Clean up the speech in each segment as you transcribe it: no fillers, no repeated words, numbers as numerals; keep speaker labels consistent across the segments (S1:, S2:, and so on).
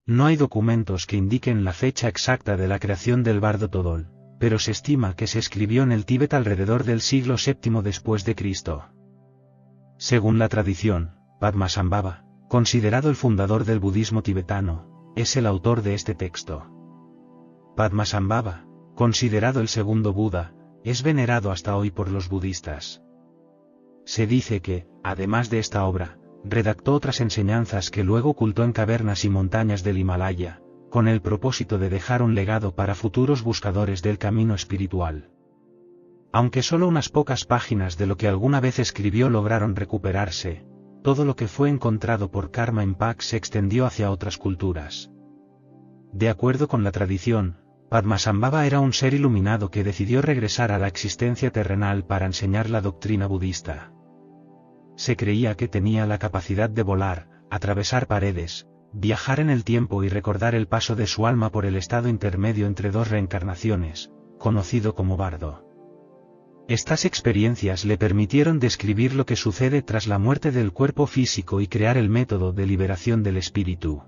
S1: No hay documentos que indiquen la fecha exacta de la creación del bardo Todol, pero se estima que se escribió en el Tíbet alrededor del siglo VII después de Cristo. Según la tradición, Padmasambhava, considerado el fundador del budismo tibetano, es el autor de este texto. Padmasambhava, considerado el segundo Buda, es venerado hasta hoy por los budistas. Se dice que, además de esta obra, redactó otras enseñanzas que luego ocultó en cavernas y montañas del Himalaya, con el propósito de dejar un legado para futuros buscadores del camino espiritual. Aunque solo unas pocas páginas de lo que alguna vez escribió lograron recuperarse, todo lo que fue encontrado por Karma Impact se extendió hacia otras culturas. De acuerdo con la tradición, Padmasambhava era un ser iluminado que decidió regresar a la existencia terrenal para enseñar la doctrina budista. Se creía que tenía la capacidad de volar, atravesar paredes, viajar en el tiempo y recordar el paso de su alma por el estado intermedio entre dos reencarnaciones, conocido como bardo. Estas experiencias le permitieron describir lo que sucede tras la muerte del cuerpo físico y crear el método de liberación del espíritu.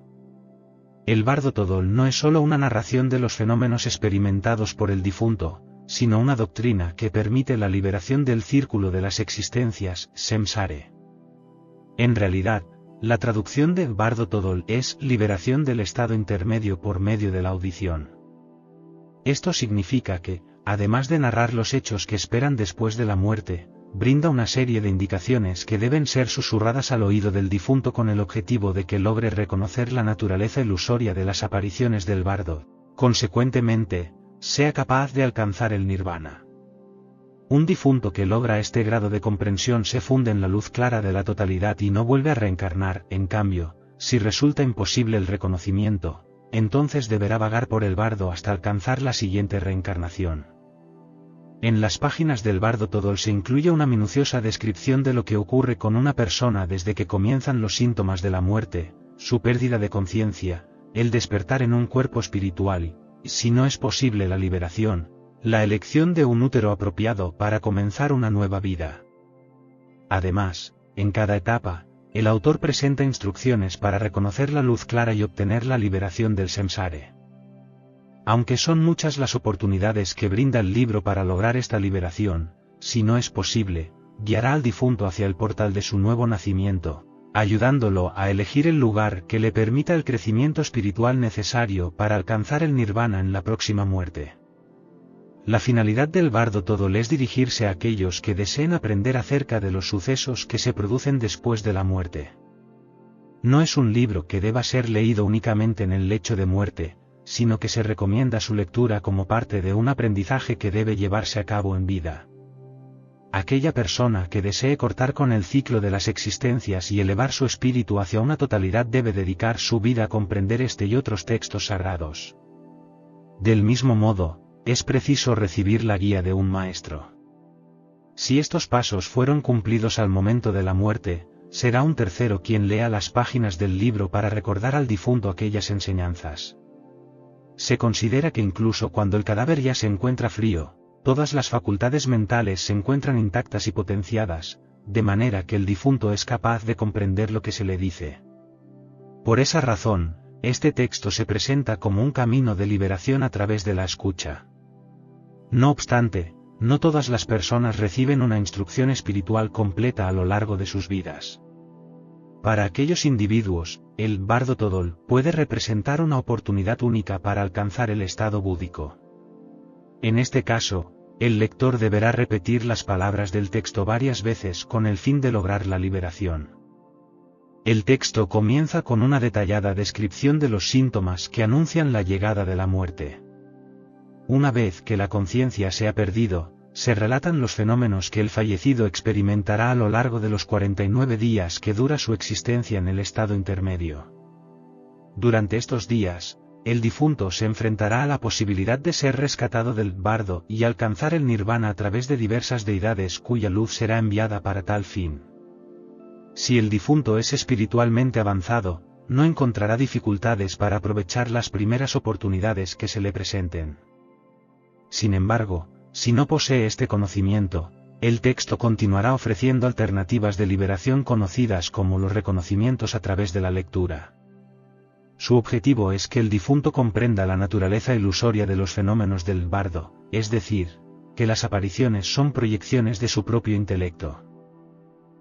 S1: El bardo Todol no es solo una narración de los fenómenos experimentados por el difunto, sino una doctrina que permite la liberación del círculo de las existencias, samsara. En realidad, la traducción de bardo Todol es liberación del estado intermedio por medio de la audición. Esto significa que, además de narrar los hechos que esperan después de la muerte, brinda una serie de indicaciones que deben ser susurradas al oído del difunto con el objetivo de que logre reconocer la naturaleza ilusoria de las apariciones del bardo, consecuentemente, sea capaz de alcanzar el nirvana. Un difunto que logra este grado de comprensión se funde en la luz clara de la totalidad y no vuelve a reencarnar. En cambio, si resulta imposible el reconocimiento, entonces deberá vagar por el bardo hasta alcanzar la siguiente reencarnación. En las páginas del bardo Todol se incluye una minuciosa descripción de lo que ocurre con una persona desde que comienzan los síntomas de la muerte, su pérdida de conciencia, el despertar en un cuerpo espiritual y, si no es posible la liberación, la elección de un útero apropiado para comenzar una nueva vida. Además, en cada etapa, el autor presenta instrucciones para reconocer la luz clara y obtener la liberación del samsara. Aunque son muchas las oportunidades que brinda el libro para lograr esta liberación, si no es posible, guiará al difunto hacia el portal de su nuevo nacimiento, ayudándolo a elegir el lugar que le permita el crecimiento espiritual necesario para alcanzar el nirvana en la próxima muerte. La finalidad del bardo Todol es dirigirse a aquellos que deseen aprender acerca de los sucesos que se producen después de la muerte. No es un libro que deba ser leído únicamente en el lecho de muerte, sino que se recomienda su lectura como parte de un aprendizaje que debe llevarse a cabo en vida. Aquella persona que desee cortar con el ciclo de las existencias y elevar su espíritu hacia una totalidad debe dedicar su vida a comprender este y otros textos sagrados. Del mismo modo, es preciso recibir la guía de un maestro. Si estos pasos fueron cumplidos al momento de la muerte, será un tercero quien lea las páginas del libro para recordar al difunto aquellas enseñanzas. Se considera que incluso cuando el cadáver ya se encuentra frío, todas las facultades mentales se encuentran intactas y potenciadas, de manera que el difunto es capaz de comprender lo que se le dice. Por esa razón, este texto se presenta como un camino de liberación a través de la escucha. No obstante, no todas las personas reciben una instrucción espiritual completa a lo largo de sus vidas. Para aquellos individuos, el bardo Todol puede representar una oportunidad única para alcanzar el estado búdico. En este caso, el lector deberá repetir las palabras del texto varias veces con el fin de lograr la liberación. El texto comienza con una detallada descripción de los síntomas que anuncian la llegada de la muerte. Una vez que la conciencia se ha perdido, se relatan los fenómenos que el fallecido experimentará a lo largo de los 49 días que dura su existencia en el estado intermedio. Durante estos días, el difunto se enfrentará a la posibilidad de ser rescatado del bardo y alcanzar el nirvana a través de diversas deidades cuya luz será enviada para tal fin. Si el difunto es espiritualmente avanzado, no encontrará dificultades para aprovechar las primeras oportunidades que se le presenten. Sin embargo, si no posee este conocimiento, el texto continuará ofreciendo alternativas de liberación conocidas como los reconocimientos a través de la lectura. Su objetivo es que el difunto comprenda la naturaleza ilusoria de los fenómenos del bardo, es decir, que las apariciones son proyecciones de su propio intelecto.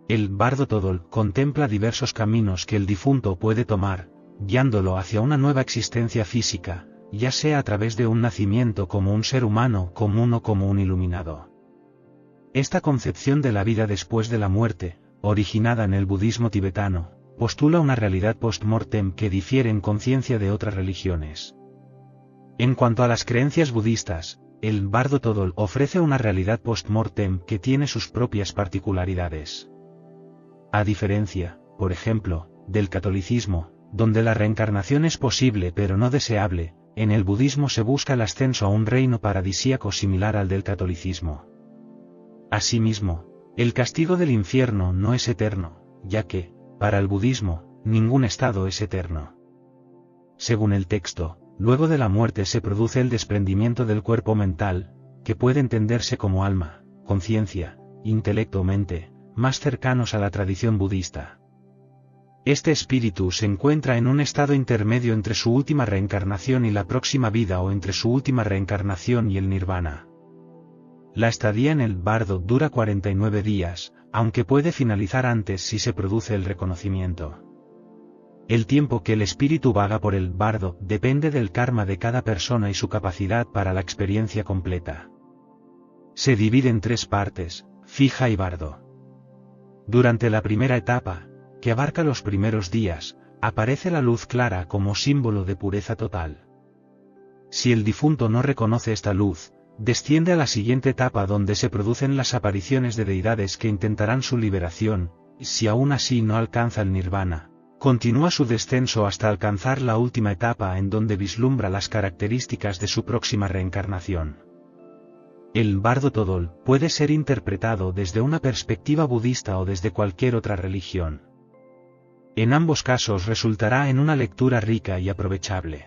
S1: El bardo Todol contempla diversos caminos que el difunto puede tomar, guiándolo hacia una nueva existencia física, ya sea a través de un nacimiento como un ser humano común o como un iluminado. Esta concepción de la vida después de la muerte, originada en el budismo tibetano, postula una realidad post-mortem que difiere en conciencia de otras religiones. En cuanto a las creencias budistas, el bardo Todol ofrece una realidad post-mortem que tiene sus propias particularidades. A diferencia, por ejemplo, del catolicismo, donde la reencarnación es posible pero no deseable, en el budismo se busca el ascenso a un reino paradisíaco similar al del catolicismo. Asimismo, el castigo del infierno no es eterno, ya que, para el budismo, ningún estado es eterno. Según el texto, luego de la muerte se produce el desprendimiento del cuerpo mental, que puede entenderse como alma, conciencia, intelecto o mente, más cercanos a la tradición budista. Este espíritu se encuentra en un estado intermedio entre su última reencarnación y la próxima vida o entre su última reencarnación y el nirvana. La estadía en el bardo dura 49 días, aunque puede finalizar antes si se produce el reconocimiento. El tiempo que el espíritu vaga por el bardo depende del karma de cada persona y su capacidad para la experiencia completa. Se divide en 3 partes, fija y bardo. Durante la primera etapa, que abarca los primeros días, aparece la luz clara como símbolo de pureza total. Si el difunto no reconoce esta luz, desciende a la siguiente etapa donde se producen las apariciones de deidades que intentarán su liberación, y si aún así no alcanza el nirvana, continúa su descenso hasta alcanzar la última etapa en donde vislumbra las características de su próxima reencarnación. El bardo Todol puede ser interpretado desde una perspectiva budista o desde cualquier otra religión. En ambos casos resultará en una lectura rica y aprovechable.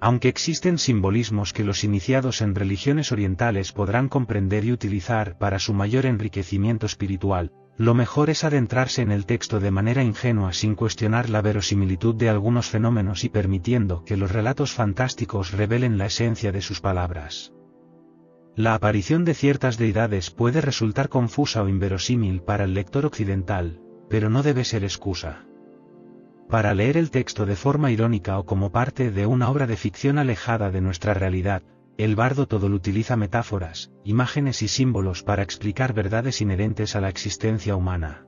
S1: Aunque existen simbolismos que los iniciados en religiones orientales podrán comprender y utilizar para su mayor enriquecimiento espiritual, lo mejor es adentrarse en el texto de manera ingenua sin cuestionar la verosimilitud de algunos fenómenos y permitiendo que los relatos fantásticos revelen la esencia de sus palabras. La aparición de ciertas deidades puede resultar confusa o inverosímil para el lector occidental, pero no debe ser excusa. Para leer el texto de forma irónica o como parte de una obra de ficción alejada de nuestra realidad, el bardo Todol utiliza metáforas, imágenes y símbolos para explicar verdades inherentes a la existencia humana.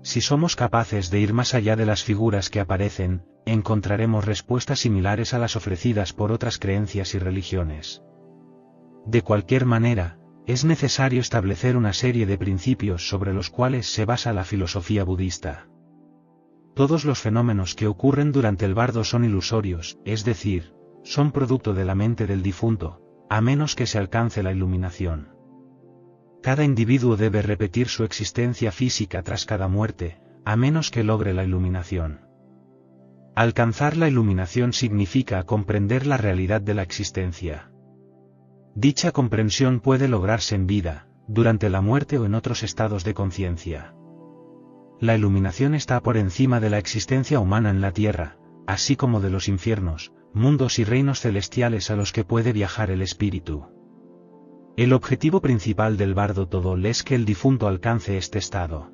S1: Si somos capaces de ir más allá de las figuras que aparecen, encontraremos respuestas similares a las ofrecidas por otras creencias y religiones. De cualquier manera, es necesario establecer una serie de principios sobre los cuales se basa la filosofía budista. Todos los fenómenos que ocurren durante el bardo son ilusorios, es decir, son producto de la mente del difunto, a menos que se alcance la iluminación. Cada individuo debe repetir su existencia física tras cada muerte, a menos que logre la iluminación. Alcanzar la iluminación significa comprender la realidad de la existencia. Dicha comprensión puede lograrse en vida, durante la muerte o en otros estados de conciencia. La iluminación está por encima de la existencia humana en la tierra, así como de los infiernos, mundos y reinos celestiales a los que puede viajar el espíritu. El objetivo principal del bardo Todol es que el difunto alcance este estado.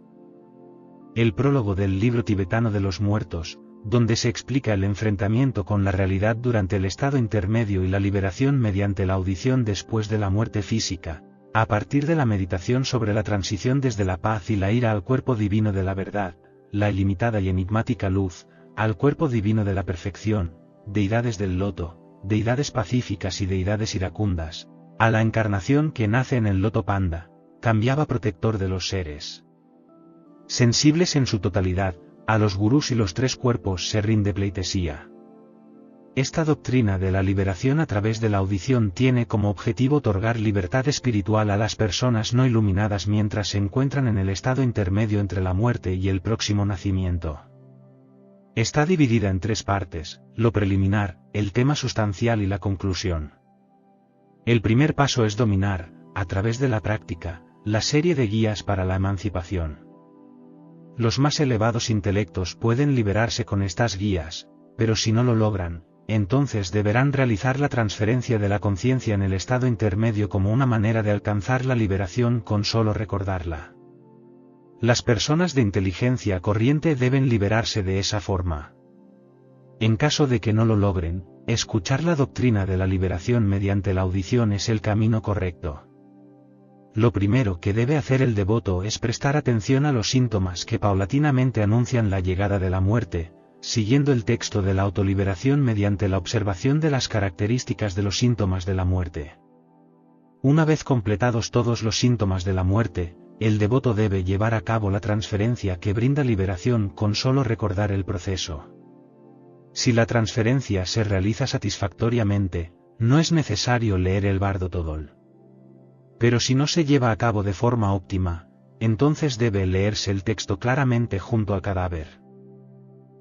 S1: El prólogo del libro tibetano de los muertos, donde se explica el enfrentamiento con la realidad durante el estado intermedio y la liberación mediante la audición después de la muerte física, a partir de la meditación sobre la transición desde la paz y la ira al cuerpo divino de la verdad, la ilimitada y enigmática luz, al cuerpo divino de la perfección, deidades del loto, deidades pacíficas y deidades iracundas, a la encarnación que nace en el loto panda, cambiaba protector de los seres sensibles en su totalidad, a los gurús y los 3 cuerpos se rinde pleitesía. Esta doctrina de la liberación a través de la audición tiene como objetivo otorgar libertad espiritual a las personas no iluminadas mientras se encuentran en el estado intermedio entre la muerte y el próximo nacimiento. Está dividida en 3 partes, lo preliminar, el tema sustancial y la conclusión. El primer paso es dominar, a través de la práctica, la serie de guías para la emancipación. Los más elevados intelectos pueden liberarse con estas guías, pero si no lo logran, entonces deberán realizar la transferencia de la conciencia en el estado intermedio como una manera de alcanzar la liberación con solo recordarla. Las personas de inteligencia corriente deben liberarse de esa forma. En caso de que no lo logren, escuchar la doctrina de la liberación mediante la audición es el camino correcto. Lo primero que debe hacer el devoto es prestar atención a los síntomas que paulatinamente anuncian la llegada de la muerte, siguiendo el texto de la autoliberación mediante la observación de las características de los síntomas de la muerte. Una vez completados todos los síntomas de la muerte, el devoto debe llevar a cabo la transferencia que brinda liberación con solo recordar el proceso. Si la transferencia se realiza satisfactoriamente, no es necesario leer el Bardo Todol. Pero si no se lleva a cabo de forma óptima, entonces debe leerse el texto claramente junto al cadáver.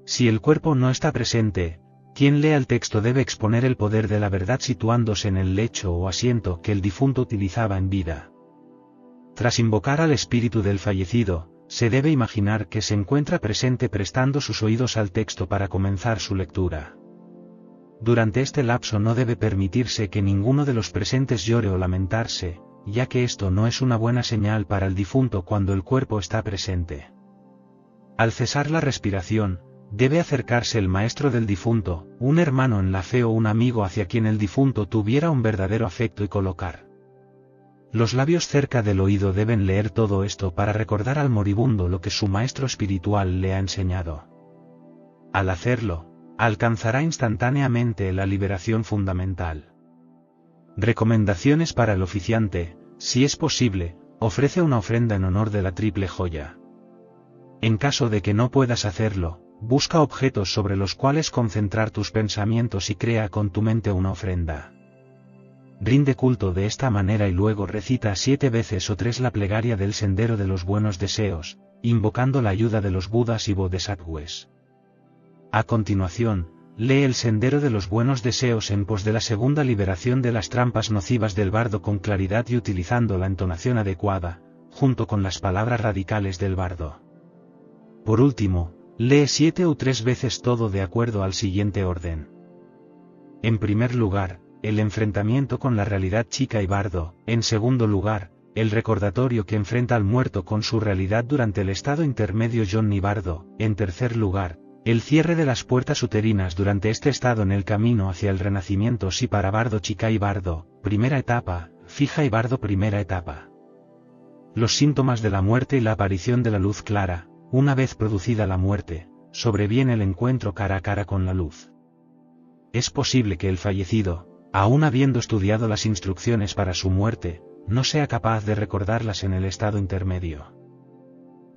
S1: Si el cuerpo no está presente, quien lea el texto debe exponer el poder de la verdad situándose en el lecho o asiento que el difunto utilizaba en vida. Tras invocar al espíritu del fallecido, se debe imaginar que se encuentra presente prestando sus oídos al texto para comenzar su lectura. Durante este lapso no debe permitirse que ninguno de los presentes llore o lamentarse, ya que esto no es una buena señal para el difunto cuando el cuerpo está presente. Al cesar la respiración, debe acercarse el maestro del difunto, un hermano en la fe o un amigo hacia quien el difunto tuviera un verdadero afecto y colocar los labios cerca del oído. Deben leer todo esto para recordar al moribundo lo que su maestro espiritual le ha enseñado. Al hacerlo, alcanzará instantáneamente la liberación fundamental. Recomendaciones para el oficiante: si es posible, ofrece una ofrenda en honor de la triple joya. En caso de que no puedas hacerlo, busca objetos sobre los cuales concentrar tus pensamientos y crea con tu mente una ofrenda. Rinde culto de esta manera y luego recita 7 veces o 3 la plegaria del sendero de los buenos deseos, invocando la ayuda de los Budas y Bodhisattvas. A continuación, lee el sendero de los buenos deseos en pos de la segunda liberación de las trampas nocivas del bardo con claridad y utilizando la entonación adecuada, junto con las palabras radicales del bardo. Por último, lee 7 o 3 veces todo de acuerdo al siguiente orden. En primer lugar, el enfrentamiento con la realidad chica y bardo. En segundo lugar, el recordatorio que enfrenta al muerto con su realidad durante el estado intermedio Johnny Bardo. En tercer lugar, el cierre de las puertas uterinas durante este estado en el camino hacia el renacimiento si para Bardo chica y Bardo, primera etapa, fija y Bardo primera etapa. Los síntomas de la muerte y la aparición de la luz clara. Una vez producida la muerte, sobreviene el encuentro cara a cara con la luz. Es posible que el fallecido, aun habiendo estudiado las instrucciones para su muerte, no sea capaz de recordarlas en el estado intermedio.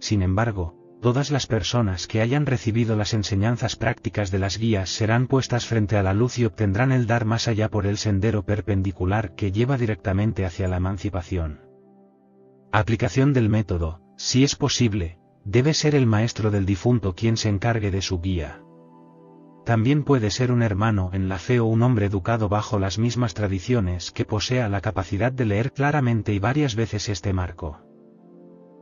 S1: Sin embargo, todas las personas que hayan recibido las enseñanzas prácticas de las guías serán puestas frente a la luz y obtendrán el dar más allá por el sendero perpendicular que lleva directamente hacia la emancipación. Aplicación del método: si es posible, debe ser el maestro del difunto quien se encargue de su guía. También puede ser un hermano en la fe o un hombre educado bajo las mismas tradiciones que posea la capacidad de leer claramente y varias veces este marco.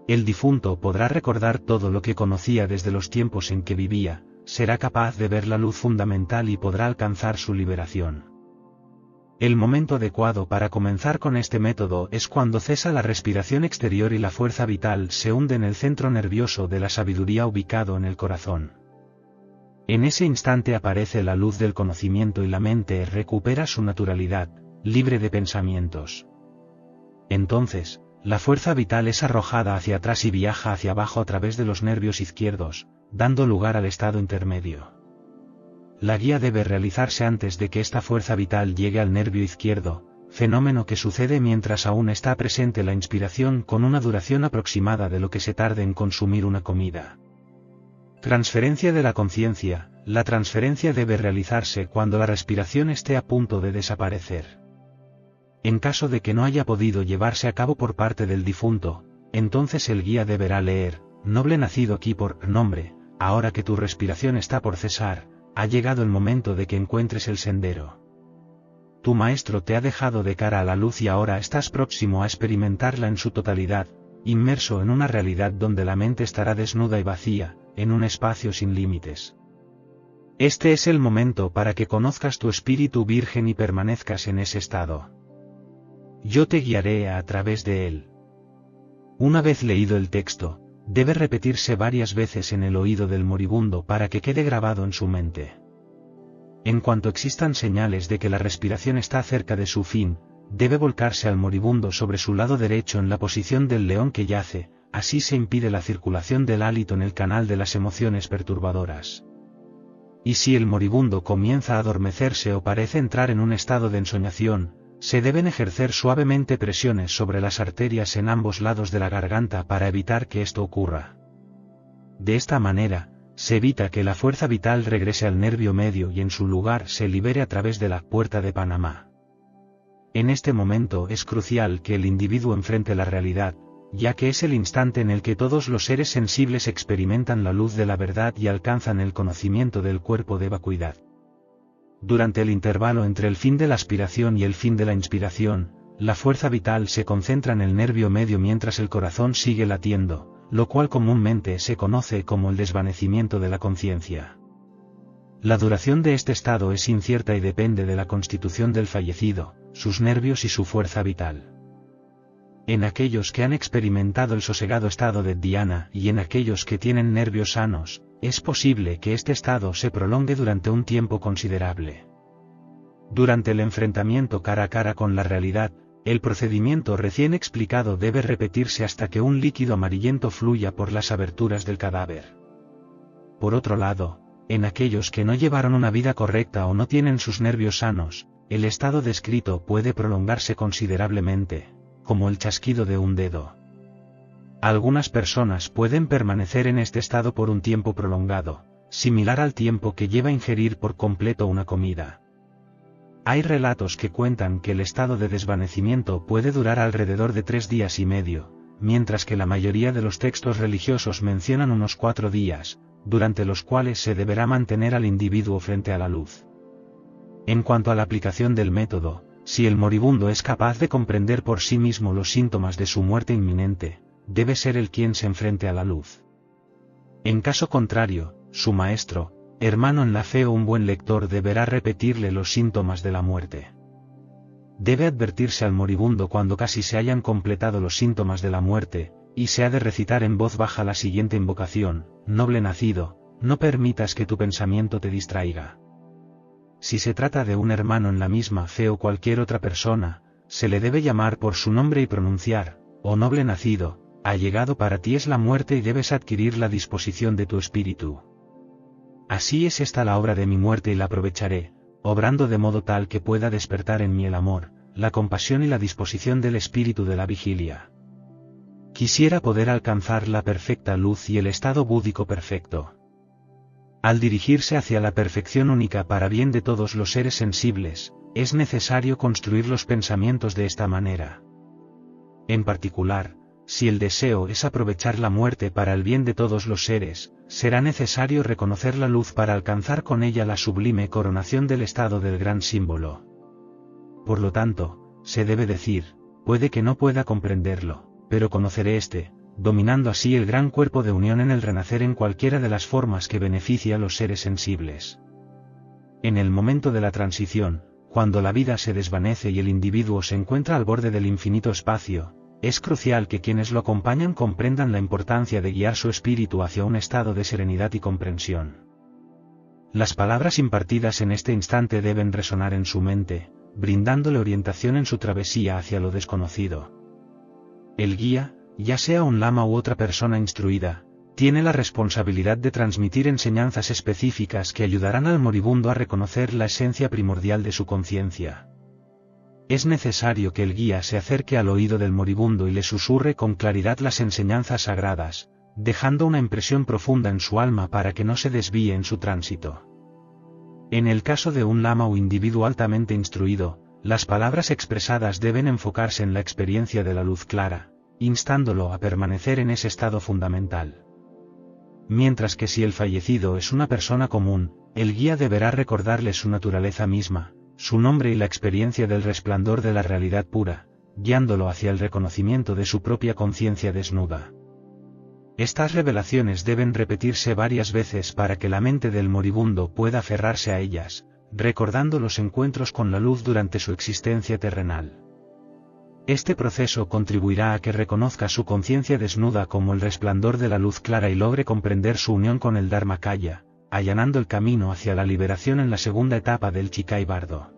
S1: El difunto podrá recordar todo lo que conocía desde los tiempos en que vivía, será capaz de ver la luz fundamental y podrá alcanzar su liberación. El momento adecuado para comenzar con este método es cuando cesa la respiración exterior y la fuerza vital se hunde en el centro nervioso de la sabiduría ubicado en el corazón. En ese instante aparece la luz del conocimiento y la mente recupera su naturalidad, libre de pensamientos. Entonces, la fuerza vital es arrojada hacia atrás y viaja hacia abajo a través de los nervios izquierdos, dando lugar al estado intermedio. La guía debe realizarse antes de que esta fuerza vital llegue al nervio izquierdo, fenómeno que sucede mientras aún está presente la inspiración con una duración aproximada de lo que se tarde en consumir una comida. Transferencia de la conciencia: la transferencia debe realizarse cuando la respiración esté a punto de desaparecer. En caso de que no haya podido llevarse a cabo por parte del difunto, entonces el guía deberá leer: noble nacido aquí por nombre, ahora que tu respiración está por cesar, ha llegado el momento de que encuentres el sendero. Tu maestro te ha dejado de cara a la luz y ahora estás próximo a experimentarla en su totalidad, inmerso en una realidad donde la mente estará desnuda y vacía, en un espacio sin límites. Este es el momento para que conozcas tu espíritu virgen y permanezcas en ese estado. Yo te guiaré a través de él. Una vez leído el texto, debe repetirse varias veces en el oído del moribundo para que quede grabado en su mente. En cuanto existan señales de que la respiración está cerca de su fin, debe volcarse al moribundo sobre su lado derecho en la posición del león que yace, así se impide la circulación del hálito en el canal de las emociones perturbadoras. Y si el moribundo comienza a adormecerse o parece entrar en un estado de ensoñación, se deben ejercer suavemente presiones sobre las arterias en ambos lados de la garganta para evitar que esto ocurra. De esta manera, se evita que la fuerza vital regrese al nervio medio y en su lugar se libere a través de la puerta de Panamá. En este momento es crucial que el individuo enfrente la realidad, ya que es el instante en el que todos los seres sensibles experimentan la luz de la verdad y alcanzan el conocimiento del cuerpo de vacuidad. Durante el intervalo entre el fin de la aspiración y el fin de la inspiración, la fuerza vital se concentra en el nervio medio mientras el corazón sigue latiendo, lo cual comúnmente se conoce como el desvanecimiento de la conciencia. La duración de este estado es incierta y depende de la constitución del fallecido, sus nervios y su fuerza vital. En aquellos que han experimentado el sosegado estado de dhyana y en aquellos que tienen nervios sanos, es posible que este estado se prolongue durante un tiempo considerable. Durante el enfrentamiento cara a cara con la realidad, el procedimiento recién explicado debe repetirse hasta que un líquido amarillento fluya por las aberturas del cadáver. Por otro lado, en aquellos que no llevaron una vida correcta o no tienen sus nervios sanos, el estado descrito puede prolongarse considerablemente, como el chasquido de un dedo. Algunas personas pueden permanecer en este estado por un tiempo prolongado, similar al tiempo que lleva ingerir por completo una comida. Hay relatos que cuentan que el estado de desvanecimiento puede durar alrededor de 3 días y medio, mientras que la mayoría de los textos religiosos mencionan unos 4 días, durante los cuales se deberá mantener al individuo frente a la luz. En cuanto a la aplicación del método, si el moribundo es capaz de comprender por sí mismo los síntomas de su muerte inminente, debe ser él quien se enfrente a la luz. En caso contrario, su maestro, hermano en la fe o un buen lector deberá repetirle los síntomas de la muerte. Debe advertirse al moribundo cuando casi se hayan completado los síntomas de la muerte, y se ha de recitar en voz baja la siguiente invocación: noble nacido, no permitas que tu pensamiento te distraiga. Si se trata de un hermano en la misma fe o cualquier otra persona, se le debe llamar por su nombre y pronunciar: oh noble nacido, ha llegado para ti es la muerte y debes adquirir la disposición de tu espíritu. Así es esta la obra de mi muerte y la aprovecharé, obrando de modo tal que pueda despertar en mí el amor, la compasión y la disposición del espíritu de la vigilia. Quisiera poder alcanzar la perfecta luz y el estado búdico perfecto. Al dirigirse hacia la perfección única para bien de todos los seres sensibles, es necesario construir los pensamientos de esta manera. En particular, si el deseo es aprovechar la muerte para el bien de todos los seres, será necesario reconocer la luz para alcanzar con ella la sublime coronación del estado del gran símbolo. Por lo tanto, se debe decir: puede que no pueda comprenderlo, pero conoceré este, dominando así el gran cuerpo de unión en el renacer en cualquiera de las formas que beneficie a los seres sensibles. En el momento de la transición, cuando la vida se desvanece y el individuo se encuentra al borde del infinito espacio, es crucial que quienes lo acompañan comprendan la importancia de guiar su espíritu hacia un estado de serenidad y comprensión. Las palabras impartidas en este instante deben resonar en su mente, brindándole orientación en su travesía hacia lo desconocido. El guía, ya sea un lama u otra persona instruida, tiene la responsabilidad de transmitir enseñanzas específicas que ayudarán al moribundo a reconocer la esencia primordial de su conciencia. Es necesario que el guía se acerque al oído del moribundo y le susurre con claridad las enseñanzas sagradas, dejando una impresión profunda en su alma para que no se desvíe en su tránsito. En el caso de un lama o individuo altamente instruido, las palabras expresadas deben enfocarse en la experiencia de la luz clara, instándolo a permanecer en ese estado fundamental. Mientras que si el fallecido es una persona común, el guía deberá recordarle su naturaleza misma, su nombre y la experiencia del resplandor de la realidad pura, guiándolo hacia el reconocimiento de su propia conciencia desnuda. Estas revelaciones deben repetirse varias veces para que la mente del moribundo pueda aferrarse a ellas, recordando los encuentros con la luz durante su existencia terrenal. Este proceso contribuirá a que reconozca su conciencia desnuda como el resplandor de la luz clara y logre comprender su unión con el Dharmakaya, allanando el camino hacia la liberación en la segunda etapa del Chikai Bardo.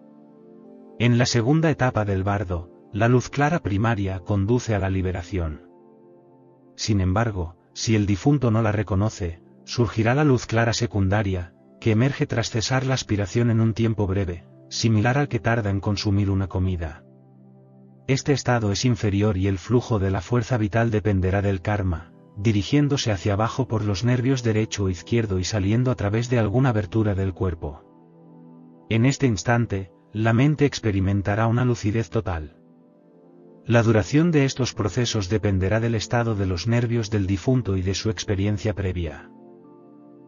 S1: En la segunda etapa del Bardo, la luz clara primaria conduce a la liberación. Sin embargo, si el difunto no la reconoce, surgirá la luz clara secundaria, que emerge tras cesar la aspiración en un tiempo breve, similar al que tarda en consumir una comida. Este estado es inferior y el flujo de la fuerza vital dependerá del karma, dirigiéndose hacia abajo por los nervios derecho o izquierdo y saliendo a través de alguna abertura del cuerpo. En este instante, la mente experimentará una lucidez total. La duración de estos procesos dependerá del estado de los nervios del difunto y de su experiencia previa.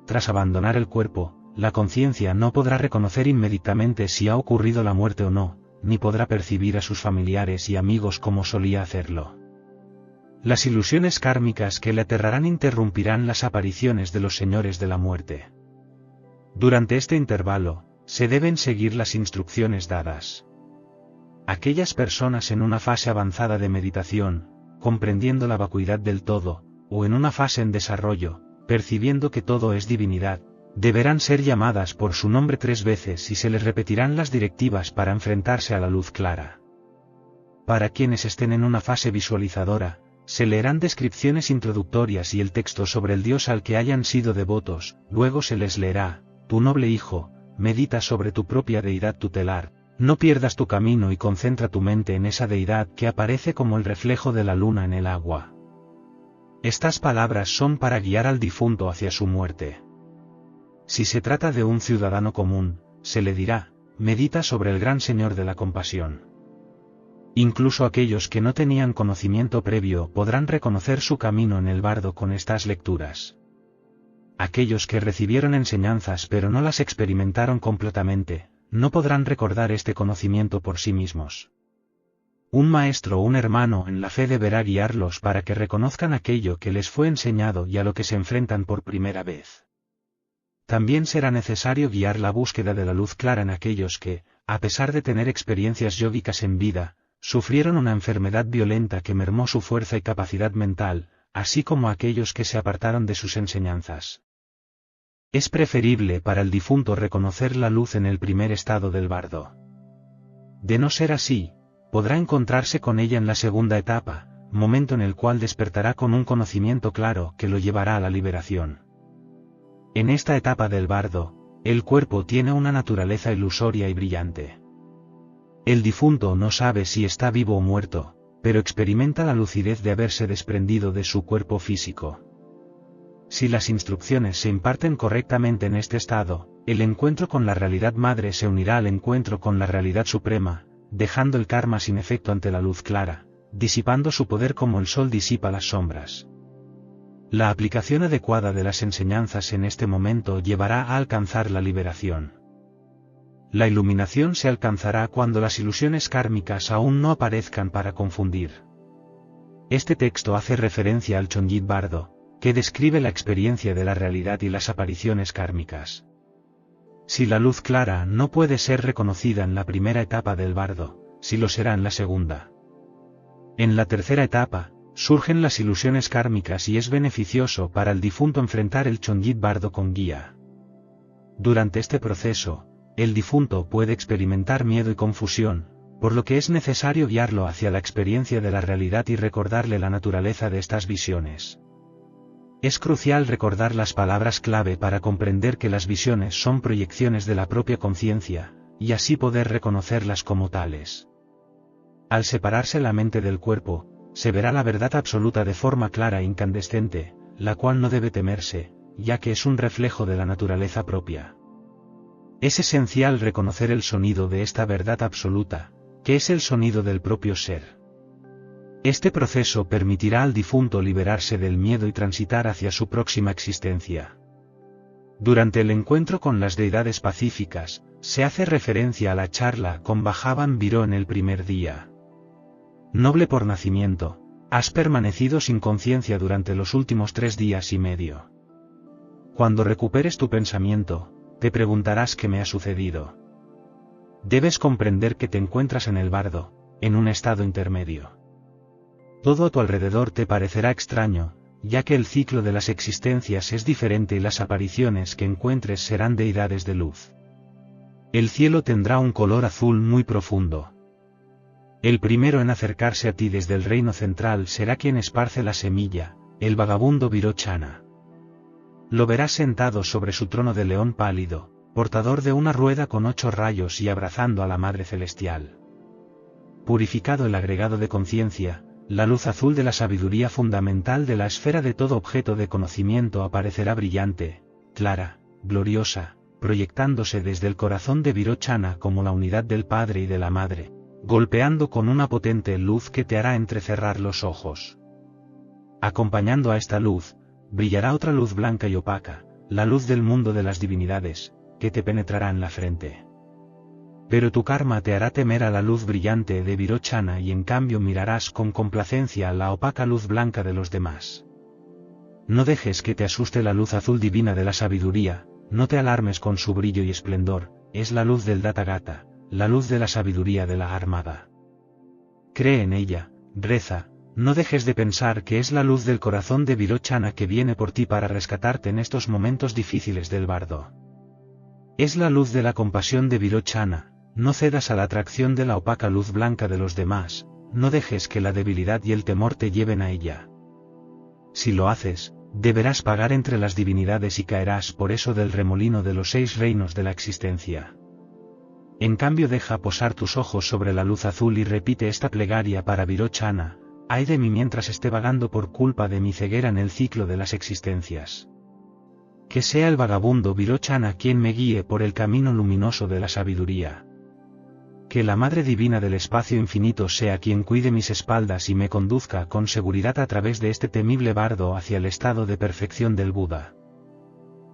S1: Tras abandonar el cuerpo, la conciencia no podrá reconocer inmediatamente si ha ocurrido la muerte o no, ni podrá percibir a sus familiares y amigos como solía hacerlo. Las ilusiones kármicas que le aterrarán interrumpirán las apariciones de los señores de la muerte. Durante este intervalo, se deben seguir las instrucciones dadas. Aquellas personas en una fase avanzada de meditación, comprendiendo la vacuidad del todo, o en una fase en desarrollo, percibiendo que todo es divinidad, deberán ser llamadas por su nombre 3 veces y se les repetirán las directivas para enfrentarse a la luz clara. Para quienes estén en una fase visualizadora, se leerán descripciones introductorias y el texto sobre el Dios al que hayan sido devotos, luego se les leerá: tu noble hijo, medita sobre tu propia deidad tutelar, no pierdas tu camino y concentra tu mente en esa deidad que aparece como el reflejo de la luna en el agua. Estas palabras son para guiar al difunto hacia su muerte. Si se trata de un ciudadano común, se le dirá: medita sobre el gran Señor de la compasión. Incluso aquellos que no tenían conocimiento previo podrán reconocer su camino en el bardo con estas lecturas. Aquellos que recibieron enseñanzas pero no las experimentaron completamente, no podrán recordar este conocimiento por sí mismos. Un maestro o un hermano en la fe deberá guiarlos para que reconozcan aquello que les fue enseñado y a lo que se enfrentan por primera vez. También será necesario guiar la búsqueda de la luz clara en aquellos que, a pesar de tener experiencias yógicas en vida, sufrieron una enfermedad violenta que mermó su fuerza y capacidad mental, así como aquellos que se apartaron de sus enseñanzas. Es preferible para el difunto reconocer la luz en el primer estado del bardo. De no ser así, podrá encontrarse con ella en la segunda etapa, momento en el cual despertará con un conocimiento claro que lo llevará a la liberación. En esta etapa del bardo, el cuerpo tiene una naturaleza ilusoria y brillante. El difunto no sabe si está vivo o muerto, pero experimenta la lucidez de haberse desprendido de su cuerpo físico. Si las instrucciones se imparten correctamente en este estado, el encuentro con la realidad madre se unirá al encuentro con la realidad suprema, dejando el karma sin efecto ante la luz clara, disipando su poder como el sol disipa las sombras. La aplicación adecuada de las enseñanzas en este momento llevará a alcanzar la liberación. La iluminación se alcanzará cuando las ilusiones kármicas aún no aparezcan para confundir. Este texto hace referencia al Chonjit Bardo, que describe la experiencia de la realidad y las apariciones kármicas. Si la luz clara no puede ser reconocida en la primera etapa del bardo, sí lo será en la segunda. En la tercera etapa, surgen las ilusiones kármicas y es beneficioso para el difunto enfrentar el Chonjit Bardo con guía. Durante este proceso, el difunto puede experimentar miedo y confusión, por lo que es necesario guiarlo hacia la experiencia de la realidad y recordarle la naturaleza de estas visiones. Es crucial recordar las palabras clave para comprender que las visiones son proyecciones de la propia conciencia, y así poder reconocerlas como tales. Al separarse la mente del cuerpo, se verá la verdad absoluta de forma clara e incandescente, la cual no debe temerse, ya que es un reflejo de la naturaleza propia. Es esencial reconocer el sonido de esta verdad absoluta, que es el sonido del propio ser. Este proceso permitirá al difunto liberarse del miedo y transitar hacia su próxima existencia. Durante el encuentro con las deidades pacíficas, se hace referencia a la charla con Bhagavan Viro en el primer día. Noble por nacimiento, Has permanecido sin conciencia durante los últimos 3 días y medio. Cuando recuperes tu pensamiento, te preguntarás qué me ha sucedido. Debes comprender que te encuentras en el bardo, en un estado intermedio. Todo a tu alrededor te parecerá extraño, ya que el ciclo de las existencias es diferente y las apariciones que encuentres serán deidades de luz. El cielo tendrá un color azul muy profundo. El primero en acercarse a ti desde el reino central será quien esparce la semilla, el vagabundo Virochana. Lo verás sentado sobre su trono de león pálido, portador de una rueda con 8 rayos y abrazando a la Madre Celestial. Purificado el agregado de conciencia, la luz azul de la sabiduría fundamental de la esfera de todo objeto de conocimiento aparecerá brillante, clara, gloriosa, proyectándose desde el corazón de Virochana como la unidad del Padre y de la Madre, golpeando con una potente luz que te hará entrecerrar los ojos. Acompañando a esta luz, brillará otra luz blanca y opaca, la luz del mundo de las divinidades, que te penetrará en la frente. Pero tu karma te hará temer a la luz brillante de Virochana y en cambio mirarás con complacencia a la opaca luz blanca de los demás. No dejes que te asuste la luz azul divina de la sabiduría, no te alarmes con su brillo y esplendor, es la luz del Tathagata, la luz de la sabiduría de la Armada. Cree en ella, reza, no dejes de pensar que es la luz del corazón de Virochana que viene por ti para rescatarte en estos momentos difíciles del bardo. Es la luz de la compasión de Virochana, no cedas a la atracción de la opaca luz blanca de los demás, no dejes que la debilidad y el temor te lleven a ella. Si lo haces, deberás pagar entre las divinidades y caerás por eso del remolino de los 6 reinos de la existencia. En cambio deja posar tus ojos sobre la luz azul y repite esta plegaria para Virochana: ay de mí mientras esté vagando por culpa de mi ceguera en el ciclo de las existencias. Que sea el vagabundo Virochana quien me guíe por el camino luminoso de la sabiduría. Que la Madre Divina del espacio infinito sea quien cuide mis espaldas y me conduzca con seguridad a través de este temible bardo hacia el estado de perfección del Buda.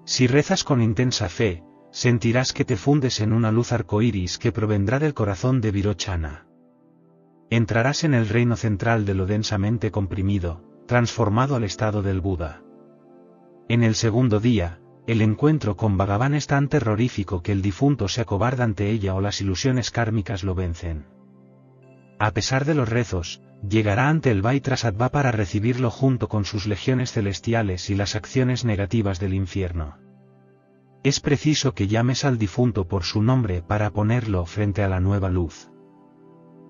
S1: Si rezas con intensa fe, sentirás que te fundes en una luz arcoíris que provendrá del corazón de Virochana. Entrarás en el reino central de lo densamente comprimido, transformado al estado del Buda. En el segundo día, el encuentro con Bhagavan es tan terrorífico que el difunto se acobarda ante ella o las ilusiones kármicas lo vencen. A pesar de los rezos, llegará ante el Vaitrasattva para recibirlo junto con sus legiones celestiales y las acciones negativas del infierno. Es preciso que llames al difunto por su nombre para ponerlo frente a la nueva luz.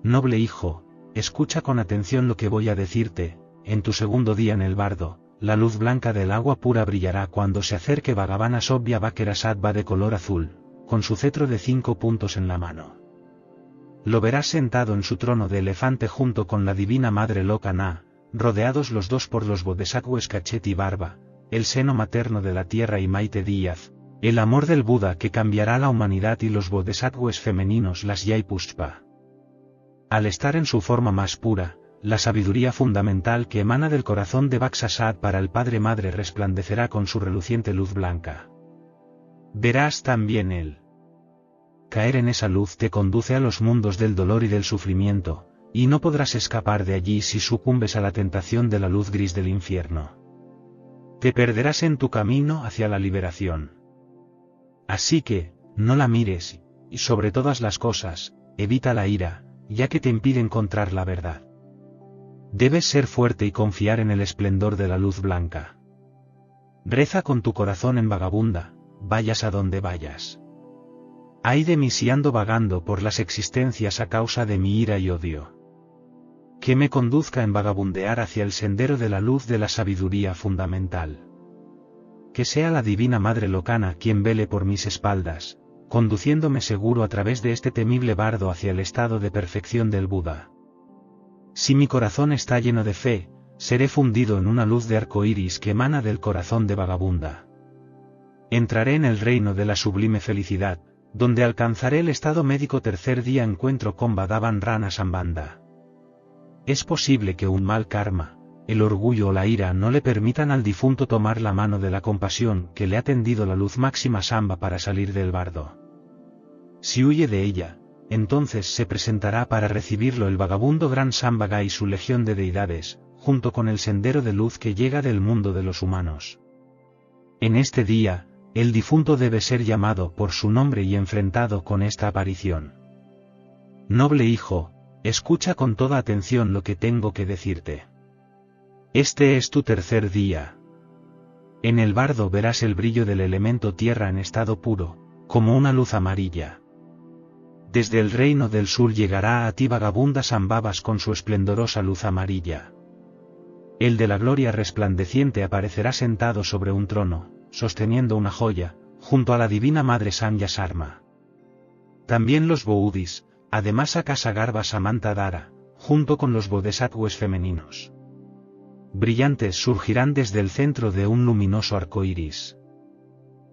S1: Noble hijo, escucha con atención lo que voy a decirte. En tu segundo día en el bardo, la luz blanca del agua pura brillará cuando se acerque Bhagavan Asobhya Vakkerasattva de color azul, con su cetro de 5 puntos en la mano. Lo verás sentado en su trono de elefante junto con la divina madre Lokana, rodeados los dos por los bodhisattvas Cachet y Barba, el seno materno de la tierra y Maite Díaz, el amor del Buda que cambiará la humanidad y los bodhisattvas femeninos las Yai-Pushpa. Al estar en su forma más pura, la sabiduría fundamental que emana del corazón de Vaksasad para el Padre Madre resplandecerá con su reluciente luz blanca. Verás también él. Caer en esa luz te conduce a los mundos del dolor y del sufrimiento, y no podrás escapar de allí si sucumbes a la tentación de la luz gris del infierno. Te perderás en tu camino hacia la liberación. Así que, no la mires, y sobre todas las cosas, evita la ira, ya que te impide encontrar la verdad. Debes ser fuerte y confiar en el esplendor de la luz blanca. Reza con tu corazón en vagabunda, vayas a donde vayas. Ay de mí si ando vagando por las existencias a causa de mi ira y odio. Que me conduzca en vagabundear hacia el sendero de la luz de la sabiduría fundamental. Que sea la divina Madre Lokana quien vele por mis espaldas, conduciéndome seguro a través de este temible bardo hacia el estado de perfección del Buda. Si mi corazón está lleno de fe, seré fundido en una luz de arco iris que emana del corazón de vagabunda. Entraré en el reino de la sublime felicidad, donde alcanzaré el estado médico tercer día encuentro con Bhagavan Rana Sambandha. Es posible que un mal karma, el orgullo o la ira no le permitan al difunto tomar la mano de la compasión que le ha tendido la luz máxima Samba para salir del bardo. Si huye de ella, entonces se presentará para recibirlo el vagabundo gran Sambhaga y su legión de deidades, junto con el sendero de luz que llega del mundo de los humanos. En este día, el difunto debe ser llamado por su nombre y enfrentado con esta aparición. Noble hijo, escucha con toda atención lo que tengo que decirte. Este es tu tercer día. En el bardo verás el brillo del elemento tierra en estado puro, como una luz amarilla. Desde el reino del sur llegará a ti vagabunda Sambhavas con su esplendorosa luz amarilla. El de la gloria resplandeciente aparecerá sentado sobre un trono, sosteniendo una joya, junto a la divina madre Samya Sarma. También los Bodhis, además Akasagarbha Samantadhara, junto con los bodhisattvas femeninos brillantes surgirán desde el centro de un luminoso arco iris.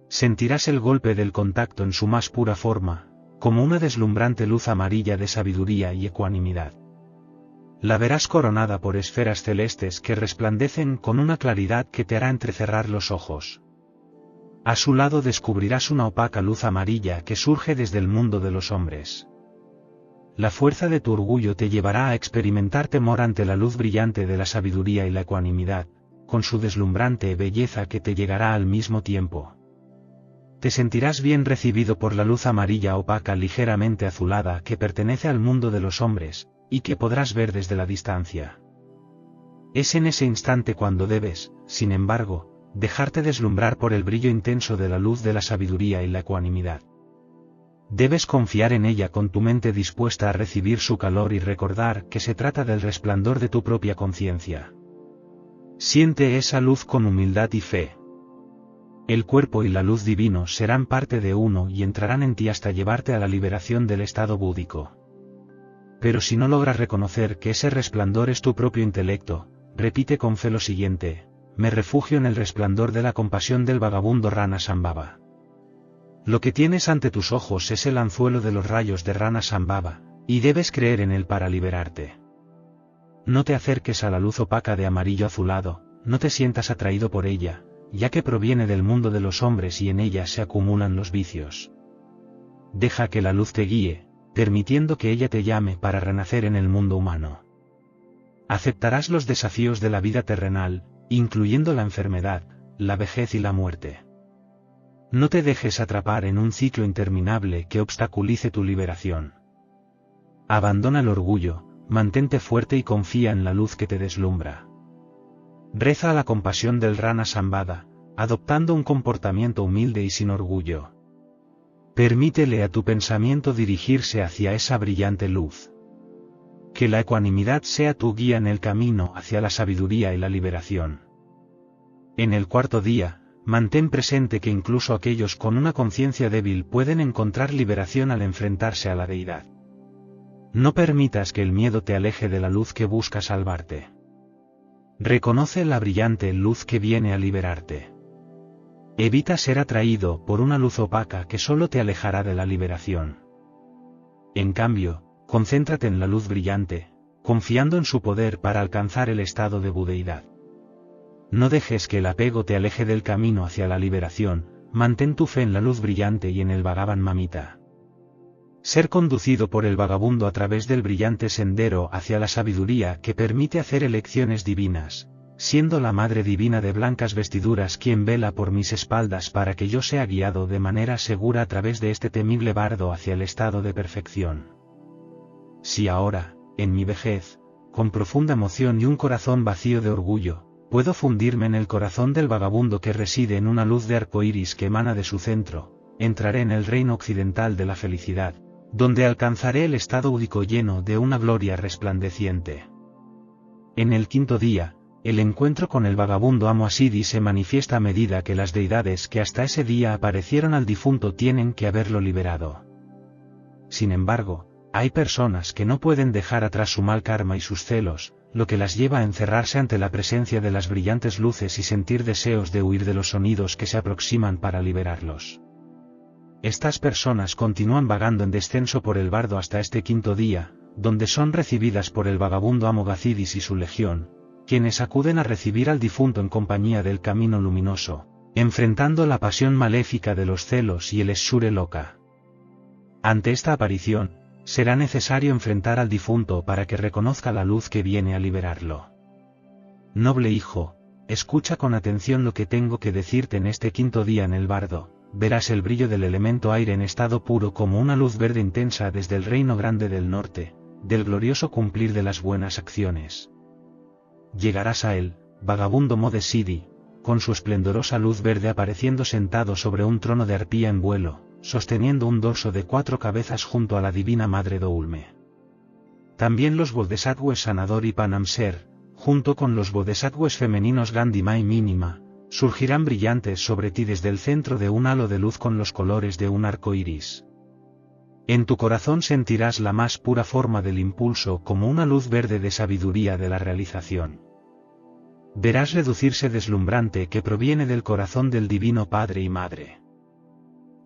S1: Sentirás el golpe del contacto en su más pura forma, como una deslumbrante luz amarilla de sabiduría y ecuanimidad. La verás coronada por esferas celestes que resplandecen con una claridad que te hará entrecerrar los ojos. A su lado descubrirás una opaca luz amarilla que surge desde el mundo de los hombres. La fuerza de tu orgullo te llevará a experimentar temor ante la luz brillante de la sabiduría y la ecuanimidad, con su deslumbrante belleza que te llegará al mismo tiempo. Te sentirás bien recibido por la luz amarilla opaca ligeramente azulada que pertenece al mundo de los hombres, y que podrás ver desde la distancia. Es en ese instante cuando debes, sin embargo, dejarte deslumbrar por el brillo intenso de la luz de la sabiduría y la ecuanimidad. Debes confiar en ella con tu mente dispuesta a recibir su calor y recordar que se trata del resplandor de tu propia conciencia. Siente esa luz con humildad y fe. El cuerpo y la luz divino serán parte de uno y entrarán en ti hasta llevarte a la liberación del estado búdico. Pero si no logras reconocer que ese resplandor es tu propio intelecto, repite con fe lo siguiente: me refugio en el resplandor de la compasión del vagabundo Rana Sambhava. Lo que tienes ante tus ojos es el anzuelo de los rayos de Rana Sambhava, y debes creer en él para liberarte. No te acerques a la luz opaca de amarillo azulado, no te sientas atraído por ella, ya que proviene del mundo de los hombres y en ella se acumulan los vicios. Deja que la luz te guíe, permitiendo que ella te llame para renacer en el mundo humano. Aceptarás los desafíos de la vida terrenal, incluyendo la enfermedad, la vejez y la muerte. No te dejes atrapar en un ciclo interminable que obstaculice tu liberación. Abandona el orgullo, mantente fuerte y confía en la luz que te deslumbra. Reza a la compasión del Rana Sambhava, adoptando un comportamiento humilde y sin orgullo. Permítele a tu pensamiento dirigirse hacia esa brillante luz. Que la ecuanimidad sea tu guía en el camino hacia la sabiduría y la liberación. En el cuarto día, mantén presente que incluso aquellos con una conciencia débil pueden encontrar liberación al enfrentarse a la deidad. No permitas que el miedo te aleje de la luz que busca salvarte. Reconoce la brillante luz que viene a liberarte. Evita ser atraído por una luz opaca que solo te alejará de la liberación. En cambio, concéntrate en la luz brillante, confiando en su poder para alcanzar el estado de budeidad. No dejes que el apego te aleje del camino hacia la liberación, mantén tu fe en la luz brillante y en el Bhagavan Mamita. Ser conducido por el vagabundo a través del brillante sendero hacia la sabiduría que permite hacer elecciones divinas, siendo la Madre Divina de blancas vestiduras quien vela por mis espaldas para que yo sea guiado de manera segura a través de este temible bardo hacia el estado de perfección. Si ahora, en mi vejez, con profunda emoción y un corazón vacío de orgullo, puedo fundirme en el corazón del vagabundo que reside en una luz de arco iris que emana de su centro, entraré en el reino occidental de la felicidad, donde alcanzaré el estado údico lleno de una gloria resplandeciente. En el quinto día, el encuentro con el vagabundo Amo Asiddhi se manifiesta a medida que las deidades que hasta ese día aparecieron al difunto tienen que haberlo liberado. Sin embargo, hay personas que no pueden dejar atrás su mal karma y sus celos, lo que las lleva a encerrarse ante la presencia de las brillantes luces y sentir deseos de huir de los sonidos que se aproximan para liberarlos. Estas personas continúan vagando en descenso por el bardo hasta este quinto día, donde son recibidas por el vagabundo Amo Gazidis y su legión, quienes acuden a recibir al difunto en compañía del camino luminoso, enfrentando la pasión maléfica de los celos y el Shure Loka. Ante esta aparición, será necesario enfrentar al difunto para que reconozca la luz que viene a liberarlo. noble hijo, escucha con atención lo que tengo que decirte en este quinto día en el bardo. Verás el brillo del elemento aire en estado puro como una luz verde intensa desde el reino grande del norte, del glorioso cumplir de las buenas acciones. Llegarás a él, vagabundo Modesidi, con su esplendorosa luz verde apareciendo sentado sobre un trono de arpía en vuelo, sosteniendo un dorso de 4 cabezas junto a la divina madre Doulme. También los bodhisattvas Sanador y Panamser, junto con los bodhisattvas femeninos Gandhima y Mínima, surgirán brillantes sobre ti desde el centro de un halo de luz con los colores de un arco iris. En tu corazón sentirás la más pura forma del impulso como una luz verde de sabiduría de la realización. Verás reducirse deslumbrante que proviene del corazón del Divino Padre y Madre.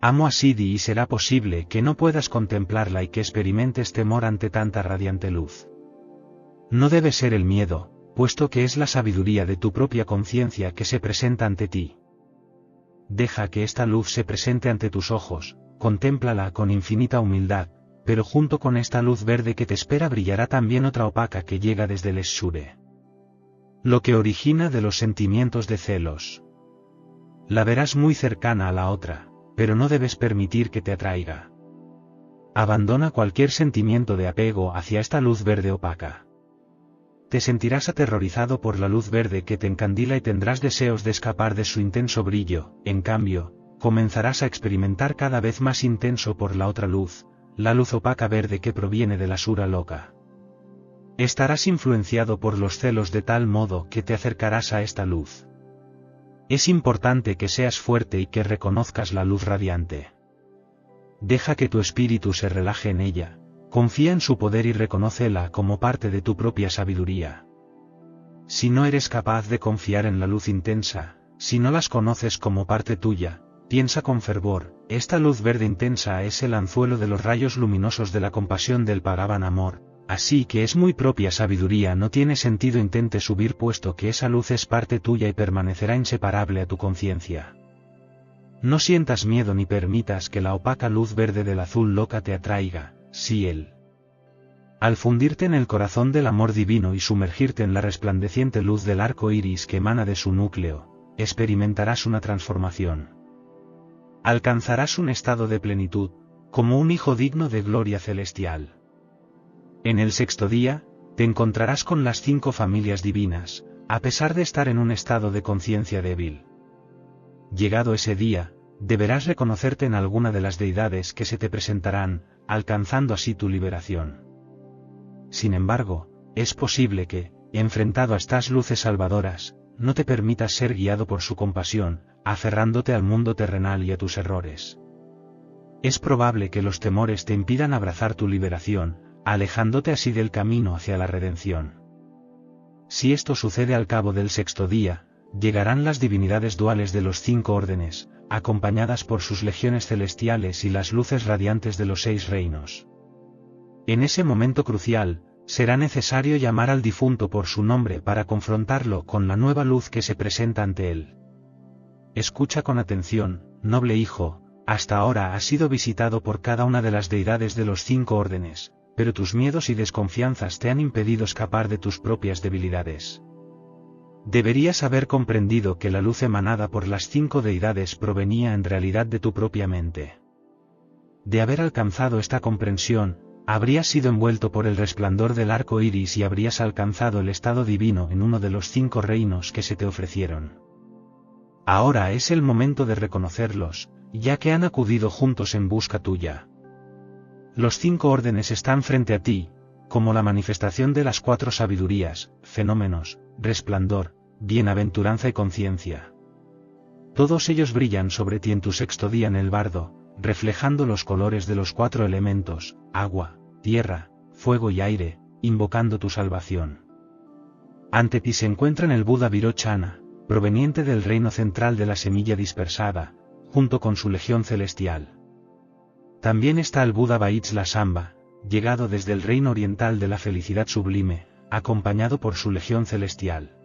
S1: Amo a Siddhi y será posible que no puedas contemplarla y que experimentes temor ante tanta radiante luz. No debe ser el miedo, puesto que es la sabiduría de tu propia conciencia que se presenta ante ti. Deja que esta luz se presente ante tus ojos, contémplala con infinita humildad, pero junto con esta luz verde que te espera brillará también otra opaca que llega desde el Eshure. Lo que origina de los sentimientos de celos. La verás muy cercana a la otra, pero no debes permitir que te atraiga. Abandona cualquier sentimiento de apego hacia esta luz verde opaca. Te sentirás aterrorizado por la luz verde que te encandila y tendrás deseos de escapar de su intenso brillo. En cambio, comenzarás a experimentar cada vez más intenso por la otra luz, la luz opaca verde que proviene de la Sura Loka. Estarás influenciado por los celos de tal modo que te acercarás a esta luz. Es importante que seas fuerte y que reconozcas la luz radiante. Deja que tu espíritu se relaje en ella, confía en su poder y reconócela como parte de tu propia sabiduría. Si no eres capaz de confiar en la luz intensa, si no las conoces como parte tuya, piensa con fervor, esta luz verde intensa es el anzuelo de los rayos luminosos de la compasión del Bhagavan Amor. Así que es muy propia sabiduría, no tiene sentido intente subir puesto que esa luz es parte tuya y permanecerá inseparable a tu conciencia. No sientas miedo ni permitas que la opaca luz verde del azul loca te atraiga, si él. Al fundirte en el corazón del amor divino y sumergirte en la resplandeciente luz del arco iris que emana de su núcleo, experimentarás una transformación. Alcanzarás un estado de plenitud, como un hijo digno de gloria celestial. En el sexto día, te encontrarás con las 5 familias divinas, a pesar de estar en un estado de conciencia débil. Llegado ese día, deberás reconocerte en alguna de las deidades que se te presentarán, alcanzando así tu liberación. Sin embargo, es posible que, enfrentado a estas luces salvadoras, no te permitas ser guiado por su compasión, aferrándote al mundo terrenal y a tus errores. Es probable que los temores te impidan abrazar tu liberación, alejándote así del camino hacia la redención. Si esto sucede al cabo del sexto día, llegarán las divinidades duales de los 5 órdenes, acompañadas por sus legiones celestiales y las luces radiantes de los 6 reinos. En ese momento crucial, será necesario llamar al difunto por su nombre para confrontarlo con la nueva luz que se presenta ante él. Escucha con atención, noble hijo, hasta ahora has sido visitado por cada una de las deidades de los 5 órdenes, pero tus miedos y desconfianzas te han impedido escapar de tus propias debilidades. Deberías haber comprendido que la luz emanada por las 5 deidades provenía en realidad de tu propia mente. De haber alcanzado esta comprensión, habrías sido envuelto por el resplandor del arco iris y habrías alcanzado el estado divino en uno de los 5 reinos que se te ofrecieron. Ahora es el momento de reconocerlos, ya que han acudido juntos en busca tuya. Los 5 órdenes están frente a ti, como la manifestación de las 4 sabidurías, fenómenos, resplandor, bienaventuranza y conciencia. Todos ellos brillan sobre ti en tu sexto día en el bardo, reflejando los colores de los 4 elementos, agua, tierra, fuego y aire, invocando tu salvación. Ante ti se encuentran el Buda Virochana, proveniente del reino central de la semilla dispersada, junto con su legión celestial. También está el Buda Vaitsla Samba, llegado desde el reino oriental de la felicidad sublime, acompañado por su legión celestial.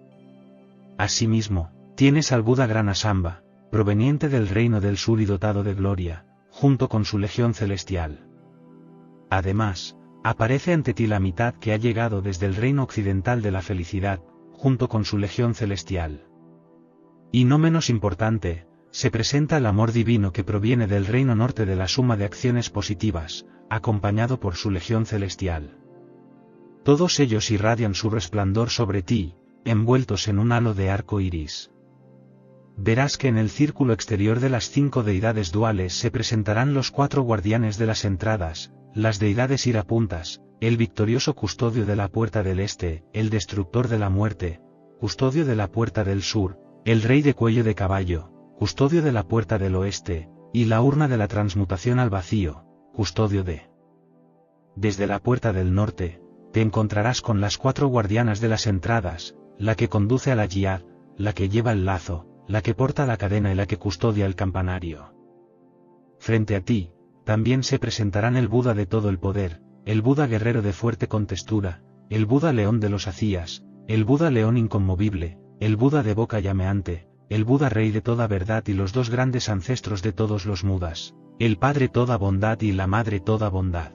S1: Asimismo, tienes al Buda Grana Samba, proveniente del reino del sur y dotado de gloria, junto con su legión celestial. Además, aparece ante ti la mitad que ha llegado desde el reino occidental de la felicidad, junto con su legión celestial. Y no menos importante, se presenta el amor divino que proviene del reino norte de la suma de acciones positivas, acompañado por su legión celestial. Todos ellos irradian su resplandor sobre ti, envueltos en un halo de arco iris. Verás que en el círculo exterior de las 5 deidades duales se presentarán los 4 guardianes de las entradas, las deidades irapuntas, el victorioso custodio de la puerta del este, el destructor de la muerte, custodio de la puerta del sur, el rey de cuello de caballo, custodio de la puerta del oeste, y la urna de la transmutación al vacío, custodio de. Desde la puerta del norte, te encontrarás con las 4 guardianas de las entradas, la que conduce a la Jihad, la que lleva el lazo, la que porta la cadena y la que custodia el campanario. Frente a ti, también se presentarán el Buda de todo el poder, el Buda guerrero de fuerte contextura, el Buda león de los Acías, el Buda león inconmovible, el Buda de boca llameante, el Buda rey de toda verdad y los 2 grandes ancestros de todos los Mudas, el Padre toda bondad y la Madre toda bondad.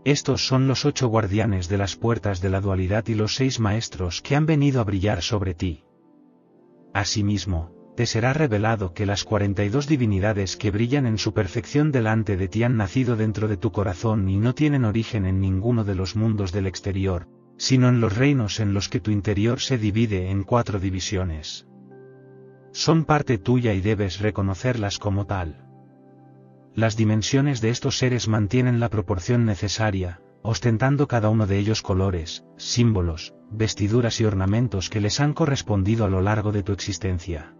S1: Estos son los 8 guardianes de las puertas de la dualidad y los 6 maestros que han venido a brillar sobre ti. Asimismo, te será revelado que las 42 divinidades que brillan en su perfección delante de ti han nacido dentro de tu corazón y no tienen origen en ninguno de los mundos del exterior, sino en los reinos en los que tu interior se divide en 4 divisiones. Son parte tuya y debes reconocerlas como tal. Las dimensiones de estos seres mantienen la proporción necesaria, ostentando cada uno de ellos colores, símbolos, vestiduras y ornamentos que les han correspondido a lo largo de tu existencia.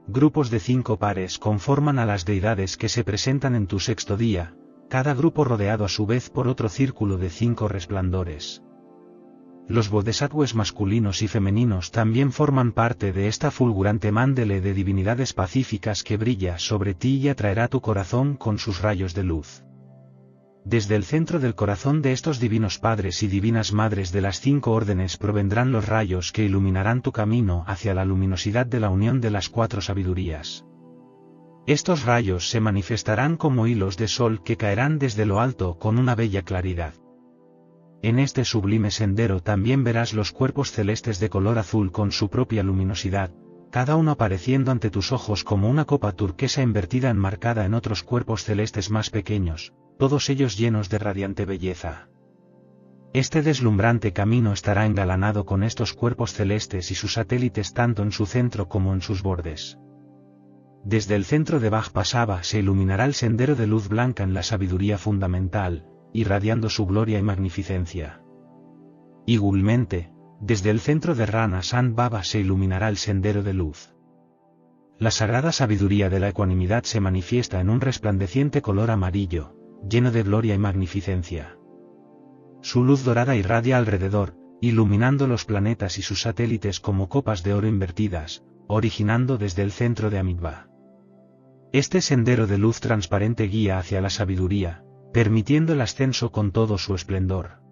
S1: Grupos de 5 pares conforman a las deidades que se presentan en tu 6º día, cada grupo rodeado a su vez por otro círculo de 5 resplandores. Los bodhisattvas masculinos y femeninos también forman parte de esta fulgurante mándele de divinidades pacíficas que brilla sobre ti y atraerá tu corazón con sus rayos de luz. Desde el centro del corazón de estos divinos padres y divinas madres de las 5 órdenes provendrán los rayos que iluminarán tu camino hacia la luminosidad de la unión de las 4 sabidurías. Estos rayos se manifestarán como hilos de sol que caerán desde lo alto con una bella claridad. En este sublime sendero también verás los cuerpos celestes de color azul con su propia luminosidad, cada uno apareciendo ante tus ojos como una copa turquesa invertida enmarcada en otros cuerpos celestes más pequeños, todos ellos llenos de radiante belleza. Este deslumbrante camino estará engalanado con estos cuerpos celestes y sus satélites tanto en su centro como en sus bordes. Desde el centro de Vajpasava se iluminará el sendero de luz blanca en la sabiduría fundamental, irradiando su gloria y magnificencia. Igualmente, desde el centro de Rana Sant Baba se iluminará el sendero de luz. La sagrada sabiduría de la ecuanimidad se manifiesta en un resplandeciente color amarillo, lleno de gloria y magnificencia. Su luz dorada irradia alrededor, iluminando los planetas y sus satélites como copas de oro invertidas, originando desde el centro de Amitabha. Este sendero de luz transparente guía hacia la sabiduría, permitiendo el ascenso con todo su esplendor.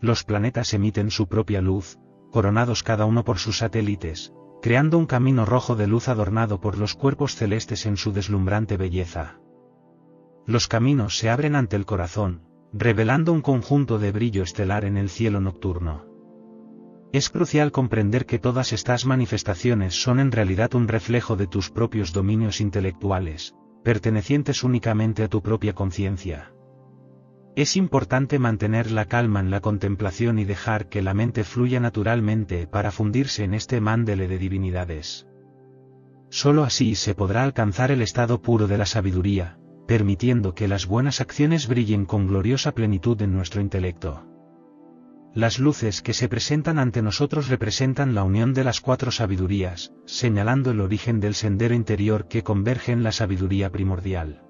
S1: Los planetas emiten su propia luz, coronados cada uno por sus satélites, creando un camino rojo de luz adornado por los cuerpos celestes en su deslumbrante belleza. Los caminos se abren ante el corazón, revelando un conjunto de brillo estelar en el cielo nocturno. Es crucial comprender que todas estas manifestaciones son en realidad un reflejo de tus propios dominios intelectuales, pertenecientes únicamente a tu propia conciencia. Es importante mantener la calma en la contemplación y dejar que la mente fluya naturalmente para fundirse en este mándele de divinidades. Solo así se podrá alcanzar el estado puro de la sabiduría, permitiendo que las buenas acciones brillen con gloriosa plenitud en nuestro intelecto. Las luces que se presentan ante nosotros representan la unión de las 4 sabidurías, señalando el origen del sendero interior que converge en la sabiduría primordial.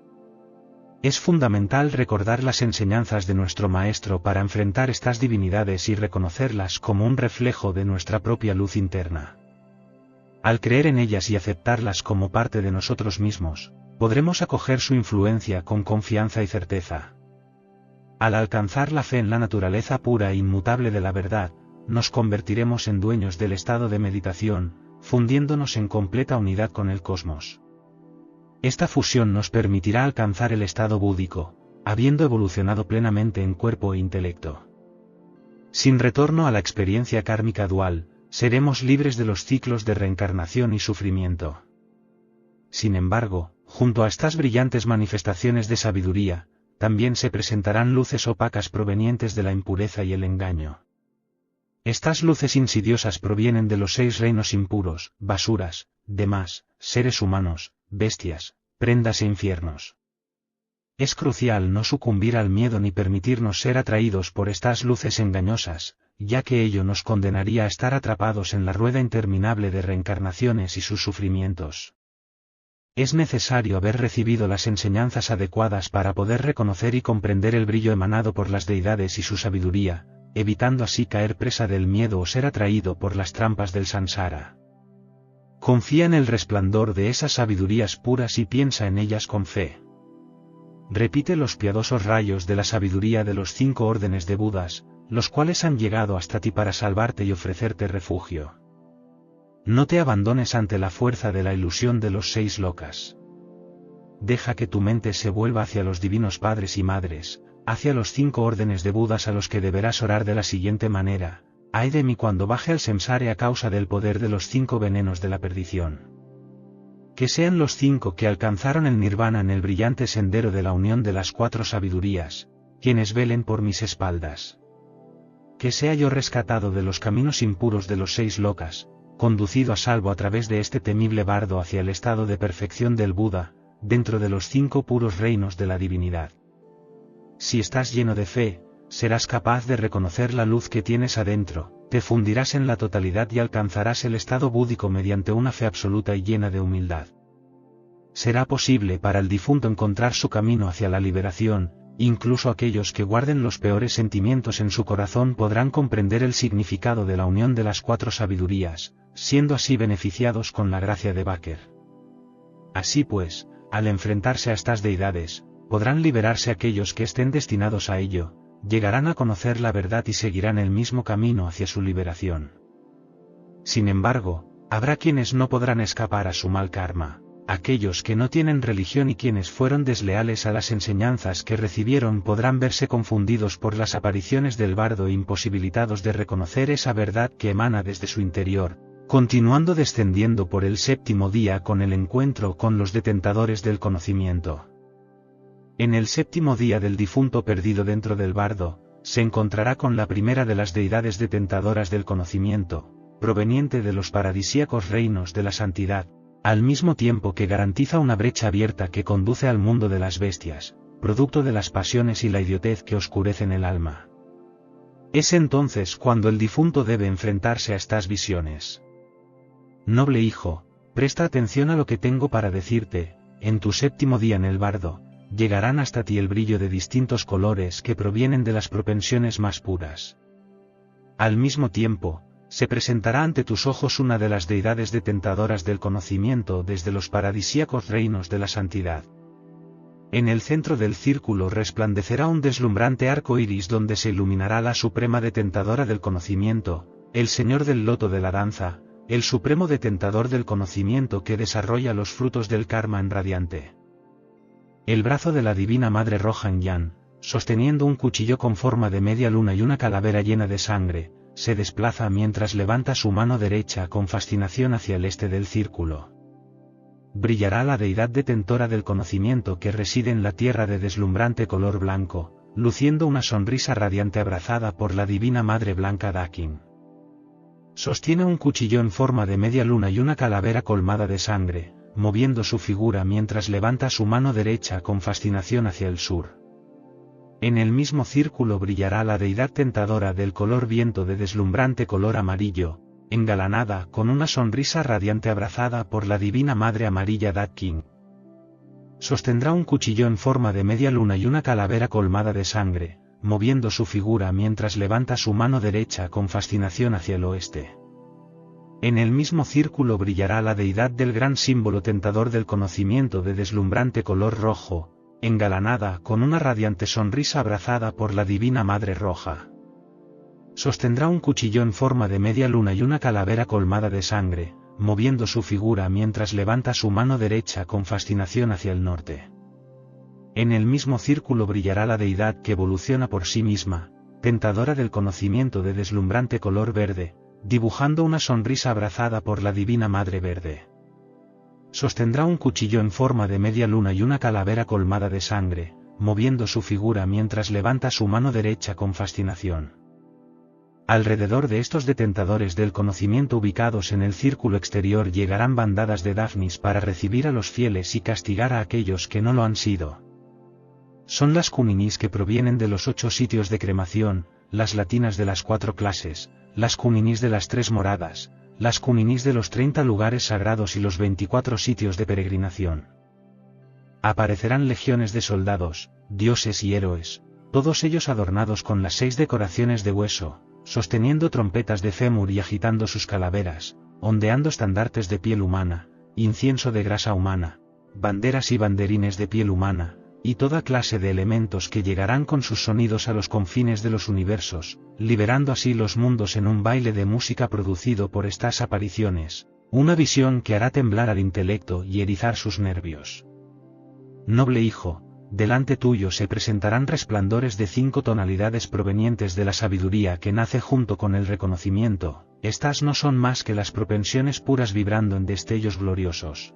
S1: Es fundamental recordar las enseñanzas de nuestro Maestro para enfrentar estas divinidades y reconocerlas como un reflejo de nuestra propia luz interna. Al creer en ellas y aceptarlas como parte de nosotros mismos, podremos acoger su influencia con confianza y certeza. Al alcanzar la fe en la naturaleza pura e inmutable de la verdad, nos convertiremos en dueños del estado de meditación, fundiéndonos en completa unidad con el cosmos. Esta fusión nos permitirá alcanzar el estado búdico, habiendo evolucionado plenamente en cuerpo e intelecto. Sin retorno a la experiencia kármica dual, seremos libres de los ciclos de reencarnación y sufrimiento. Sin embargo, junto a estas brillantes manifestaciones de sabiduría, también se presentarán luces opacas provenientes de la impureza y el engaño. Estas luces insidiosas provienen de los 6 reinos impuros, basuras, demás, seres humanos, bestias, prendas e infiernos. Es crucial no sucumbir al miedo ni permitirnos ser atraídos por estas luces engañosas, ya que ello nos condenaría a estar atrapados en la rueda interminable de reencarnaciones y sus sufrimientos. Es necesario haber recibido las enseñanzas adecuadas para poder reconocer y comprender el brillo emanado por las deidades y su sabiduría, evitando así caer presa del miedo o ser atraído por las trampas del samsara. Confía en el resplandor de esas sabidurías puras y piensa en ellas con fe. Repite los piadosos rayos de la sabiduría de los 5 órdenes de Budas, los cuales han llegado hasta ti para salvarte y ofrecerte refugio. No te abandones ante la fuerza de la ilusión de los 6 lokas. Deja que tu mente se vuelva hacia los divinos padres y madres, hacia los 5 órdenes de Budas a los que deberás orar de la siguiente manera: ay de mí cuando baje al samsara a causa del poder de los 5 venenos de la perdición. Que sean los 5 que alcanzaron el nirvana en el brillante sendero de la unión de las 4 sabidurías, quienes velen por mis espaldas. Que sea yo rescatado de los caminos impuros de los 6 lokas, conducido a salvo a través de este temible bardo hacia el estado de perfección del Buda, dentro de los 5 puros reinos de la divinidad. Si estás lleno de fe, serás capaz de reconocer la luz que tienes adentro, te fundirás en la totalidad y alcanzarás el estado búdico mediante una fe absoluta y llena de humildad. Será posible para el difunto encontrar su camino hacia la liberación, incluso aquellos que guarden los peores sentimientos en su corazón podrán comprender el significado de la unión de las 4 sabidurías, siendo así beneficiados con la gracia de Baker. Así pues, al enfrentarse a estas deidades, podrán liberarse aquellos que estén destinados a ello, llegarán a conocer la verdad y seguirán el mismo camino hacia su liberación. Sin embargo, habrá quienes no podrán escapar a su mal karma, aquellos que no tienen religión y quienes fueron desleales a las enseñanzas que recibieron podrán verse confundidos por las apariciones del bardo e imposibilitados de reconocer esa verdad que emana desde su interior, continuando descendiendo por el 7º día con el encuentro con los detentadores del conocimiento. En el 7º día del difunto perdido dentro del bardo, se encontrará con la primera de las deidades detentadoras del conocimiento, proveniente de los paradisíacos reinos de la santidad, al mismo tiempo que garantiza una brecha abierta que conduce al mundo de las bestias, producto de las pasiones y la idiotez que oscurecen el alma. Es entonces cuando el difunto debe enfrentarse a estas visiones. Noble hijo, presta atención a lo que tengo para decirte: en tu 7º día en el bardo, llegarán hasta ti el brillo de distintos colores que provienen de las propensiones más puras. Al mismo tiempo, se presentará ante tus ojos una de las deidades detentadoras del conocimiento desde los paradisíacos reinos de la santidad. En el centro del círculo resplandecerá un deslumbrante arco iris donde se iluminará la suprema detentadora del conocimiento, el señor del loto de la danza, el supremo detentador del conocimiento que desarrolla los frutos del karma en radiante. El brazo de la divina Madre Roja en Yan, sosteniendo un cuchillo con forma de media luna y una calavera llena de sangre, se desplaza mientras levanta su mano derecha con fascinación hacia el este del círculo. Brillará la deidad detentora del conocimiento que reside en la tierra de deslumbrante color blanco, luciendo una sonrisa radiante abrazada por la divina Madre Blanca Dakin. Sostiene un cuchillo en forma de media luna y una calavera colmada de sangre, moviendo su figura mientras levanta su mano derecha con fascinación hacia el sur. En el mismo círculo brillará la deidad tentadora del color viento de deslumbrante color amarillo, engalanada con una sonrisa radiante abrazada por la divina Madre Amarilla Dakin. Sostendrá un cuchillo en forma de media luna y una calavera colmada de sangre, moviendo su figura mientras levanta su mano derecha con fascinación hacia el oeste. En el mismo círculo brillará la deidad del gran símbolo tentador del conocimiento de deslumbrante color rojo, engalanada con una radiante sonrisa abrazada por la divina Madre Roja. Sostendrá un cuchillo en forma de media luna y una calavera colmada de sangre, moviendo su figura mientras levanta su mano derecha con fascinación hacia el norte. En el mismo círculo brillará la deidad que evoluciona por sí misma, tentadora del conocimiento de deslumbrante color verde, dibujando una sonrisa abrazada por la divina Madre Verde. Sostendrá un cuchillo en forma de media luna y una calavera colmada de sangre, moviendo su figura mientras levanta su mano derecha con fascinación. Alrededor de estos detentadores del conocimiento ubicados en el círculo exterior llegarán bandadas de Daphnis para recibir a los fieles y castigar a aquellos que no lo han sido. Son las Kuninis que provienen de los 8 sitios de cremación, las latinas de las 4 clases, las Kuninis de las 3 moradas, las Kuninis de los 30 lugares sagrados y los 24 sitios de peregrinación. Aparecerán legiones de soldados, dioses y héroes, todos ellos adornados con las 6 decoraciones de hueso, sosteniendo trompetas de fémur y agitando sus calaveras, ondeando estandartes de piel humana, incienso de grasa humana, banderas y banderines de piel humana, y toda clase de elementos que llegarán con sus sonidos a los confines de los universos, liberando así los mundos en un baile de música producido por estas apariciones, una visión que hará temblar al intelecto y erizar sus nervios. Noble hijo, delante tuyo se presentarán resplandores de 5 tonalidades provenientes de la sabiduría que nace junto con el reconocimiento, estas no son más que las propensiones puras vibrando en destellos gloriosos.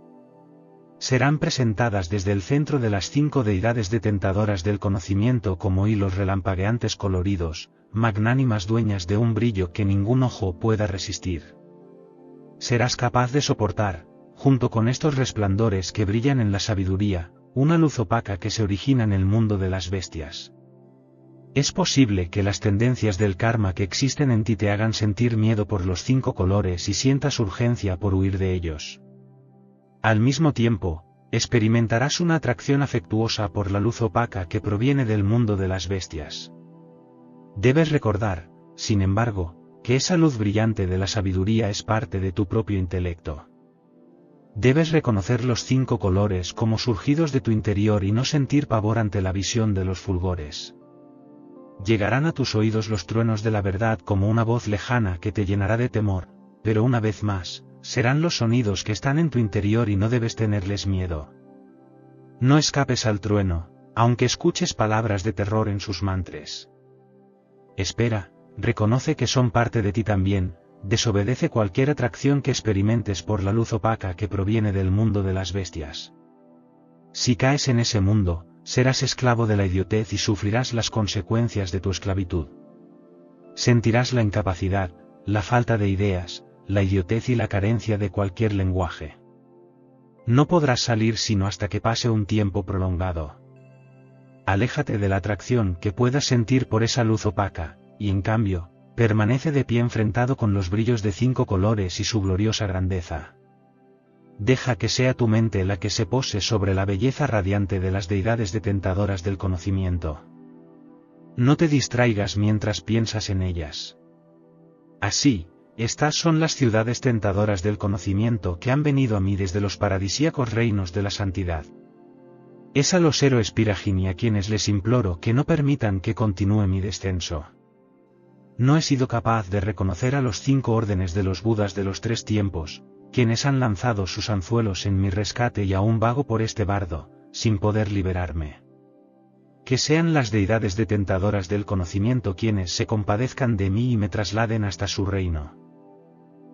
S1: Serán presentadas desde el centro de las 5 deidades detentadoras del conocimiento como hilos relampagueantes coloridos, magnánimas dueñas de un brillo que ningún ojo pueda resistir. Serás capaz de soportar, junto con estos resplandores que brillan en la sabiduría, una luz opaca que se origina en el mundo de las bestias. Es posible que las tendencias del karma que existen en ti te hagan sentir miedo por los 5 colores y sientas urgencia por huir de ellos. Al mismo tiempo, experimentarás una atracción afectuosa por la luz opaca que proviene del mundo de las bestias. Debes recordar, sin embargo, que esa luz brillante de la sabiduría es parte de tu propio intelecto. Debes reconocer los 5 colores como surgidos de tu interior y no sentir pavor ante la visión de los fulgores. Llegarán a tus oídos los truenos de la verdad como una voz lejana que te llenará de temor, pero una vez más, serán los sonidos que están en tu interior y no debes tenerles miedo. No escapes al trueno, aunque escuches palabras de terror en sus mantras. Espera, reconoce que son parte de ti también, desobedece cualquier atracción que experimentes por la luz opaca que proviene del mundo de las bestias. Si caes en ese mundo, serás esclavo de la idiotez y sufrirás las consecuencias de tu esclavitud. Sentirás la incapacidad, la falta de ideas, la idiotez y la carencia de cualquier lenguaje. No podrás salir sino hasta que pase un tiempo prolongado. Aléjate de la atracción que puedas sentir por esa luz opaca, y en cambio, permanece de pie enfrentado con los brillos de 5 colores y su gloriosa grandeza. Deja que sea tu mente la que se pose sobre la belleza radiante de las deidades detentadoras del conocimiento. No te distraigas mientras piensas en ellas. Así, estas son las ciudades tentadoras del conocimiento que han venido a mí desde los paradisíacos reinos de la santidad. Es a los héroes Piragini a quienes les imploro que no permitan que continúe mi descenso. No he sido capaz de reconocer a los 5 órdenes de los Budas de los 3 tiempos, quienes han lanzado sus anzuelos en mi rescate y aún vago por este bardo, sin poder liberarme. Que sean las deidades detentadoras del conocimiento quienes se compadezcan de mí y me trasladen hasta su reino.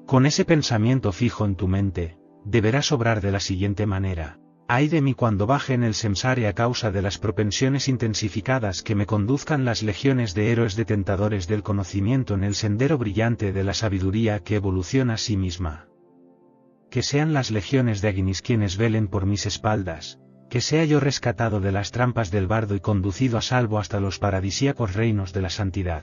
S1: Con ese pensamiento fijo en tu mente, deberás obrar de la siguiente manera: ay de mí cuando baje en el samsara a causa de las propensiones intensificadas que me conduzcan las legiones de héroes detentadores del conocimiento en el sendero brillante de la sabiduría que evoluciona a sí misma. Que sean las legiones de Agnis quienes velen por mis espaldas, que sea yo rescatado de las trampas del bardo y conducido a salvo hasta los paradisíacos reinos de la santidad.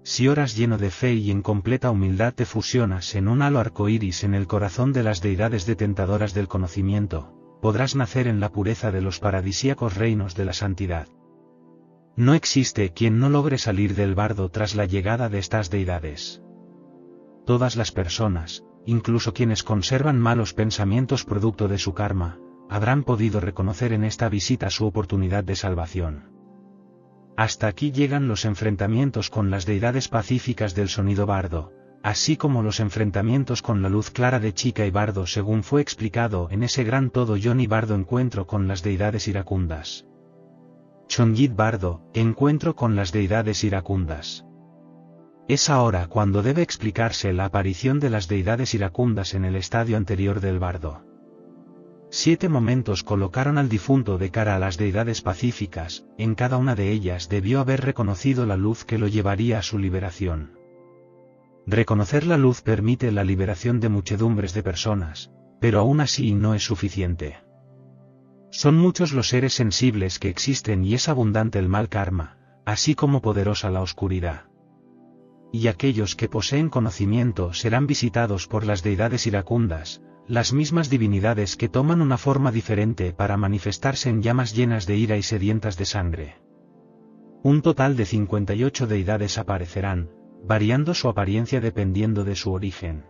S1: Si oras lleno de fe y en completa humildad te fusionas en un halo arcoíris en el corazón de las deidades detentadoras del conocimiento, podrás nacer en la pureza de los paradisíacos reinos de la santidad. No existe quien no logre salir del bardo tras la llegada de estas deidades. Todas las personas, incluso quienes conservan malos pensamientos producto de su karma, habrán podido reconocer en esta visita su oportunidad de salvación. Hasta aquí llegan los enfrentamientos con las deidades pacíficas del sonido bardo, así como los enfrentamientos con la luz clara de Chica y Bardo según fue explicado en ese gran todo Yon y Bardo encuentro con las deidades iracundas. Chongyit Bardo, encuentro con las deidades iracundas. Es ahora cuando debe explicarse la aparición de las deidades iracundas en el estadio anterior del bardo. 7 momentos colocaron al difunto de cara a las deidades pacíficas, en cada una de ellas debió haber reconocido la luz que lo llevaría a su liberación. Reconocer la luz permite la liberación de muchedumbres de personas, pero aún así no es suficiente. Son muchos los seres sensibles que existen y es abundante el mal karma, así como poderosa la oscuridad. Y aquellos que poseen conocimiento serán visitados por las deidades iracundas, las mismas divinidades que toman una forma diferente para manifestarse en llamas llenas de ira y sedientas de sangre. Un total de 58 deidades aparecerán, variando su apariencia dependiendo de su origen.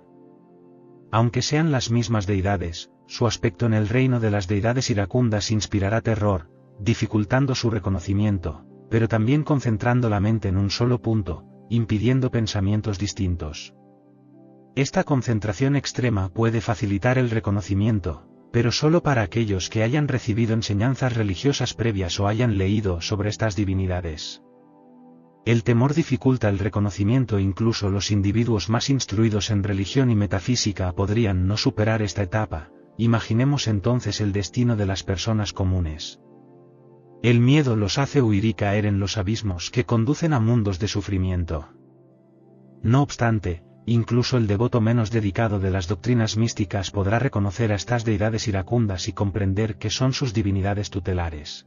S1: Aunque sean las mismas deidades, su aspecto en el reino de las deidades iracundas inspirará terror, dificultando su reconocimiento, pero también concentrando la mente en un solo punto, impidiendo pensamientos distintos. Esta concentración extrema puede facilitar el reconocimiento, pero solo para aquellos que hayan recibido enseñanzas religiosas previas o hayan leído sobre estas divinidades. El temor dificulta el reconocimiento e incluso los individuos más instruidos en religión y metafísica podrían no superar esta etapa. Imaginemos entonces el destino de las personas comunes. El miedo los hace huir y caer en los abismos que conducen a mundos de sufrimiento. No obstante, incluso el devoto menos dedicado de las doctrinas místicas podrá reconocer a estas deidades iracundas y comprender que son sus divinidades tutelares.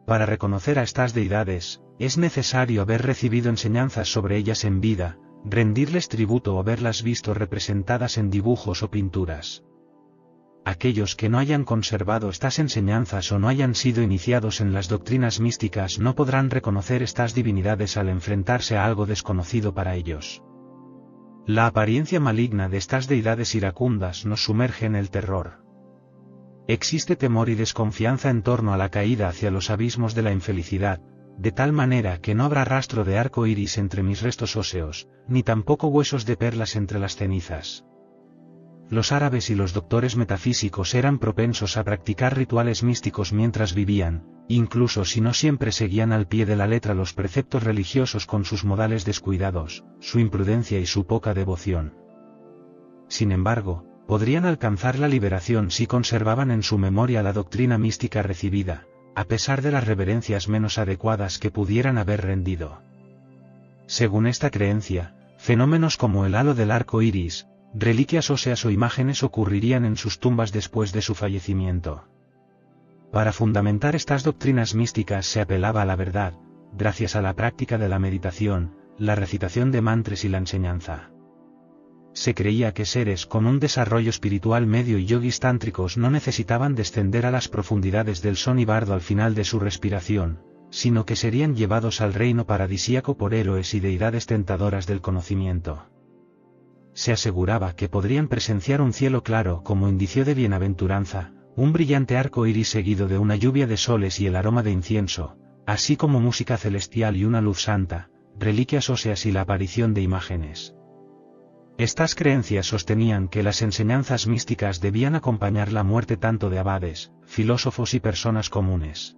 S1: Para reconocer a estas deidades, es necesario haber recibido enseñanzas sobre ellas en vida, rendirles tributo o haberlas visto representadas en dibujos o pinturas. Aquellos que no hayan conservado estas enseñanzas o no hayan sido iniciados en las doctrinas místicas no podrán reconocer estas divinidades al enfrentarse a algo desconocido para ellos. La apariencia maligna de estas deidades iracundas nos sumerge en el terror. Existe temor y desconfianza en torno a la caída hacia los abismos de la infelicidad, de tal manera que no habrá rastro de arco iris entre mis restos óseos, ni tampoco huesos de perlas entre las cenizas. Los árabes y los doctores metafísicos eran propensos a practicar rituales místicos mientras vivían, incluso si no siempre seguían al pie de la letra los preceptos religiosos con sus modales descuidados, su imprudencia y su poca devoción. Sin embargo, podrían alcanzar la liberación si conservaban en su memoria la doctrina mística recibida, a pesar de las reverencias menos adecuadas que pudieran haber rendido. Según esta creencia, fenómenos como el halo del arco iris, reliquias óseas o imágenes ocurrirían en sus tumbas después de su fallecimiento. Para fundamentar estas doctrinas místicas se apelaba a la verdad, gracias a la práctica de la meditación, la recitación de mantras y la enseñanza. Se creía que seres con un desarrollo espiritual medio y yogis tántricos no necesitaban descender a las profundidades del son y bardo al final de su respiración, sino que serían llevados al reino paradisíaco por héroes y deidades tentadoras del conocimiento. Se aseguraba que podrían presenciar un cielo claro como indicio de bienaventuranza, un brillante arco iris seguido de una lluvia de soles y el aroma de incienso, así como música celestial y una luz santa, reliquias óseas y la aparición de imágenes. Estas creencias sostenían que las enseñanzas místicas debían acompañar la muerte tanto de abades, filósofos y personas comunes.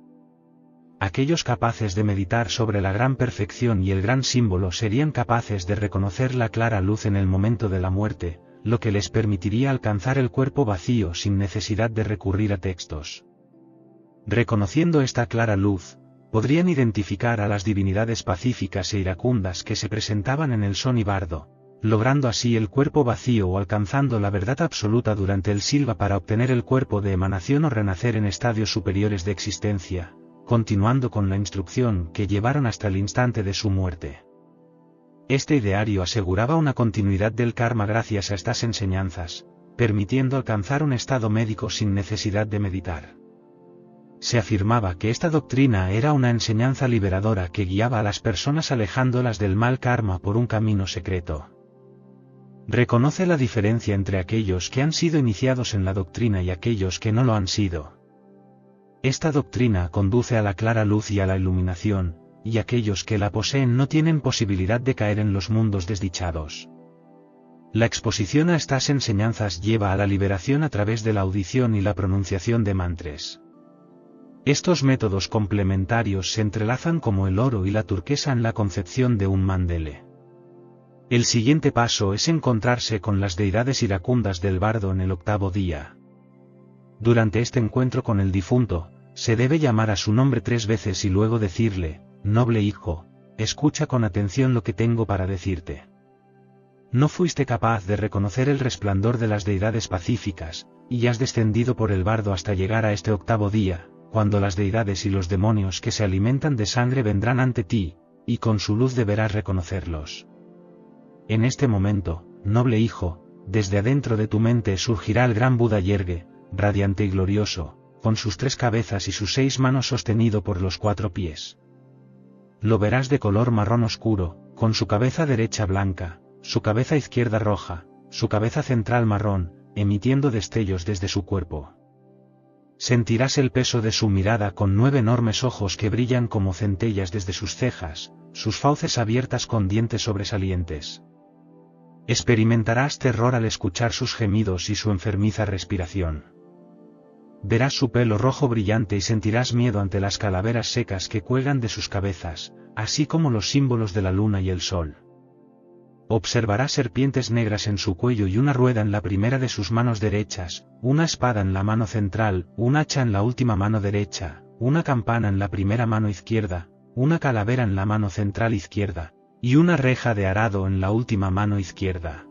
S1: Aquellos capaces de meditar sobre la gran perfección y el gran símbolo serían capaces de reconocer la clara luz en el momento de la muerte, lo que les permitiría alcanzar el cuerpo vacío sin necesidad de recurrir a textos. Reconociendo esta clara luz, podrían identificar a las divinidades pacíficas e iracundas que se presentaban en el son y bardo, logrando así el cuerpo vacío o alcanzando la verdad absoluta durante el silva para obtener el cuerpo de emanación o renacer en estadios superiores de existencia, continuando con la instrucción que llevaron hasta el instante de su muerte. Este ideario aseguraba una continuidad del karma gracias a estas enseñanzas, permitiendo alcanzar un estado médico sin necesidad de meditar. Se afirmaba que esta doctrina era una enseñanza liberadora que guiaba a las personas alejándolas del mal karma por un camino secreto. Reconoce la diferencia entre aquellos que han sido iniciados en la doctrina y aquellos que no lo han sido. Esta doctrina conduce a la clara luz y a la iluminación, y aquellos que la poseen no tienen posibilidad de caer en los mundos desdichados. La exposición a estas enseñanzas lleva a la liberación a través de la audición y la pronunciación de mantras. Estos métodos complementarios se entrelazan como el oro y la turquesa en la concepción de un mandele. El siguiente paso es encontrarse con las deidades iracundas del bardo en el 8º día. Durante este encuentro con el difunto, se debe llamar a su nombre 3 veces y luego decirle: noble hijo, escucha con atención lo que tengo para decirte. No fuiste capaz de reconocer el resplandor de las deidades pacíficas, y has descendido por el bardo hasta llegar a este 8º día, cuando las deidades y los demonios que se alimentan de sangre vendrán ante ti, y con su luz deberás reconocerlos. En este momento, noble hijo, desde adentro de tu mente surgirá el gran Buda Yerge, radiante y glorioso, con sus 3 cabezas y sus 6 manos sostenido por los 4 pies. Lo verás de color marrón oscuro, con su cabeza derecha blanca, su cabeza izquierda roja, su cabeza central marrón, emitiendo destellos desde su cuerpo. Sentirás el peso de su mirada con 9 enormes ojos que brillan como centellas desde sus cejas, sus fauces abiertas con dientes sobresalientes. Experimentarás terror al escuchar sus gemidos y su enfermiza respiración. Verás su pelo rojo brillante y sentirás miedo ante las calaveras secas que cuelgan de sus cabezas, así como los símbolos de la luna y el sol. Observarás serpientes negras en su cuello y una rueda en la primera de sus manos derechas, una espada en la mano central, un hacha en la última mano derecha, una campana en la primera mano izquierda, una calavera en la mano central izquierda, y una reja de arado en la última mano izquierda.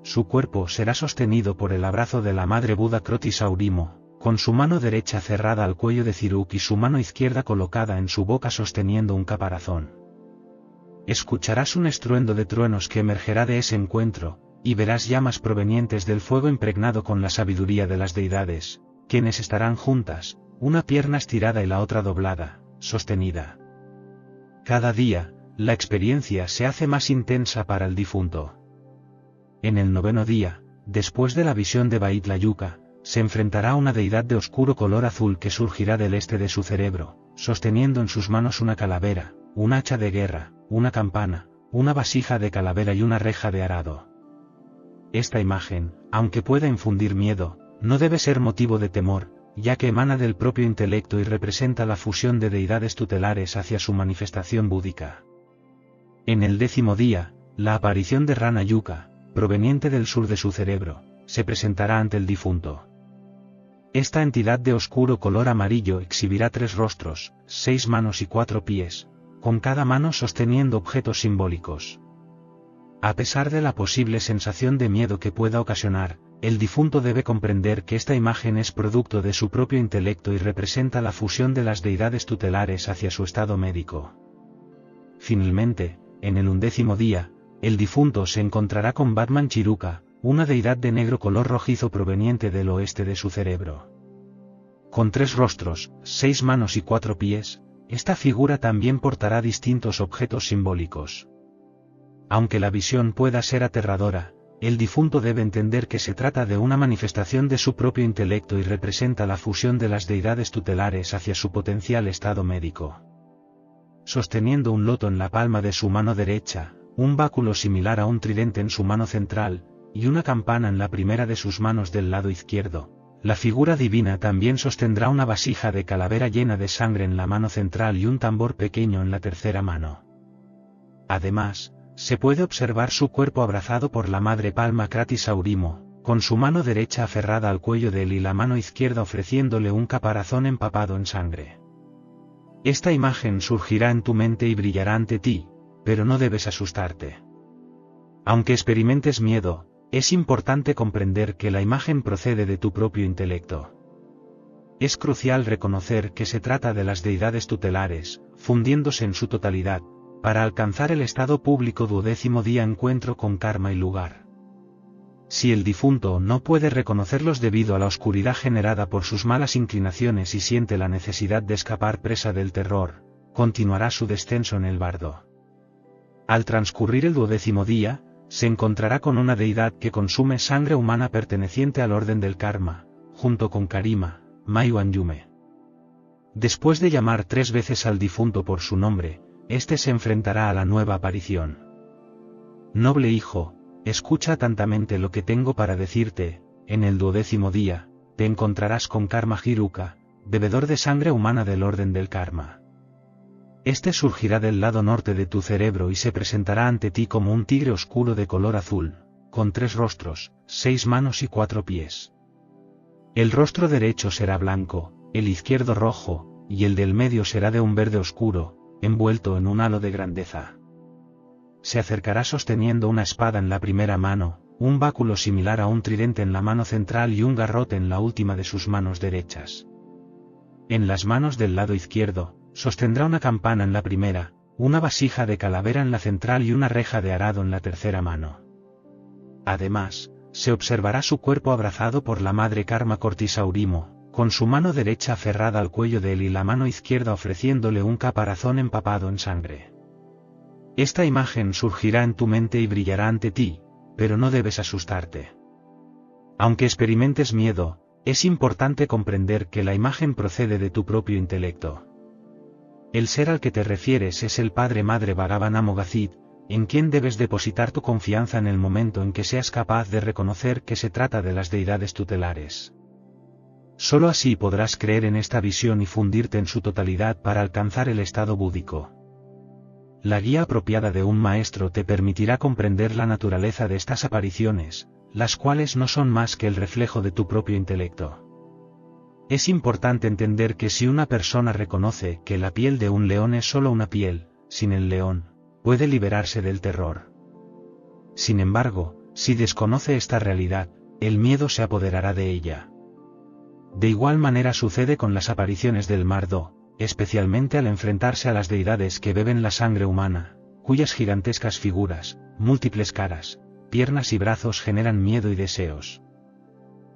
S1: Su cuerpo será sostenido por el abrazo de la madre Buda Kroti Saurimo, con su mano derecha cerrada al cuello de Ciruk y su mano izquierda colocada en su boca sosteniendo un caparazón. Escucharás un estruendo de truenos que emergerá de ese encuentro, y verás llamas provenientes del fuego impregnado con la sabiduría de las deidades, quienes estarán juntas, una pierna estirada y la otra doblada, sostenida. Cada día, la experiencia se hace más intensa para el difunto. En el 9º día, después de la visión de Bait Layuka, se enfrentará a una deidad de oscuro color azul que surgirá del este de su cerebro, sosteniendo en sus manos una calavera, un hacha de guerra, una campana, una vasija de calavera y una reja de arado. Esta imagen, aunque pueda infundir miedo, no debe ser motivo de temor, ya que emana del propio intelecto y representa la fusión de deidades tutelares hacia su manifestación búdica. En el 10º día, la aparición de Rana Yuka, proveniente del sur de su cerebro, se presentará ante el difunto. Esta entidad de oscuro color amarillo exhibirá 3 rostros, 6 manos y 4 pies, con cada mano sosteniendo objetos simbólicos. A pesar de la posible sensación de miedo que pueda ocasionar, el difunto debe comprender que esta imagen es producto de su propio intelecto y representa la fusión de las deidades tutelares hacia su estado médico. Finalmente, en el 11º día, el difunto se encontrará con Batman Chiruka, una deidad de negro color rojizo proveniente del oeste de su cerebro. Con 3 rostros, 6 manos y 4 pies, esta figura también portará distintos objetos simbólicos. Aunque la visión pueda ser aterradora, el difunto debe entender que se trata de una manifestación de su propio intelecto y representa la fusión de las deidades tutelares hacia su potencial estado médico. Sosteniendo un loto en la palma de su mano derecha, un báculo similar a un tridente en su mano central, y una campana en la primera de sus manos del lado izquierdo, la figura divina también sostendrá una vasija de calavera llena de sangre en la mano central y un tambor pequeño en la tercera mano. Además, se puede observar su cuerpo abrazado por la madre palma Krati Saurimo, con su mano derecha aferrada al cuello de él y la mano izquierda ofreciéndole un caparazón empapado en sangre. Esta imagen surgirá en tu mente y brillará ante ti, pero no debes asustarte. Aunque experimentes miedo, es importante comprender que la imagen procede de tu propio intelecto. Es crucial reconocer que se trata de las deidades tutelares, fundiéndose en su totalidad, para alcanzar el estado público 12º día encuentro con karma y lugar. Si el difunto no puede reconocerlos debido a la oscuridad generada por sus malas inclinaciones y siente la necesidad de escapar presa del terror, continuará su descenso en el bardo. Al transcurrir el 12º día, se encontrará con una deidad que consume sangre humana perteneciente al orden del karma, junto con Karima, Mayu Yume. Después de llamar 3 veces al difunto por su nombre, este se enfrentará a la nueva aparición. Noble hijo, escucha atentamente lo que tengo para decirte. En el 12º día, te encontrarás con Karma Hiruka, bebedor de sangre humana del orden del karma. Este surgirá del lado norte de tu cerebro y se presentará ante ti como un tigre oscuro de color azul, con 3 rostros, 6 manos y 4 pies. El rostro derecho será blanco, el izquierdo rojo, y el del medio será de un verde oscuro, envuelto en un halo de grandeza. Se acercará sosteniendo una espada en la primera mano, un báculo similar a un tridente en la mano central y un garrote en la última de sus manos derechas. En las manos del lado izquierdo, sostendrá una campana en la primera, una vasija de calavera en la central y una reja de arado en la tercera mano. Además, se observará su cuerpo abrazado por la madre Karma Cortisaurimo, con su mano derecha aferrada al cuello de él y la mano izquierda ofreciéndole un caparazón empapado en sangre. Esta imagen surgirá en tu mente y brillará ante ti, pero no debes asustarte. Aunque experimentes miedo, es importante comprender que la imagen procede de tu propio intelecto. El ser al que te refieres es el Padre-Madre Bhagavan Amoghazit, en quien debes depositar tu confianza en el momento en que seas capaz de reconocer que se trata de las deidades tutelares. Solo así podrás creer en esta visión y fundirte en su totalidad para alcanzar el estado búdico. La guía apropiada de un maestro te permitirá comprender la naturaleza de estas apariciones, las cuales no son más que el reflejo de tu propio intelecto. Es importante entender que si una persona reconoce que la piel de un león es solo una piel, sin el león, puede liberarse del terror. Sin embargo, si desconoce esta realidad, el miedo se apoderará de ella. De igual manera sucede con las apariciones del Mardo, especialmente al enfrentarse a las deidades que beben la sangre humana, cuyas gigantescas figuras, múltiples caras, piernas y brazos generan miedo y deseos.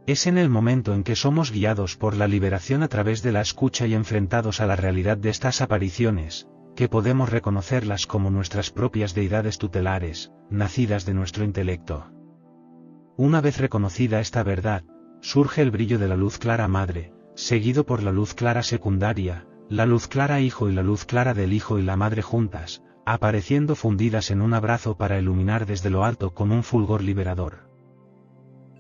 S1: Es en el momento en que somos guiados por la liberación a través de la escucha y enfrentados a la realidad de estas apariciones, que podemos reconocerlas como nuestras propias deidades tutelares, nacidas de nuestro intelecto. Una vez reconocida esta verdad, surge el brillo de la luz clara madre, seguido por la luz clara secundaria, la luz clara hijo y la luz clara del hijo y la madre juntas, apareciendo fundidas en un abrazo para iluminar desde lo alto con un fulgor liberador.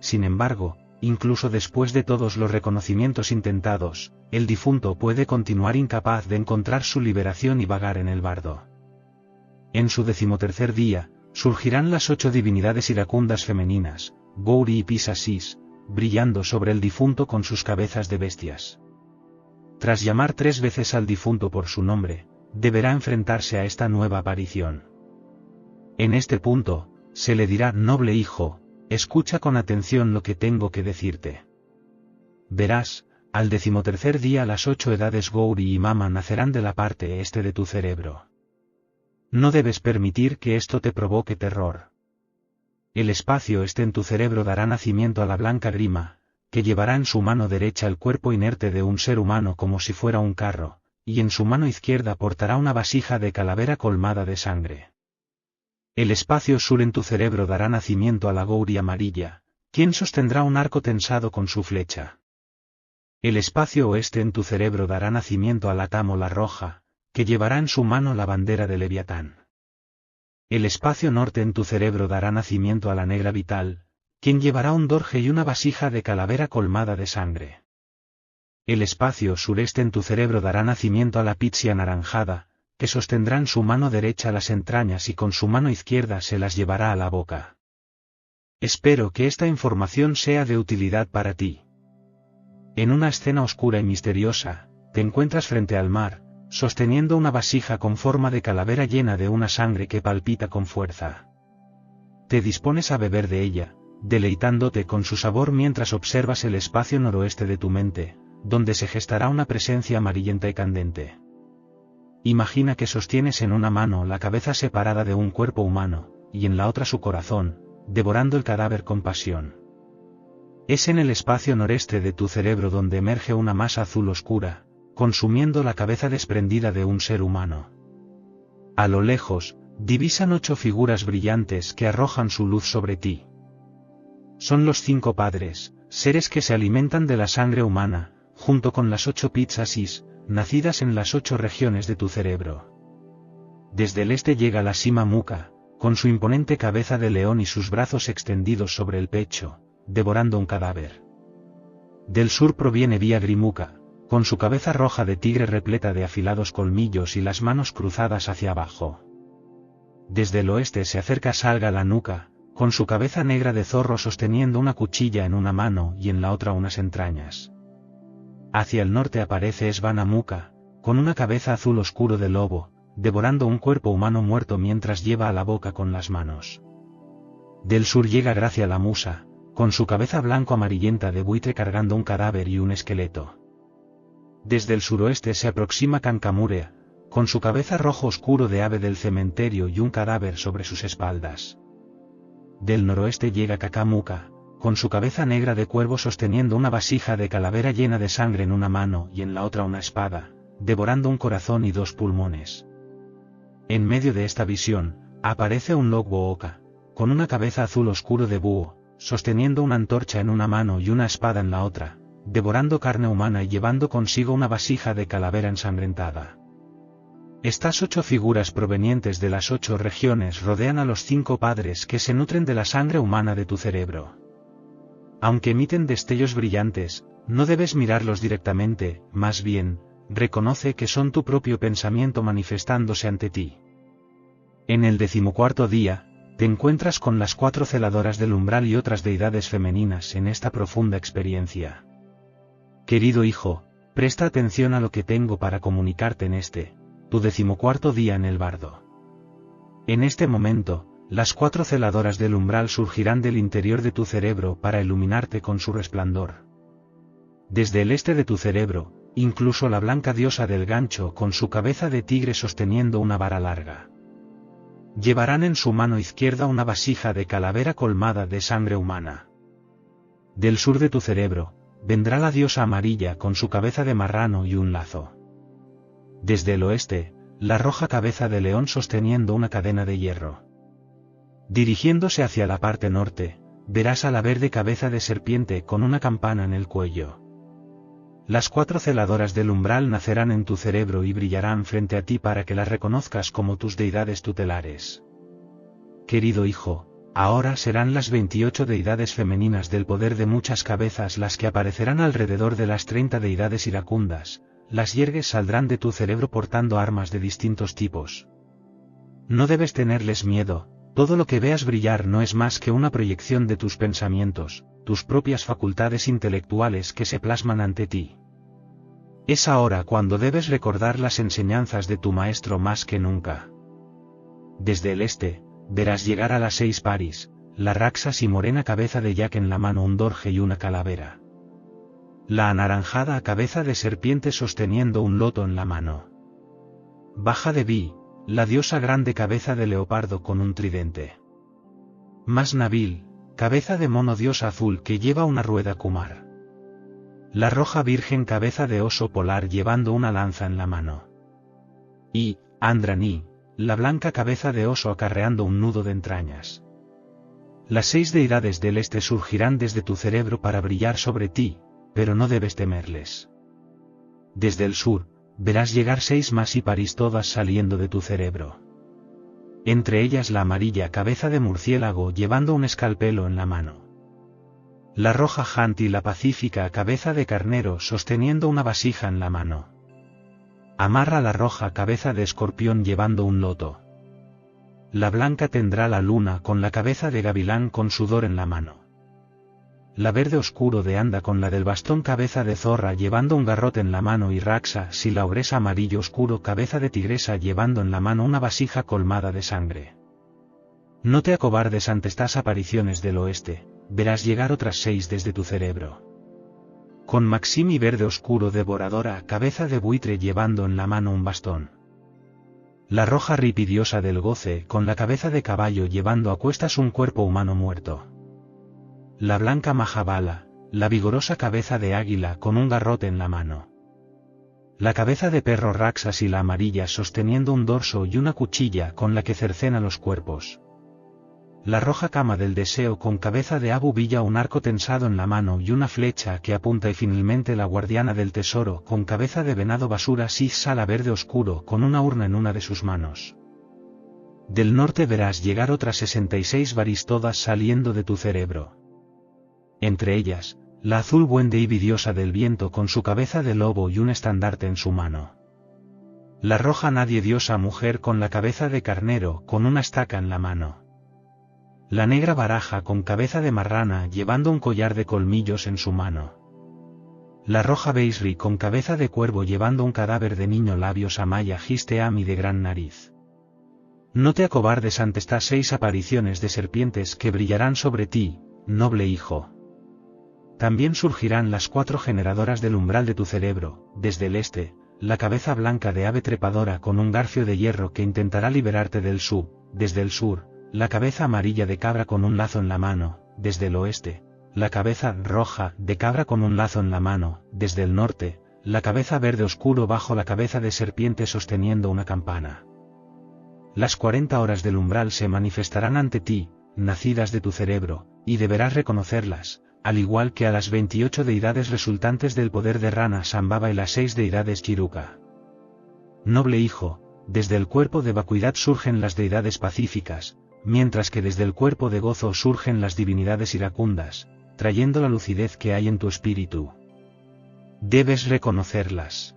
S1: Sin embargo, incluso después de todos los reconocimientos intentados, el difunto puede continuar incapaz de encontrar su liberación y vagar en el bardo. En su 13º día, surgirán las 8 divinidades iracundas femeninas, Gauri y Pisasis, brillando sobre el difunto con sus cabezas de bestias. Tras llamar 3 veces al difunto por su nombre, deberá enfrentarse a esta nueva aparición. En este punto, se le dirá: noble hijo, escucha con atención lo que tengo que decirte. Verás, al 13º día las 8 edades Gauri y Mama nacerán de la parte este de tu cerebro. No debes permitir que esto te provoque terror. El espacio este en tu cerebro dará nacimiento a la blanca grima, que llevará en su mano derecha el cuerpo inerte de un ser humano como si fuera un carro, y en su mano izquierda portará una vasija de calavera colmada de sangre. El espacio sur en tu cerebro dará nacimiento a la Gauri amarilla, quien sostendrá un arco tensado con su flecha. El espacio oeste en tu cerebro dará nacimiento a la Támola roja, que llevará en su mano la bandera de Leviatán. El espacio norte en tu cerebro dará nacimiento a la negra vital, quien llevará un dorje y una vasija de calavera colmada de sangre. El espacio sureste en tu cerebro dará nacimiento a la Pitsi anaranjada, que sostendrá en su mano derecha las entrañas y con su mano izquierda se las llevará a la boca. Espero que esta información sea de utilidad para ti. En una escena oscura y misteriosa, te encuentras frente al mar, sosteniendo una vasija con forma de calavera llena de una sangre que palpita con fuerza. Te dispones a beber de ella, deleitándote con su sabor mientras observas el espacio noroeste de tu mente, donde se gestará una presencia amarillenta y candente. Imagina que sostienes en una mano la cabeza separada de un cuerpo humano, y en la otra su corazón, devorando el cadáver con pasión. Es en el espacio noreste de tu cerebro donde emerge una masa azul oscura, consumiendo la cabeza desprendida de un ser humano. A lo lejos, divisan 8 figuras brillantes que arrojan su luz sobre ti. Son los 5 padres, seres que se alimentan de la sangre humana, junto con las 8 Pitsasis, nacidas en las 8 regiones de tu cerebro. Desde el este llega la Sima Mukha, con su imponente cabeza de león y sus brazos extendidos sobre el pecho, devorando un cadáver. Del sur proviene Vyagri Mukha, con su cabeza roja de tigre repleta de afilados colmillos y las manos cruzadas hacia abajo. Desde el oeste se acerca Salga la nuca, con su cabeza negra de zorro sosteniendo una cuchilla en una mano y en la otra unas entrañas. Hacia el norte aparece Svana Muka, con una cabeza azul oscuro de lobo, devorando un cuerpo humano muerto mientras lleva a la boca con las manos. Del sur llega Gracia la musa, con su cabeza blanco-amarillenta de buitre cargando un cadáver y un esqueleto. Desde el suroeste se aproxima Kankamurea, con su cabeza rojo oscuro de ave del cementerio y un cadáver sobre sus espaldas. Del noroeste llega Kakamuka, con su cabeza negra de cuervo sosteniendo una vasija de calavera llena de sangre en una mano y en la otra una espada, devorando un corazón y 2 pulmones. En medio de esta visión, aparece un Logbo Oka, con una cabeza azul oscuro de búho, sosteniendo una antorcha en una mano y una espada en la otra, devorando carne humana y llevando consigo una vasija de calavera ensangrentada. Estas 8 figuras provenientes de las 8 regiones rodean a los 5 padres que se nutren de la sangre humana de tu cerebro. Aunque emiten destellos brillantes, no debes mirarlos directamente, más bien, reconoce que son tu propio pensamiento manifestándose ante ti. En el 14º día, te encuentras con las 4 celadoras del umbral y otras deidades femeninas en esta profunda experiencia. Querido hijo, presta atención a lo que tengo para comunicarte en tu 14º día en el bardo. En este momento, las 4 celadoras del umbral surgirán del interior de tu cerebro para iluminarte con su resplandor. Desde el este de tu cerebro, incluso la blanca diosa del gancho con su cabeza de tigre sosteniendo una vara larga. Llevarán en su mano izquierda una vasija de calavera colmada de sangre humana. Del sur de tu cerebro, vendrá la diosa amarilla con su cabeza de marrano y un lazo. Desde el oeste, la roja cabeza de león sosteniendo una cadena de hierro. Dirigiéndose hacia la parte norte, verás a la verde cabeza de serpiente con una campana en el cuello. Las 4 celadoras del umbral nacerán en tu cerebro y brillarán frente a ti para que las reconozcas como tus deidades tutelares. Querido hijo, ahora serán las 28 deidades femeninas del poder de muchas cabezas las que aparecerán alrededor de las 30 deidades iracundas. Las yergues saldrán de tu cerebro portando armas de distintos tipos. No debes tenerles miedo, todo lo que veas brillar no es más que una proyección de tus pensamientos, tus propias facultades intelectuales que se plasman ante ti. Es ahora cuando debes recordar las enseñanzas de tu maestro más que nunca. Desde el este, verás llegar a las 6 paris, la raxas y morena cabeza de yak en la mano un dorje y una calavera. La anaranjada cabeza de serpiente sosteniendo un loto en la mano. Baja de Vi, la diosa grande cabeza de leopardo con un tridente. Mas Nabil, cabeza de mono diosa azul que lleva una rueda Kumar. La roja virgen cabeza de oso polar llevando una lanza en la mano. Y, Andrani, la blanca cabeza de oso acarreando un nudo de entrañas. Las 6 deidades del este surgirán desde tu cerebro para brillar sobre ti, pero no debes temerles. Desde el sur, verás llegar 6 más y parís todas saliendo de tu cerebro. Entre ellas la amarilla cabeza de murciélago llevando un escalpelo en la mano. La roja Hanti y la pacífica cabeza de carnero sosteniendo una vasija en la mano. Amarra la roja cabeza de escorpión llevando un loto. La blanca tendrá la luna con la cabeza de gavilán con sudor en la mano. La verde oscuro de anda con la del bastón cabeza de zorra llevando un garrote en la mano y raxa si la obresa amarillo oscuro cabeza de tigresa llevando en la mano una vasija colmada de sangre. No te acobardes ante estas apariciones del oeste, verás llegar otras 6 desde tu cerebro. Con Maximi verde oscuro devoradora cabeza de buitre llevando en la mano un bastón. La roja ripidiosa del goce con la cabeza de caballo llevando a cuestas un cuerpo humano muerto. La blanca Mahabala, la vigorosa cabeza de águila con un garrote en la mano. La cabeza de perro raxas y la amarilla sosteniendo un dorso y una cuchilla con la que cercena los cuerpos. La roja cama del deseo con cabeza de Abu Villa un arco tensado en la mano y una flecha que apunta y finalmente la guardiana del tesoro con cabeza de venado basura sala verde oscuro con una urna en una de sus manos. Del norte verás llegar otras 66 varis todas saliendo de tu cerebro. Entre ellas, la azul Wendivi diosa del viento con su cabeza de lobo y un estandarte en su mano. La roja Nadie diosa mujer con la cabeza de carnero con una estaca en la mano. La negra Baraja con cabeza de marrana llevando un collar de colmillos en su mano. La roja Beisri con cabeza de cuervo llevando un cadáver de niño labios Amaya Gisteami de gran nariz. No te acobardes ante estas 6 apariciones de serpientes que brillarán sobre ti, noble hijo. También surgirán las 4 generadoras del umbral de tu cerebro, desde el este, la cabeza blanca de ave trepadora con un garfio de hierro que intentará liberarte del sur, desde el sur, la cabeza amarilla de cabra con un lazo en la mano, desde el oeste, la cabeza roja de cabra con un lazo en la mano, desde el norte, la cabeza verde oscuro bajo la cabeza de serpiente sosteniendo una campana. Las 40 horas del umbral se manifestarán ante ti, nacidas de tu cerebro, y deberás reconocerlas, al igual que a las 28 deidades resultantes del poder de Rana Sambhava y las 6 deidades Chiruka. Noble hijo, desde el cuerpo de vacuidad surgen las deidades pacíficas, mientras que desde el cuerpo de gozo surgen las divinidades iracundas, trayendo la lucidez que hay en tu espíritu. Debes reconocerlas.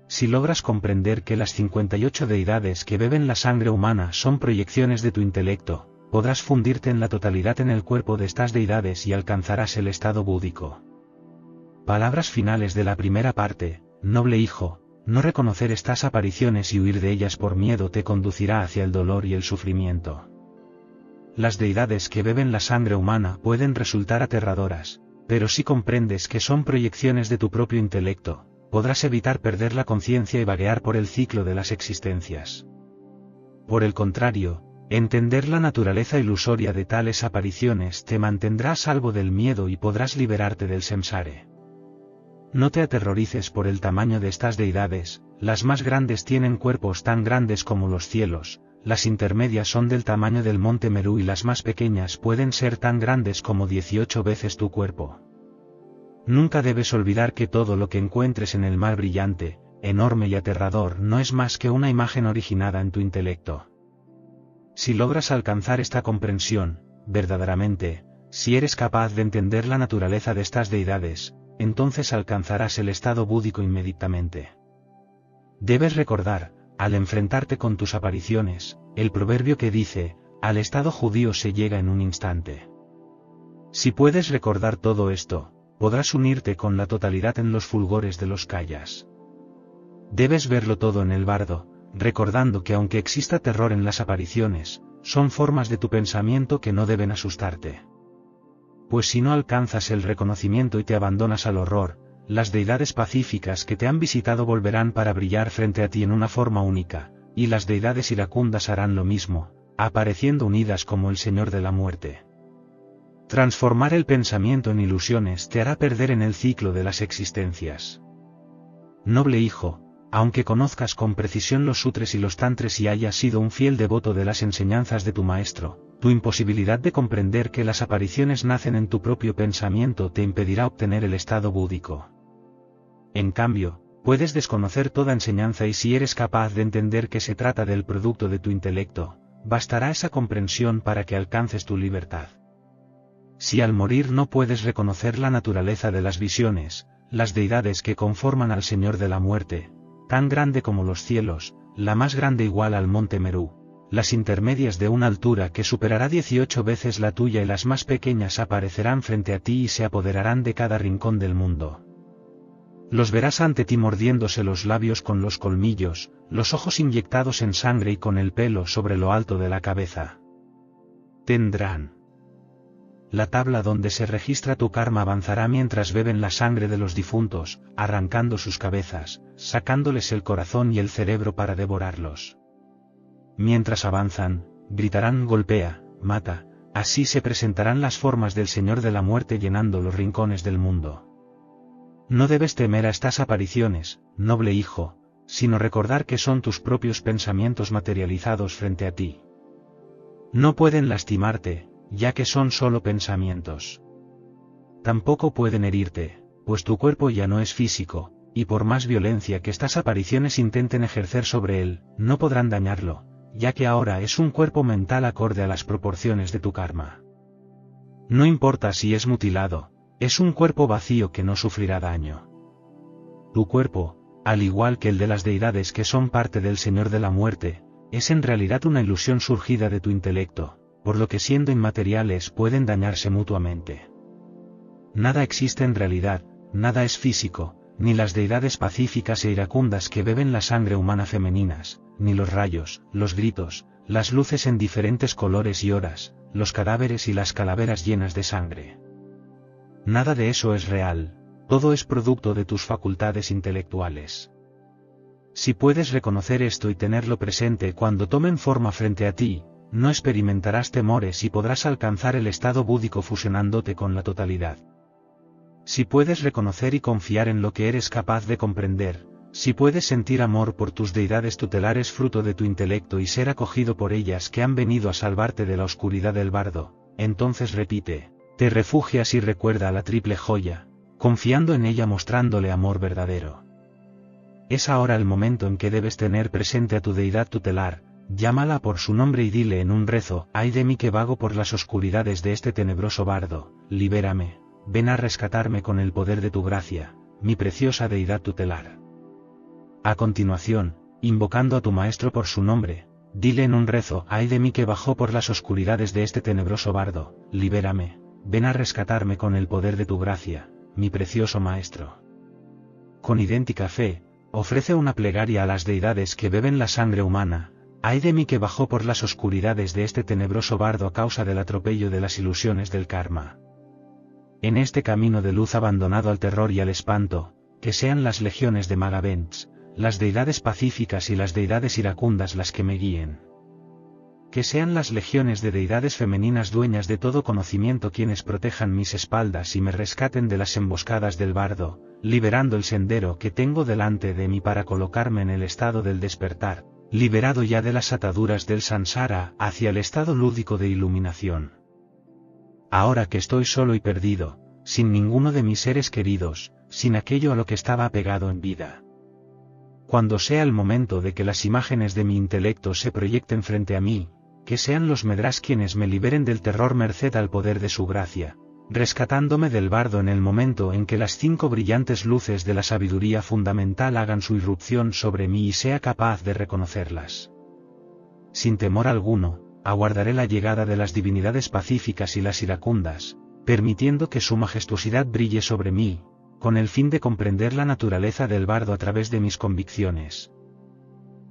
S1: Si logras comprender que las 58 deidades que beben la sangre humana son proyecciones de tu intelecto, podrás fundirte en la totalidad en el cuerpo de estas deidades y alcanzarás el estado búdico. Palabras finales de la primera parte, noble hijo, no reconocer estas apariciones y huir de ellas por miedo te conducirá hacia el dolor y el sufrimiento. Las deidades que beben la sangre humana pueden resultar aterradoras, pero si comprendes que son proyecciones de tu propio intelecto, podrás evitar perder la conciencia y vaguear por el ciclo de las existencias. Por el contrario, entender la naturaleza ilusoria de tales apariciones te mantendrá a salvo del miedo y podrás liberarte del samsara. No te aterrorices por el tamaño de estas deidades, las más grandes tienen cuerpos tan grandes como los cielos, las intermedias son del tamaño del monte Meru y las más pequeñas pueden ser tan grandes como 18 veces tu cuerpo. Nunca debes olvidar que todo lo que encuentres en el mar brillante, enorme y aterrador no es más que una imagen originada en tu intelecto. Si logras alcanzar esta comprensión, verdaderamente, si eres capaz de entender la naturaleza de estas deidades, entonces alcanzarás el estado búdico inmediatamente. Debes recordar, al enfrentarte con tus apariciones, el proverbio que dice, al estado judío se llega en un instante. Si puedes recordar todo esto, podrás unirte con la totalidad en los fulgores de los Kayas. Debes verlo todo en el bardo, recordando que aunque exista terror en las apariciones, son formas de tu pensamiento que no deben asustarte. Pues si no alcanzas el reconocimiento y te abandonas al horror, las deidades pacíficas que te han visitado volverán para brillar frente a ti en una forma única, y las deidades iracundas harán lo mismo, apareciendo unidas como el Señor de la Muerte. Transformar el pensamiento en ilusiones te hará perder en el ciclo de las existencias. Noble hijo, aunque conozcas con precisión los sutres y los tantres y hayas sido un fiel devoto de las enseñanzas de tu maestro, tu imposibilidad de comprender que las apariciones nacen en tu propio pensamiento te impedirá obtener el estado búdico. En cambio, puedes desconocer toda enseñanza y si eres capaz de entender que se trata del producto de tu intelecto, bastará esa comprensión para que alcances tu libertad. Si al morir no puedes reconocer la naturaleza de las visiones, las deidades que conforman al Señor de la Muerte, tan grande como los cielos, la más grande igual al monte Meru, las intermedias de una altura que superará 18 veces la tuya y las más pequeñas aparecerán frente a ti y se apoderarán de cada rincón del mundo. Los verás ante ti mordiéndose los labios con los colmillos, los ojos inyectados en sangre y con el pelo sobre lo alto de la cabeza. Tendrán. La tabla donde se registra tu karma avanzará mientras beben la sangre de los difuntos, arrancando sus cabezas, sacándoles el corazón y el cerebro para devorarlos. Mientras avanzan, gritarán golpea, mata, así se presentarán las formas del Señor de la Muerte llenando los rincones del mundo. No debes temer a estas apariciones, noble hijo, sino recordar que son tus propios pensamientos materializados frente a ti. No pueden lastimarte, ya que son solo pensamientos. Tampoco pueden herirte, pues tu cuerpo ya no es físico, y por más violencia que estas apariciones intenten ejercer sobre él, no podrán dañarlo, ya que ahora es un cuerpo mental acorde a las proporciones de tu karma. No importa si es mutilado, Es un cuerpo vacío que no sufrirá daño. Tu cuerpo, al igual que el de las deidades que son parte del Señor de la Muerte, es en realidad una ilusión surgida de tu intelecto, por lo que siendo inmateriales pueden dañarse mutuamente. Nada existe en realidad, nada es físico, ni las deidades pacíficas e iracundas que beben la sangre humana femeninas, ni los rayos, los gritos, las luces en diferentes colores y horas, los cadáveres y las calaveras llenas de sangre. Nada de eso es real, todo es producto de tus facultades intelectuales. Si puedes reconocer esto y tenerlo presente cuando tomen forma frente a ti, no experimentarás temores y podrás alcanzar el estado búdico fusionándote con la totalidad. Si puedes reconocer y confiar en lo que eres capaz de comprender, si puedes sentir amor por tus deidades tutelares fruto de tu intelecto y ser acogido por ellas que han venido a salvarte de la oscuridad del bardo, entonces repite, te refugias y recuerda la triple joya, confiando en ella mostrándole amor verdadero. Es ahora el momento en que debes tener presente a tu deidad tutelar, llámala por su nombre y dile en un rezo, ay de mí que vago por las oscuridades de este tenebroso bardo, libérame, ven a rescatarme con el poder de tu gracia, mi preciosa deidad tutelar. A continuación, invocando a tu maestro por su nombre, dile en un rezo, ay de mí que bajó por las oscuridades de este tenebroso bardo, libérame, ven a rescatarme con el poder de tu gracia, mi precioso maestro. Con idéntica fe, ofrece una plegaria a las deidades que beben la sangre humana, ay de mí que bajó por las oscuridades de este tenebroso bardo a causa del atropello de las ilusiones del karma. En este camino de luz abandonado al terror y al espanto, que sean las legiones de Magavents, las deidades pacíficas y las deidades iracundas las que me guíen. Que sean las legiones de deidades femeninas dueñas de todo conocimiento quienes protejan mis espaldas y me rescaten de las emboscadas del bardo, liberando el sendero que tengo delante de mí para colocarme en el estado del despertar, liberado ya de las ataduras del samsara hacia el estado lúdico de iluminación. Ahora que estoy solo y perdido, sin ninguno de mis seres queridos, sin aquello a lo que estaba apegado en vida. Cuando sea el momento de que las imágenes de mi intelecto se proyecten frente a mí, que sean los medras quienes me liberen del terror merced al poder de su gracia, rescatándome del bardo en el momento en que las 5 brillantes luces de la sabiduría fundamental hagan su irrupción sobre mí y sea capaz de reconocerlas. Sin temor alguno, aguardaré la llegada de las divinidades pacíficas y las iracundas, permitiendo que su majestuosidad brille sobre mí, con el fin de comprender la naturaleza del bardo a través de mis convicciones.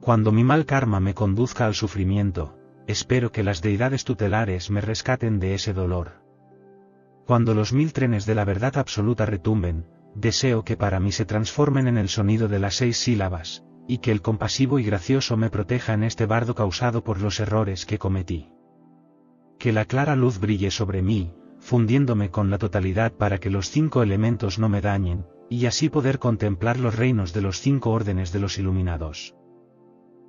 S1: Cuando mi mal karma me conduzca al sufrimiento, espero que las deidades tutelares me rescaten de ese dolor. Cuando los 1000 trenes de la verdad absoluta retumben, deseo que para mí se transformen en el sonido de las 6 sílabas, y que el compasivo y gracioso me proteja en este bardo causado por los errores que cometí. Que la clara luz brille sobre mí, fundiéndome con la totalidad para que los 5 elementos no me dañen, y así poder contemplar los reinos de los 5 órdenes de los iluminados.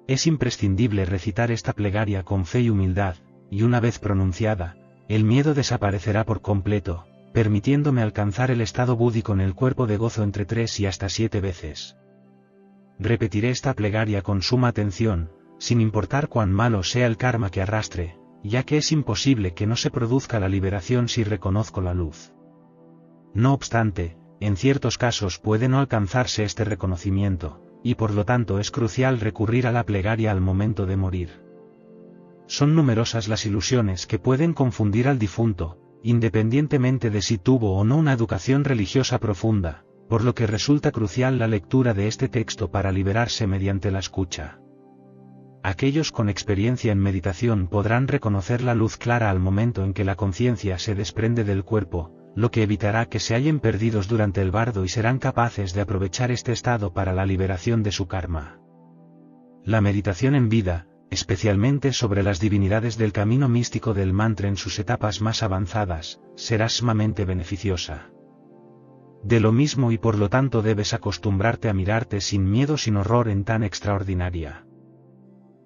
S1: Es imprescindible recitar esta plegaria con fe y humildad, y una vez pronunciada, el miedo desaparecerá por completo, permitiéndome alcanzar el estado búdico en el cuerpo de gozo entre 3 y hasta 7 veces. Repetiré esta plegaria con suma atención, sin importar cuán malo sea el karma que arrastre, ya que es imposible que no se produzca la liberación si reconozco la luz. No obstante, en ciertos casos puede no alcanzarse este reconocimiento, y por lo tanto es crucial recurrir a la plegaria al momento de morir. Son numerosas las ilusiones que pueden confundir al difunto, independientemente de si tuvo o no una educación religiosa profunda, por lo que resulta crucial la lectura de este texto para liberarse mediante la escucha. Aquellos con experiencia en meditación podrán reconocer la luz clara al momento en que la conciencia se desprende del cuerpo, lo que evitará que se hallen perdidos durante el bardo y serán capaces de aprovechar este estado para la liberación de su karma. La meditación en vida, especialmente sobre las divinidades del camino místico del mantra en sus etapas más avanzadas, será sumamente beneficiosa. De lo mismo y por lo tanto debes acostumbrarte a mirarte sin miedo sin horror en tan extraordinaria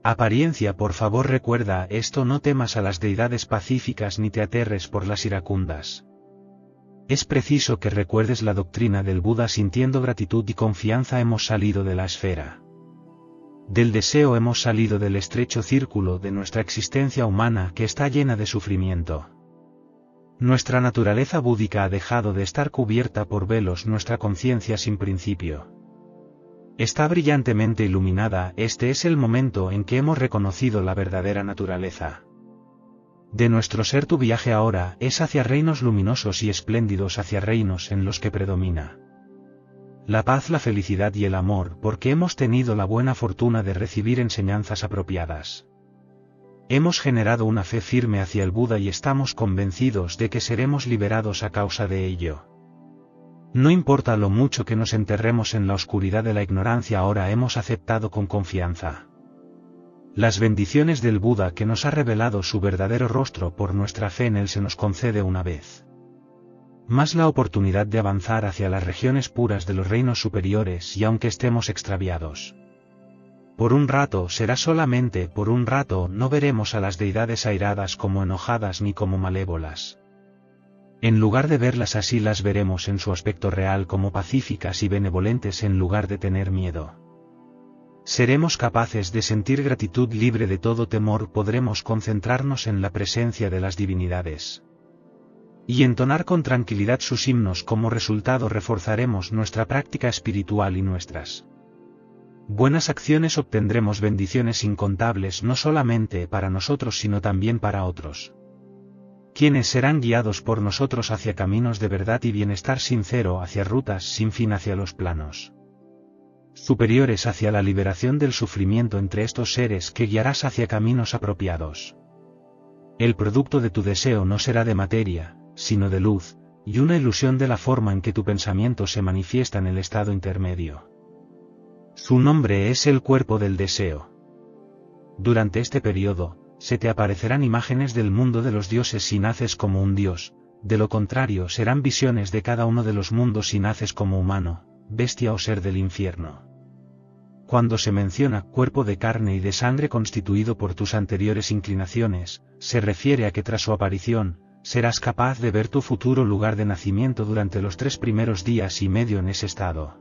S1: apariencia. Por favor recuerda esto: no temas a las deidades pacíficas ni te aterres por las iracundas. Es preciso que recuerdes la doctrina del Buda: sintiendo gratitud y confianza hemos salido de la esfera del deseo, hemos salido del estrecho círculo de nuestra existencia humana que está llena de sufrimiento. Nuestra naturaleza búdica ha dejado de estar cubierta por velos, nuestra conciencia sin principio está brillantemente iluminada. Este es el momento en que hemos reconocido la verdadera naturaleza de nuestro ser. Tu viaje ahora es hacia reinos luminosos y espléndidos, hacia reinos en los que predomina la paz, la felicidad y el amor, porque hemos tenido la buena fortuna de recibir enseñanzas apropiadas. Hemos generado una fe firme hacia el Buda y estamos convencidos de que seremos liberados a causa de ello. No importa lo mucho que nos enterremos en la oscuridad de la ignorancia, ahora hemos aceptado con confianza las bendiciones del Buda, que nos ha revelado su verdadero rostro. Por nuestra fe en él se nos concede una vez más la oportunidad de avanzar hacia las regiones puras de los reinos superiores, y aunque estemos extraviados por un rato, será solamente por un rato. No veremos a las deidades airadas como enojadas ni como malévolas. En lugar de verlas así, las veremos en su aspecto real como pacíficas y benevolentes. En lugar de tener miedo, seremos capaces de sentir gratitud libre de todo temor. Podremos concentrarnos en la presencia de las divinidades y entonar con tranquilidad sus himnos. Como resultado, reforzaremos nuestra práctica espiritual y nuestras buenas acciones. Obtendremos bendiciones incontables, no solamente para nosotros sino también para otros, quienes serán guiados por nosotros hacia caminos de verdad y bienestar sincero, hacia rutas sin fin, hacia los planos superiores, hacia la liberación del sufrimiento. Entre estos seres que guiarás hacia caminos apropiados, el producto de tu deseo no será de materia, sino de luz, y una ilusión de la forma en que tu pensamiento se manifiesta en el estado intermedio. Su nombre es el cuerpo del deseo. Durante este periodo, se te aparecerán imágenes del mundo de los dioses si naces como un dios. De lo contrario, serán visiones de cada uno de los mundos si naces como humano, bestia o ser del infierno. Cuando se menciona cuerpo de carne y de sangre constituido por tus anteriores inclinaciones, se refiere a que tras su aparición, serás capaz de ver tu futuro lugar de nacimiento durante los 3 primeros días y medio en ese estado.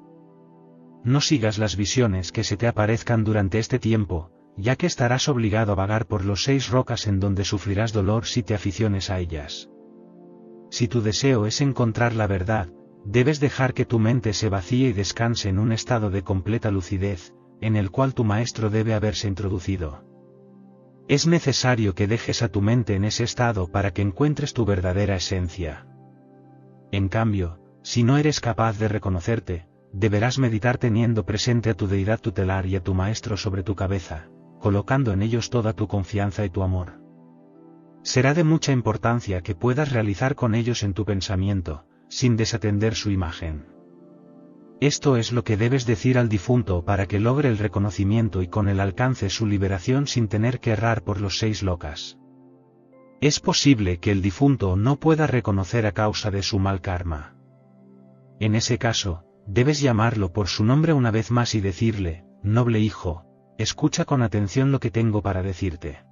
S1: No sigas las visiones que se te aparezcan durante este tiempo, ya que estarás obligado a vagar por los 6 rocas en donde sufrirás dolor si te aficiones a ellas. Si tu deseo es encontrar la verdad, debes dejar que tu mente se vacíe y descanse en un estado de completa lucidez, en el cual tu maestro debe haberse introducido. Es necesario que dejes a tu mente en ese estado para que encuentres tu verdadera esencia. En cambio, si no eres capaz de reconocerte, deberás meditar teniendo presente a tu deidad tutelar y a tu maestro sobre tu cabeza, colocando en ellos toda tu confianza y tu amor. Será de mucha importancia que puedas realizar con ellos en tu pensamiento, sin desatender su imagen. Esto es lo que debes decir al difunto para que logre el reconocimiento y con él alcance su liberación sin tener que errar por los 6 locas. Es posible que el difunto no pueda reconocer a causa de su mal karma. En ese caso, debes llamarlo por su nombre una vez más y decirle: noble hijo, escucha con atención lo que tengo para decirte.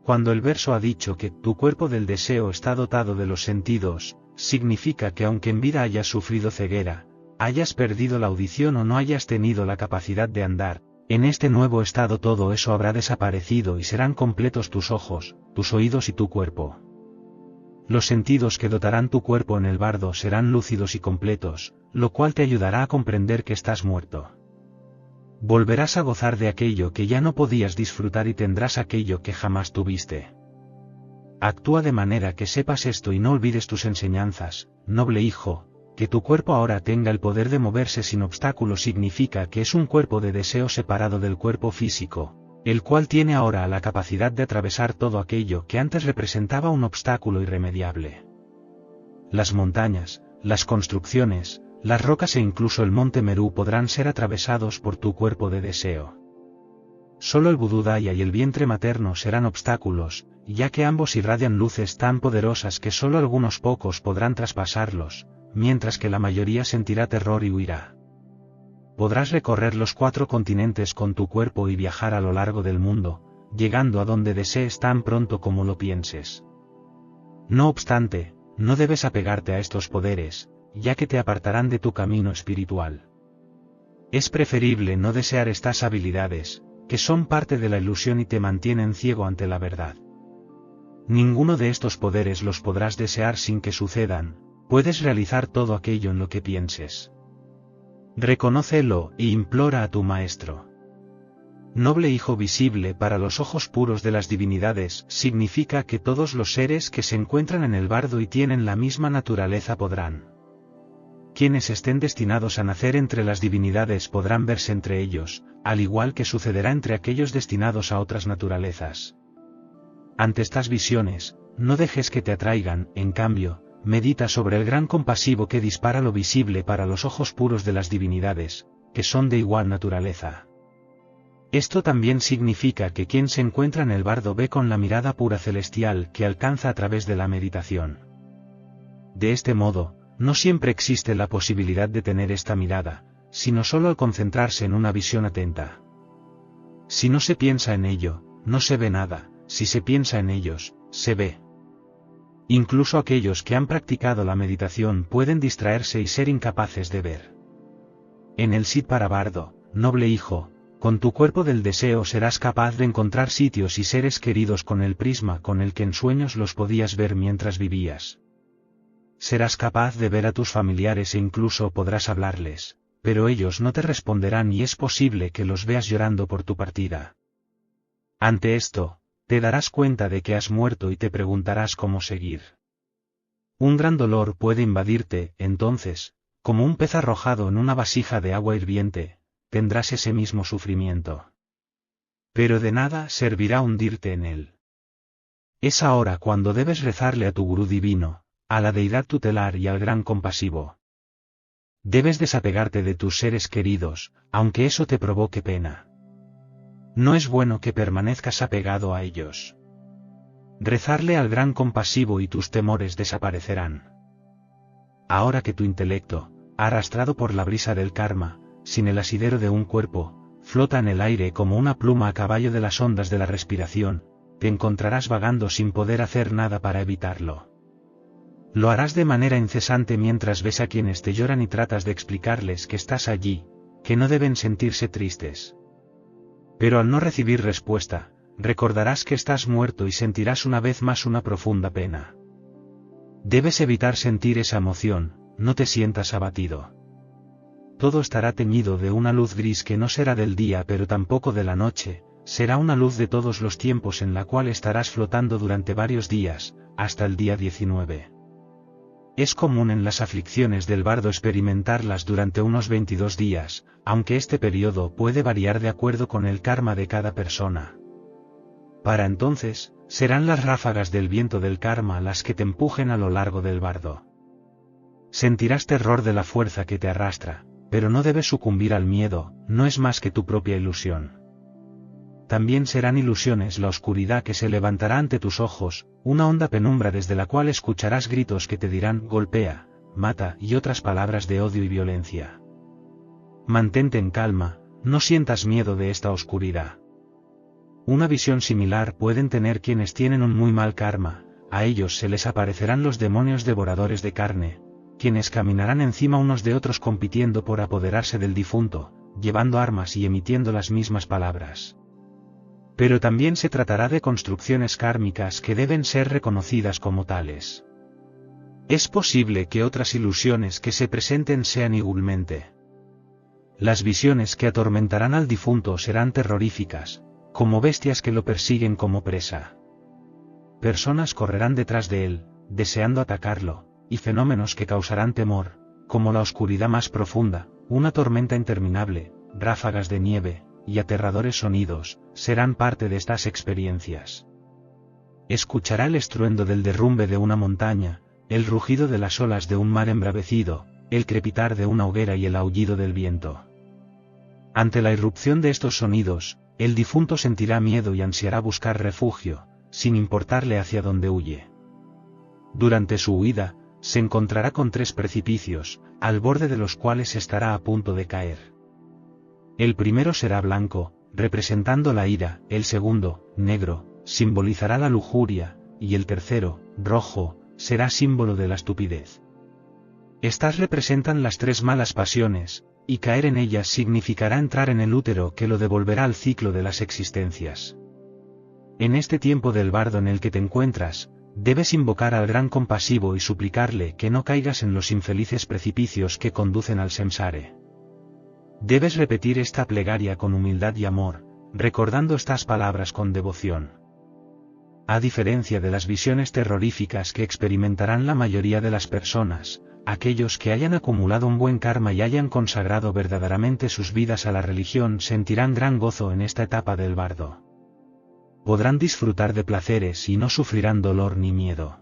S1: Cuando el verso ha dicho que tu cuerpo del deseo está dotado de los sentidos, significa que aunque en vida hayas sufrido ceguera, hayas perdido la audición o no hayas tenido la capacidad de andar, en este nuevo estado todo eso habrá desaparecido y serán completos tus ojos, tus oídos y tu cuerpo. Los sentidos que dotarán tu cuerpo en el bardo serán lúcidos y completos, lo cual te ayudará a comprender que estás muerto. Volverás a gozar de aquello que ya no podías disfrutar y tendrás aquello que jamás tuviste. Actúa de manera que sepas esto y no olvides tus enseñanzas, noble hijo. Que tu cuerpo ahora tenga el poder de moverse sin obstáculos significa que es un cuerpo de deseo separado del cuerpo físico, el cual tiene ahora la capacidad de atravesar todo aquello que antes representaba un obstáculo irremediable. Las montañas, las construcciones, las rocas e incluso el monte Meru podrán ser atravesados por tu cuerpo de deseo. Solo el Buddhaya y el vientre materno serán obstáculos, ya que ambos irradian luces tan poderosas que solo algunos pocos podrán traspasarlos, mientras que la mayoría sentirá terror y huirá. Podrás recorrer los 4 continentes con tu cuerpo y viajar a lo largo del mundo, llegando a donde desees tan pronto como lo pienses. No obstante, no debes apegarte a estos poderes, ya que te apartarán de tu camino espiritual. Es preferible no desear estas habilidades, que son parte de la ilusión y te mantienen ciego ante la verdad. Ninguno de estos poderes los podrás desear sin que sucedan, puedes realizar todo aquello en lo que pienses. Reconócelo e implora a tu Maestro. Noble hijo visible para los ojos puros de las divinidades, significa que todos los seres que se encuentran en el bardo y tienen la misma naturaleza podrán. Quienes estén destinados a nacer entre las divinidades podrán verse entre ellos, al igual que sucederá entre aquellos destinados a otras naturalezas. Ante estas visiones, no dejes que te atraigan, en cambio, medita sobre el gran compasivo que dispara lo visible para los ojos puros de las divinidades, que son de igual naturaleza. Esto también significa que quien se encuentra en el bardo ve con la mirada pura celestial que alcanza a través de la meditación. De este modo, no siempre existe la posibilidad de tener esta mirada, sino solo al concentrarse en una visión atenta. Si no se piensa en ello, no se ve nada, si se piensa en ellos, se ve. Incluso aquellos que han practicado la meditación pueden distraerse y ser incapaces de ver. En el Sid para bardo, noble hijo, con tu cuerpo del deseo serás capaz de encontrar sitios y seres queridos con el prisma con el que en sueños los podías ver mientras vivías. Serás capaz de ver a tus familiares e incluso podrás hablarles, pero ellos no te responderán y es posible que los veas llorando por tu partida. Ante esto, te darás cuenta de que has muerto y te preguntarás cómo seguir. Un gran dolor puede invadirte, entonces, como un pez arrojado en una vasija de agua hirviente, tendrás ese mismo sufrimiento. Pero de nada servirá hundirte en él. Es ahora cuando debes rezarle a tu gurú divino, a la deidad tutelar y al gran compasivo. Debes desapegarte de tus seres queridos, aunque eso te provoque pena. No es bueno que permanezcas apegado a ellos. Rezarle al gran compasivo y tus temores desaparecerán. Ahora que tu intelecto, arrastrado por la brisa del karma, sin el asidero de un cuerpo, flota en el aire como una pluma a caballo de las ondas de la respiración, te encontrarás vagando sin poder hacer nada para evitarlo. Lo harás de manera incesante mientras ves a quienes te lloran y tratas de explicarles que estás allí, que no deben sentirse tristes. Pero al no recibir respuesta, recordarás que estás muerto y sentirás una vez más una profunda pena. Debes evitar sentir esa emoción, no te sientas abatido. Todo estará teñido de una luz gris que no será del día pero tampoco de la noche, será una luz de todos los tiempos en la cual estarás flotando durante varios días, hasta el día 19. Es común en las aflicciones del bardo experimentarlas durante unos 22 días, aunque este periodo puede variar de acuerdo con el karma de cada persona. Para entonces, serán las ráfagas del viento del karma las que te empujen a lo largo del bardo. Sentirás terror de la fuerza que te arrastra, pero no debes sucumbir al miedo, no es más que tu propia ilusión. También serán ilusiones la oscuridad que se levantará ante tus ojos, una honda penumbra desde la cual escucharás gritos que te dirán golpea, mata y otras palabras de odio y violencia. Mantente en calma, no sientas miedo de esta oscuridad. Una visión similar pueden tener quienes tienen un muy mal karma, a ellos se les aparecerán los demonios devoradores de carne, quienes caminarán encima unos de otros compitiendo por apoderarse del difunto, llevando armas y emitiendo las mismas palabras. Pero también se tratará de construcciones kármicas que deben ser reconocidas como tales. Es posible que otras ilusiones que se presenten sean igualmente. Las visiones que atormentarán al difunto serán terroríficas, como bestias que lo persiguen como presa. Personas correrán detrás de él, deseando atacarlo, y fenómenos que causarán temor, como la oscuridad más profunda, una tormenta interminable, ráfagas de nieve, y aterradores sonidos, serán parte de estas experiencias. Escuchará el estruendo del derrumbe de una montaña, el rugido de las olas de un mar embravecido, el crepitar de una hoguera y el aullido del viento. Ante la irrupción de estos sonidos, el difunto sentirá miedo y ansiará buscar refugio, sin importarle hacia dónde huye. Durante su huida, se encontrará con 3 precipicios, al borde de los cuales estará a punto de caer. El primero será blanco, representando la ira, el segundo, negro, simbolizará la lujuria, y el tercero, rojo, será símbolo de la estupidez. Estas representan las 3 malas pasiones, y caer en ellas significará entrar en el útero que lo devolverá al ciclo de las existencias. En este tiempo del bardo en el que te encuentras, debes invocar al gran compasivo y suplicarle que no caigas en los infelices precipicios que conducen al samsara. Debes repetir esta plegaria con humildad y amor, recordando estas palabras con devoción. A diferencia de las visiones terroríficas que experimentarán la mayoría de las personas, aquellos que hayan acumulado un buen karma y hayan consagrado verdaderamente sus vidas a la religión sentirán gran gozo en esta etapa del bardo. Podrán disfrutar de placeres y no sufrirán dolor ni miedo.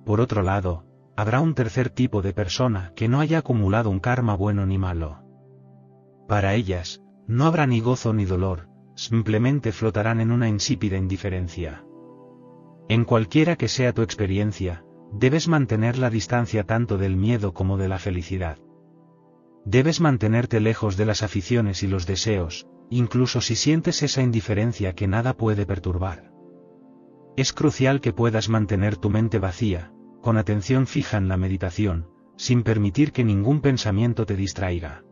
S1: Por otro lado, habrá un tercer tipo de persona que no haya acumulado un karma bueno ni malo. Para ellas, no habrá ni gozo ni dolor, simplemente flotarán en una insípida indiferencia. En cualquiera que sea tu experiencia, debes mantener la distancia tanto del miedo como de la felicidad. Debes mantenerte lejos de las aficiones y los deseos, incluso si sientes esa indiferencia que nada puede perturbar. Es crucial que puedas mantener tu mente vacía, con atención fija en la meditación, sin permitir que ningún pensamiento te distraiga.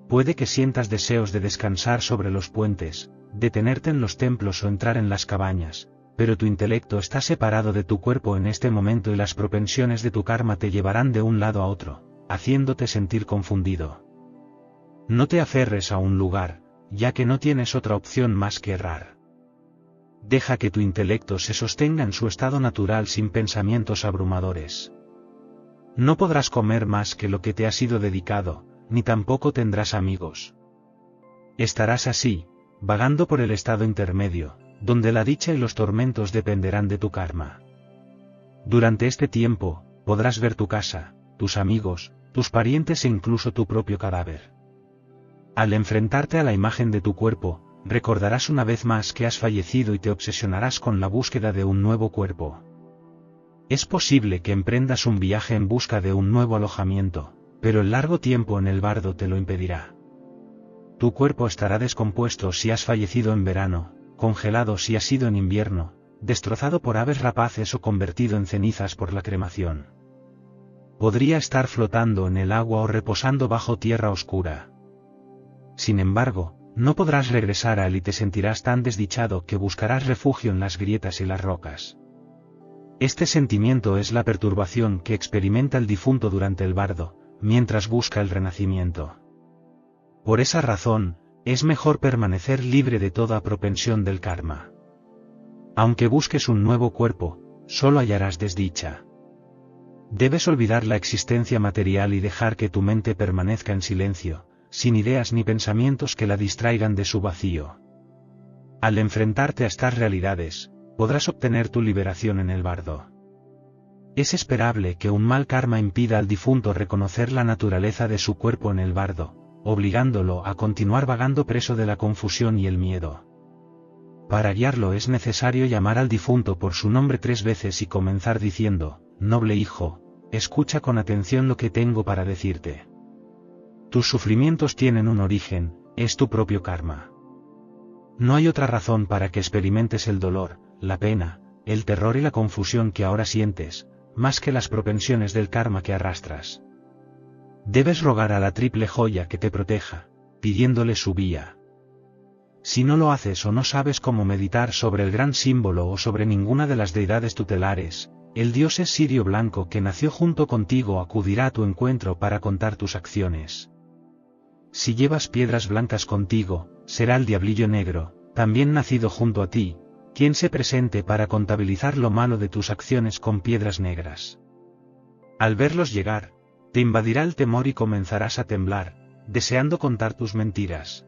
S1: Puede que sientas deseos de descansar sobre los puentes, detenerte en los templos o entrar en las cabañas, pero tu intelecto está separado de tu cuerpo en este momento y las propensiones de tu karma te llevarán de un lado a otro, haciéndote sentir confundido. No te aferres a un lugar, ya que no tienes otra opción más que errar. Deja que tu intelecto se sostenga en su estado natural sin pensamientos abrumadores. No podrás comer más que lo que te ha sido dedicado, ni tampoco tendrás amigos. Estarás así, vagando por el estado intermedio, donde la dicha y los tormentos dependerán de tu karma. Durante este tiempo, podrás ver tu casa, tus amigos, tus parientes e incluso tu propio cadáver. Al enfrentarte a la imagen de tu cuerpo, recordarás una vez más que has fallecido y te obsesionarás con la búsqueda de un nuevo cuerpo. Es posible que emprendas un viaje en busca de un nuevo alojamiento, pero el largo tiempo en el bardo te lo impedirá. Tu cuerpo estará descompuesto si has fallecido en verano, congelado si has sido en invierno, destrozado por aves rapaces o convertido en cenizas por la cremación. Podría estar flotando en el agua o reposando bajo tierra oscura. Sin embargo, no podrás regresar a él y te sentirás tan desdichado que buscarás refugio en las grietas y las rocas. Este sentimiento es la perturbación que experimenta el difunto durante el bardo, mientras busca el renacimiento. Por esa razón, es mejor permanecer libre de toda propensión del karma. Aunque busques un nuevo cuerpo, solo hallarás desdicha. Debes olvidar la existencia material y dejar que tu mente permanezca en silencio, sin ideas ni pensamientos que la distraigan de su vacío. Al enfrentarte a estas realidades, podrás obtener tu liberación en el bardo. Es esperable que un mal karma impida al difunto reconocer la naturaleza de su cuerpo en el bardo, obligándolo a continuar vagando preso de la confusión y el miedo. Para guiarlo es necesario llamar al difunto por su nombre 3 veces y comenzar diciendo: noble hijo, escucha con atención lo que tengo para decirte. Tus sufrimientos tienen un origen, es tu propio karma. No hay otra razón para que experimentes el dolor, la pena, el terror y la confusión que ahora sientes, más que las propensiones del karma que arrastras. Debes rogar a la triple joya que te proteja, pidiéndole su vía. Si no lo haces o no sabes cómo meditar sobre el gran símbolo o sobre ninguna de las deidades tutelares, el dios Sirio Blanco que nació junto contigo acudirá a tu encuentro para contar tus acciones. Si llevas piedras blancas contigo, será el Diablillo Negro, también nacido junto a ti, quien se presente para contabilizar lo malo de tus acciones con piedras negras. Al verlos llegar, te invadirá el temor y comenzarás a temblar, deseando contar tus mentiras.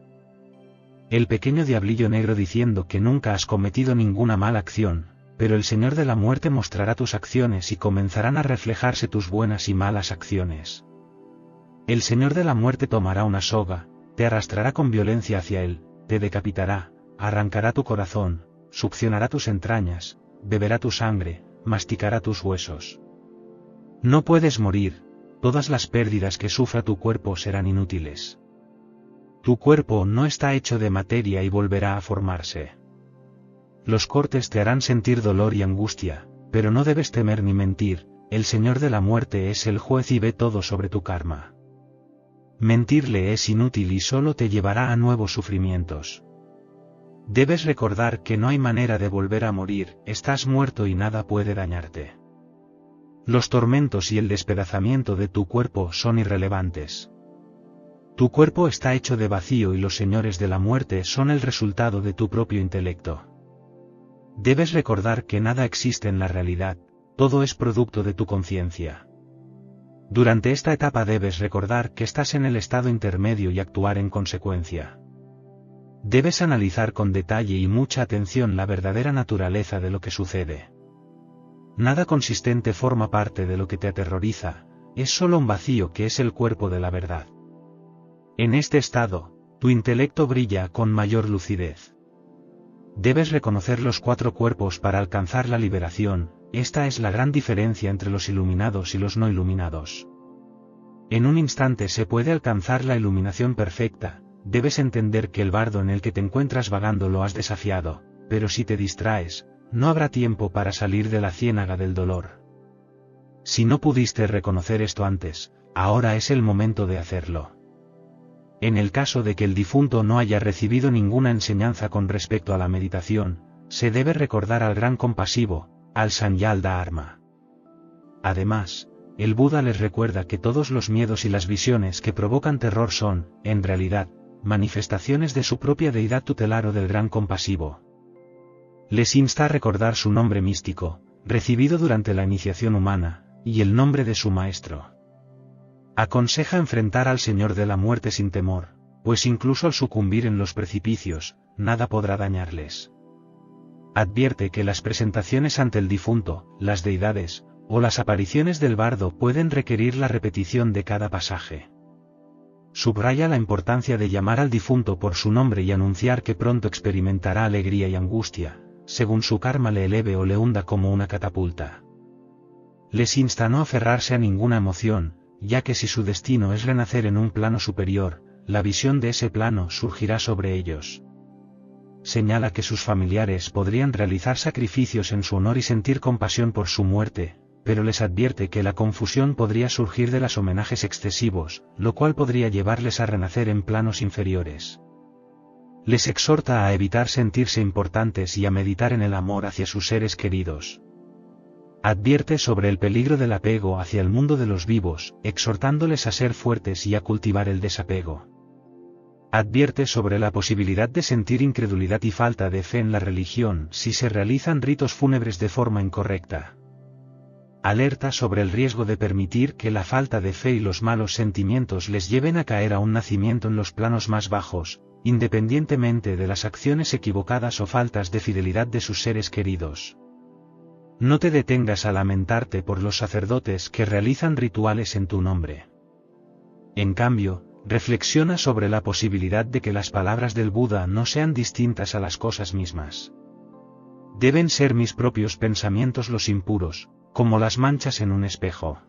S1: El pequeño Diablillo Negro diciendo que nunca has cometido ninguna mala acción, pero el Señor de la Muerte mostrará tus acciones y comenzarán a reflejarse tus buenas y malas acciones. El Señor de la Muerte tomará una soga, te arrastrará con violencia hacia él, te decapitará, arrancará tu corazón, succionará tus entrañas, beberá tu sangre, masticará tus huesos. No puedes morir, todas las pérdidas que sufra tu cuerpo serán inútiles. Tu cuerpo no está hecho de materia y volverá a formarse. Los cortes te harán sentir dolor y angustia, pero no debes temer ni mentir, el Señor de la Muerte es el juez y ve todo sobre tu karma. Mentirle es inútil y solo te llevará a nuevos sufrimientos. Debes recordar que no hay manera de volver a morir, estás muerto y nada puede dañarte. Los tormentos y el despedazamiento de tu cuerpo son irrelevantes. Tu cuerpo está hecho de vacío y los señores de la muerte son el resultado de tu propio intelecto. Debes recordar que nada existe en la realidad, todo es producto de tu conciencia. Durante esta etapa debes recordar que estás en el estado intermedio y actuar en consecuencia. Debes analizar con detalle y mucha atención la verdadera naturaleza de lo que sucede. Nada consistente forma parte de lo que te aterroriza, es solo un vacío que es el cuerpo de la verdad. En este estado, tu intelecto brilla con mayor lucidez. Debes reconocer los 4 cuerpos para alcanzar la liberación, esta es la gran diferencia entre los iluminados y los no iluminados. En un instante se puede alcanzar la iluminación perfecta, debes entender que el bardo en el que te encuentras vagando lo has desafiado, pero si te distraes, no habrá tiempo para salir de la ciénaga del dolor. Si no pudiste reconocer esto antes, ahora es el momento de hacerlo. En el caso de que el difunto no haya recibido ninguna enseñanza con respecto a la meditación, se debe recordar al gran compasivo, al Sanyal Dharma. Además, el Buda les recuerda que todos los miedos y las visiones que provocan terror son, en realidad, manifestaciones de su propia deidad tutelar o del gran compasivo. Les insta a recordar su nombre místico, recibido durante la iniciación humana, y el nombre de su maestro. Aconseja enfrentar al Señor de la muerte sin temor, pues incluso al sucumbir en los precipicios, nada podrá dañarles. Advierte que las presentaciones ante el difunto, las deidades, o las apariciones del bardo pueden requerir la repetición de cada pasaje. Subraya la importancia de llamar al difunto por su nombre y anunciar que pronto experimentará alegría y angustia, según su karma le eleve o le hunda como una catapulta. Les insta a no aferrarse a ninguna emoción, ya que si su destino es renacer en un plano superior, la visión de ese plano surgirá sobre ellos. Señala que sus familiares podrían realizar sacrificios en su honor y sentir compasión por su muerte, pero les advierte que la confusión podría surgir de los homenajes excesivos, lo cual podría llevarles a renacer en planos inferiores. Les exhorta a evitar sentirse importantes y a meditar en el amor hacia sus seres queridos. Advierte sobre el peligro del apego hacia el mundo de los vivos, exhortándoles a ser fuertes y a cultivar el desapego. Advierte sobre la posibilidad de sentir incredulidad y falta de fe en la religión si se realizan ritos fúnebres de forma incorrecta. Alerta sobre el riesgo de permitir que la falta de fe y los malos sentimientos les lleven a caer a un nacimiento en los planos más bajos, independientemente de las acciones equivocadas o faltas de fidelidad de sus seres queridos. No te detengas a lamentarte por los sacerdotes que realizan rituales en tu nombre. En cambio, reflexiona sobre la posibilidad de que las palabras del Buda no sean distintas a las cosas mismas. Deben ser mis propios pensamientos los impuros, como las manchas en un espejo.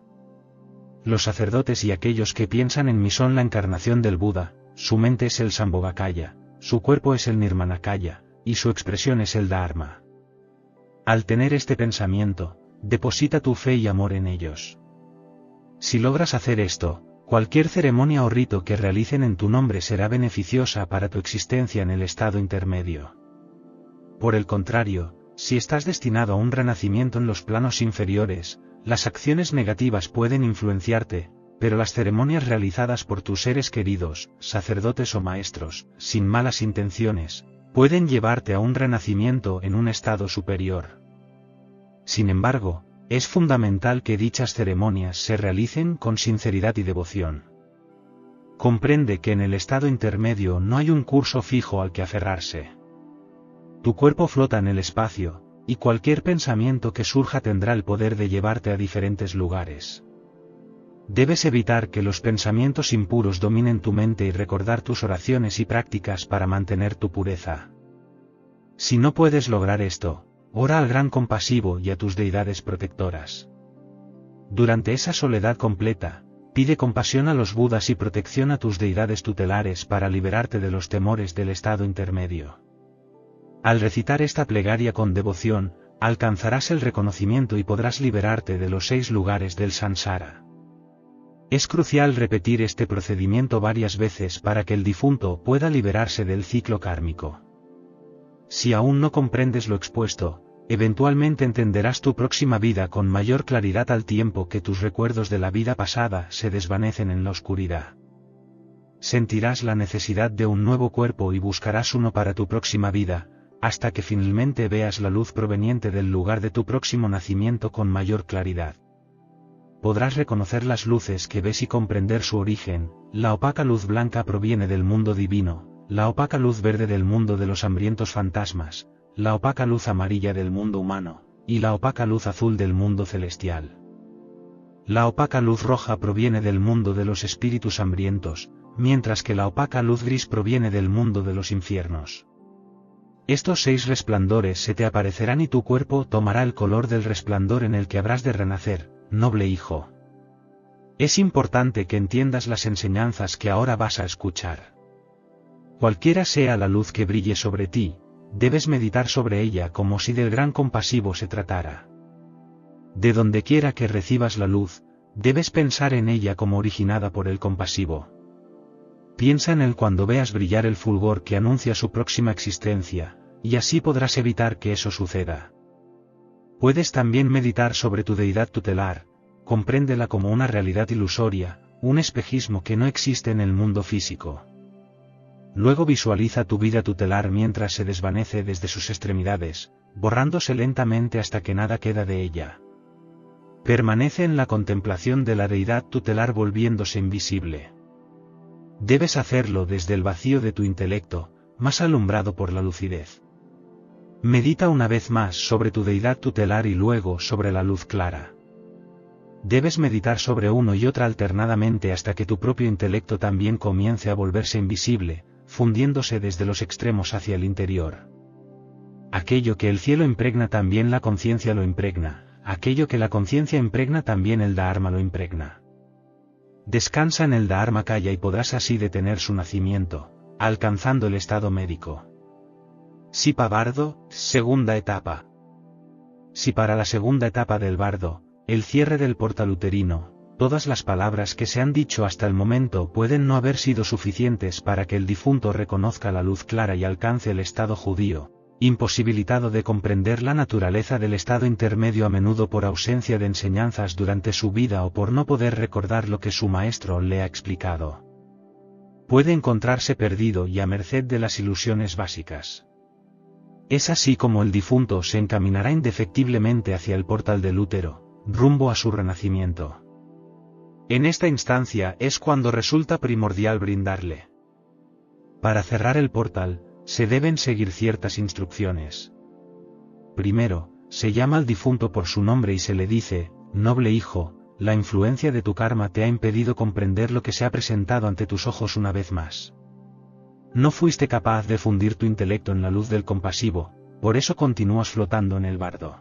S1: Los sacerdotes y aquellos que piensan en mí son la encarnación del Buda, su mente es el Sambhogakaya, su cuerpo es el Nirmanakaya, y su expresión es el Dharma. Al tener este pensamiento, deposita tu fe y amor en ellos. Si logras hacer esto, cualquier ceremonia o rito que realicen en tu nombre será beneficiosa para tu existencia en el estado intermedio. Por el contrario, si estás destinado a un renacimiento en los planos inferiores, las acciones negativas pueden influenciarte, pero las ceremonias realizadas por tus seres queridos, sacerdotes o maestros, sin malas intenciones, pueden llevarte a un renacimiento en un estado superior. Sin embargo, es fundamental que dichas ceremonias se realicen con sinceridad y devoción. Comprende que en el estado intermedio no hay un curso fijo al que aferrarse. Tu cuerpo flota en el espacio, y cualquier pensamiento que surja tendrá el poder de llevarte a diferentes lugares. Debes evitar que los pensamientos impuros dominen tu mente y recordar tus oraciones y prácticas para mantener tu pureza. Si no puedes lograr esto, ora al gran compasivo y a tus deidades protectoras. Durante esa soledad completa, pide compasión a los Budas y protección a tus deidades tutelares para liberarte de los temores del estado intermedio. Al recitar esta plegaria con devoción, alcanzarás el reconocimiento y podrás liberarte de los 6 lugares del samsara. Es crucial repetir este procedimiento varias veces para que el difunto pueda liberarse del ciclo kármico. Si aún no comprendes lo expuesto, eventualmente entenderás tu próxima vida con mayor claridad al tiempo que tus recuerdos de la vida pasada se desvanecen en la oscuridad. Sentirás la necesidad de un nuevo cuerpo y buscarás uno para tu próxima vida, hasta que finalmente veas la luz proveniente del lugar de tu próximo nacimiento con mayor claridad. Podrás reconocer las luces que ves y comprender su origen. La opaca luz blanca proviene del mundo divino, la opaca luz verde del mundo de los hambrientos fantasmas, la opaca luz amarilla del mundo humano, y la opaca luz azul del mundo celestial. La opaca luz roja proviene del mundo de los espíritus hambrientos, mientras que la opaca luz gris proviene del mundo de los infiernos. Estos 6 resplandores se te aparecerán y tu cuerpo tomará el color del resplandor en el que habrás de renacer, noble hijo. Es importante que entiendas las enseñanzas que ahora vas a escuchar. Cualquiera sea la luz que brille sobre ti, debes meditar sobre ella como si del gran compasivo se tratara. De donde quiera que recibas la luz, debes pensar en ella como originada por el compasivo. Piensa en él cuando veas brillar el fulgor que anuncia su próxima existencia, y así podrás evitar que eso suceda. Puedes también meditar sobre tu deidad tutelar, compréndela como una realidad ilusoria, un espejismo que no existe en el mundo físico. Luego visualiza tu vida tutelar mientras se desvanece desde sus extremidades, borrándose lentamente hasta que nada queda de ella. Permanece en la contemplación de la deidad tutelar volviéndose invisible. Debes hacerlo desde el vacío de tu intelecto, más alumbrado por la lucidez. Medita una vez más sobre tu deidad tutelar y luego sobre la luz clara. Debes meditar sobre uno y otra alternadamente hasta que tu propio intelecto también comience a volverse invisible, fundiéndose desde los extremos hacia el interior. Aquello que el cielo impregna también la conciencia lo impregna, aquello que la conciencia impregna también el Dharma lo impregna. Descansa en el Dharma Kaya y podrás así detener su nacimiento, alcanzando el estado médico. Sipa Bardo, segunda etapa. Si para la segunda etapa del bardo, el cierre del portal uterino, todas las palabras que se han dicho hasta el momento pueden no haber sido suficientes para que el difunto reconozca la luz clara y alcance el estado judío, imposibilitado de comprender la naturaleza del estado intermedio a menudo por ausencia de enseñanzas durante su vida o por no poder recordar lo que su maestro le ha explicado. Puede encontrarse perdido y a merced de las ilusiones básicas. Es así como el difunto se encaminará indefectiblemente hacia el portal del útero, rumbo a su renacimiento. En esta instancia es cuando resulta primordial brindarle. Para cerrar el portal, se deben seguir ciertas instrucciones. Primero, se llama al difunto por su nombre y se le dice: noble hijo, la influencia de tu karma te ha impedido comprender lo que se ha presentado ante tus ojos una vez más. No fuiste capaz de fundir tu intelecto en la luz del compasivo, por eso continúas flotando en el bardo.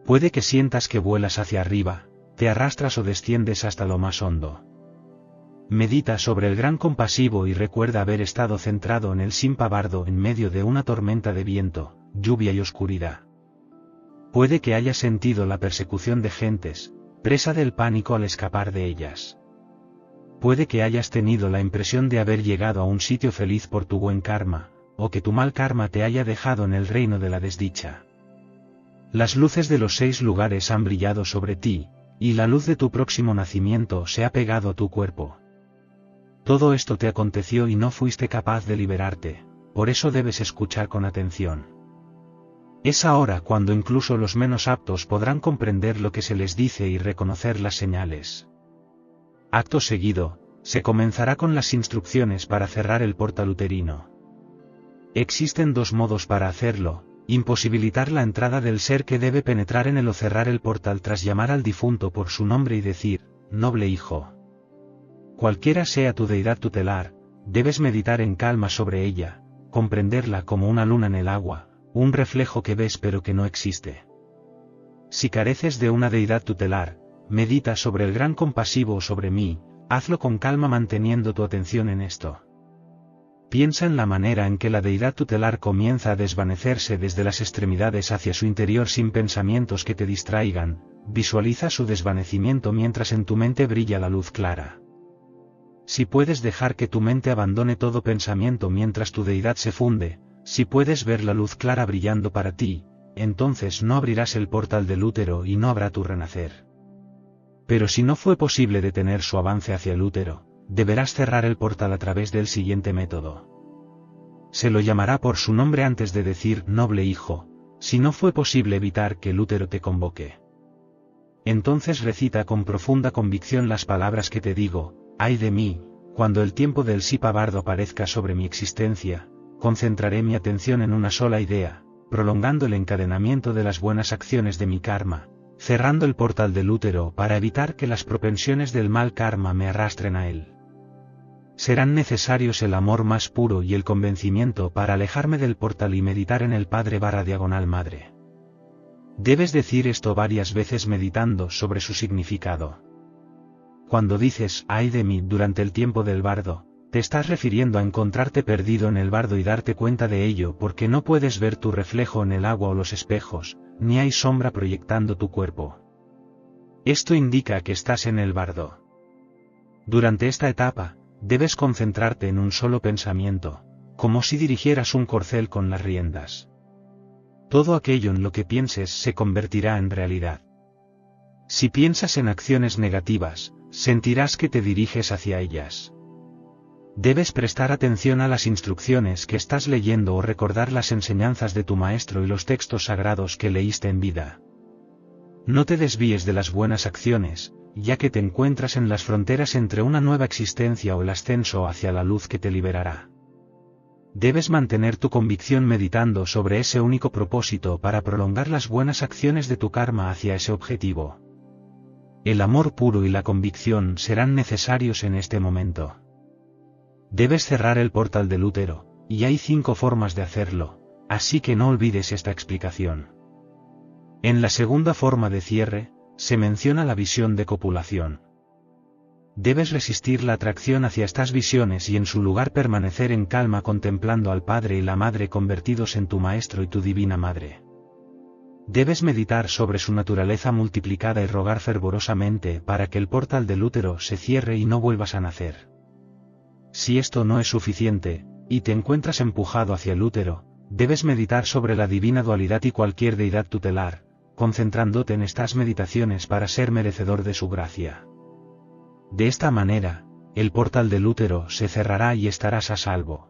S1: Puede que sientas que vuelas hacia arriba, te arrastras o desciendes hasta lo más hondo. Medita sobre el gran compasivo y recuerda haber estado centrado en el Simpa Bardo en medio de una tormenta de viento, lluvia y oscuridad. Puede que hayas sentido la persecución de gentes, presa del pánico al escapar de ellas. Puede que hayas tenido la impresión de haber llegado a un sitio feliz por tu buen karma, o que tu mal karma te haya dejado en el reino de la desdicha. Las luces de los 6 lugares han brillado sobre ti, y la luz de tu próximo nacimiento se ha pegado a tu cuerpo. Todo esto te aconteció y no fuiste capaz de liberarte, por eso debes escuchar con atención. Es ahora cuando incluso los menos aptos podrán comprender lo que se les dice y reconocer las señales. Acto seguido, se comenzará con las instrucciones para cerrar el portal uterino. Existen 2 modos para hacerlo: imposibilitar la entrada del ser que debe penetrar en él o cerrar el portal tras llamar al difunto por su nombre y decir: noble hijo. Cualquiera sea tu deidad tutelar, debes meditar en calma sobre ella, comprenderla como una luna en el agua, un reflejo que ves pero que no existe. Si careces de una deidad tutelar, medita sobre el gran compasivo o sobre mí, hazlo con calma manteniendo tu atención en esto. Piensa en la manera en que la deidad tutelar comienza a desvanecerse desde las extremidades hacia su interior sin pensamientos que te distraigan, visualiza su desvanecimiento mientras en tu mente brilla la luz clara. Si puedes dejar que tu mente abandone todo pensamiento mientras tu deidad se funde, Si puedes ver la luz clara brillando para ti, entonces no abrirás el portal del útero y no habrá tu renacer. Pero si no fue posible detener su avance hacia el útero, deberás cerrar el portal a través del siguiente método. Se lo llamará por su nombre antes de decir noble hijo, si no fue posible evitar que el útero te convoque. Entonces recita con profunda convicción las palabras que te digo: ay de mí, cuando el tiempo del Sipa Bardo aparezca sobre mi existencia, concentraré mi atención en una sola idea, prolongando el encadenamiento de las buenas acciones de mi karma, cerrando el portal del útero para evitar que las propensiones del mal karma me arrastren a él. Serán necesarios el amor más puro y el convencimiento para alejarme del portal y meditar en el Padre/Madre. Debes decir esto varias veces meditando sobre su significado. Cuando dices ay de mí durante el tiempo del bardo, te estás refiriendo a encontrarte perdido en el bardo y darte cuenta de ello porque no puedes ver tu reflejo en el agua o los espejos, ni hay sombra proyectando tu cuerpo. Esto indica que estás en el bardo. Durante esta etapa, debes concentrarte en un solo pensamiento, como si dirigieras un corcel con las riendas. Todo aquello en lo que pienses se convertirá en realidad. Si piensas en acciones negativas, sentirás que te diriges hacia ellas. Debes prestar atención a las instrucciones que estás leyendo o recordar las enseñanzas de tu maestro y los textos sagrados que leíste en vida. No te desvíes de las buenas acciones, ya que te encuentras en las fronteras entre una nueva existencia o el ascenso hacia la luz que te liberará. Debes mantener tu convicción meditando sobre ese único propósito para prolongar las buenas acciones de tu karma hacia ese objetivo. El amor puro y la convicción serán necesarios en este momento. Debes cerrar el portal del útero, y hay 5 formas de hacerlo, así que no olvides esta explicación. En la segunda forma de cierre, se menciona la visión de copulación. Debes resistir la atracción hacia estas visiones y en su lugar permanecer en calma contemplando al Padre y la Madre convertidos en tu Maestro y tu Divina Madre. Debes meditar sobre su naturaleza multiplicada y rogar fervorosamente para que el portal del útero se cierre y no vuelvas a nacer. Si esto no es suficiente, y te encuentras empujado hacia el útero, debes meditar sobre la divina dualidad y cualquier deidad tutelar, concentrándote en estas meditaciones para ser merecedor de su gracia. De esta manera, el portal del útero se cerrará y estarás a salvo.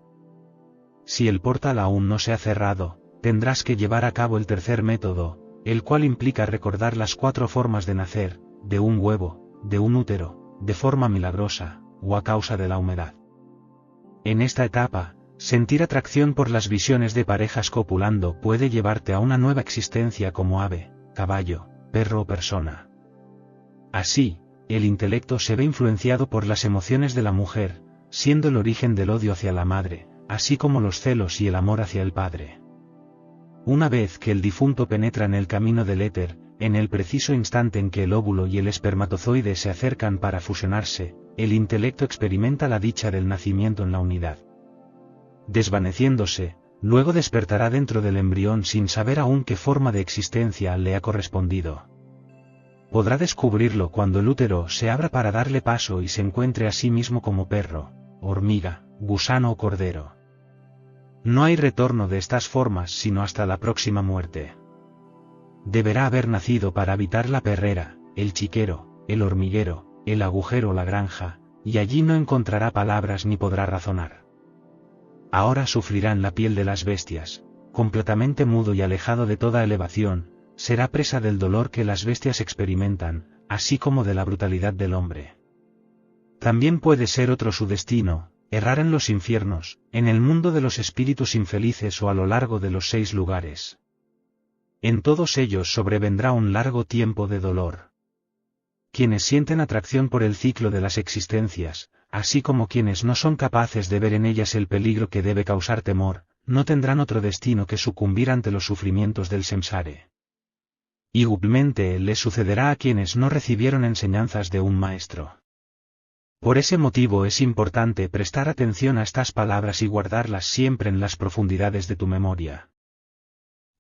S1: Si el portal aún no se ha cerrado, tendrás que llevar a cabo el tercer método, el cual implica recordar las 4 formas de nacer, de un huevo, de un útero, de forma milagrosa, o a causa de la humedad. En esta etapa, sentir atracción por las visiones de parejas copulando puede llevarte a una nueva existencia como ave, caballo, perro o persona. Así, el intelecto se ve influenciado por las emociones de la mujer, siendo el origen del odio hacia la madre, así como los celos y el amor hacia el padre. Una vez que el difunto penetra en el camino del éter, en el preciso instante en que el óvulo y el espermatozoide se acercan para fusionarse, el intelecto experimenta la dicha del nacimiento en la unidad. Desvaneciéndose, luego despertará dentro del embrión sin saber aún qué forma de existencia le ha correspondido. Podrá descubrirlo cuando el útero se abra para darle paso y se encuentre a sí mismo como perro, hormiga, gusano o cordero. No hay retorno de estas formas sino hasta la próxima muerte. Deberá haber nacido para habitar la perrera, el chiquero, el hormiguero, el agujero o la granja, y allí no encontrará palabras ni podrá razonar. Ahora sufrirá en la piel de las bestias, completamente mudo y alejado de toda elevación, será presa del dolor que las bestias experimentan, así como de la brutalidad del hombre. También puede ser otro su destino, errar en los infiernos, en el mundo de los espíritus infelices o a lo largo de los 6 lugares. En todos ellos sobrevendrá un largo tiempo de dolor. Quienes sienten atracción por el ciclo de las existencias, así como quienes no son capaces de ver en ellas el peligro que debe causar temor, no tendrán otro destino que sucumbir ante los sufrimientos del samsara. Igualmente le sucederá a quienes no recibieron enseñanzas de un maestro. Por ese motivo es importante prestar atención a estas palabras y guardarlas siempre en las profundidades de tu memoria.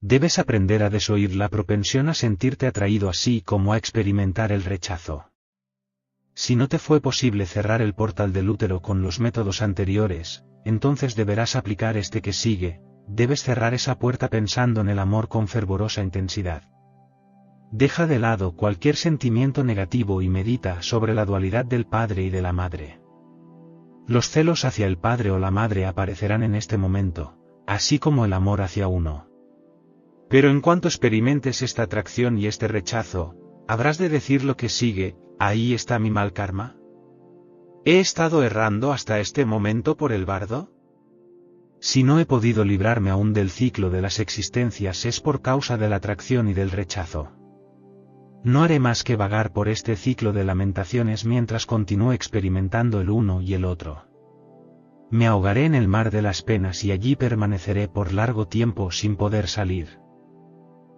S1: Debes aprender a desoír la propensión a sentirte atraído así como a experimentar el rechazo. Si no te fue posible cerrar el portal del útero con los métodos anteriores, entonces deberás aplicar este que sigue, debes cerrar esa puerta pensando en el amor con fervorosa intensidad. Deja de lado cualquier sentimiento negativo y medita sobre la dualidad del padre y de la madre. Los celos hacia el padre o la madre aparecerán en este momento, así como el amor hacia uno. Pero en cuanto experimentes esta atracción y este rechazo, habrás de decir lo que sigue: ¿ahí está mi mal karma? ¿He estado errando hasta este momento por el bardo? Si no he podido librarme aún del ciclo de las existencias es por causa de la atracción y del rechazo. No haré más que vagar por este ciclo de lamentaciones mientras continúe experimentando el uno y el otro. Me ahogaré en el mar de las penas y allí permaneceré por largo tiempo sin poder salir.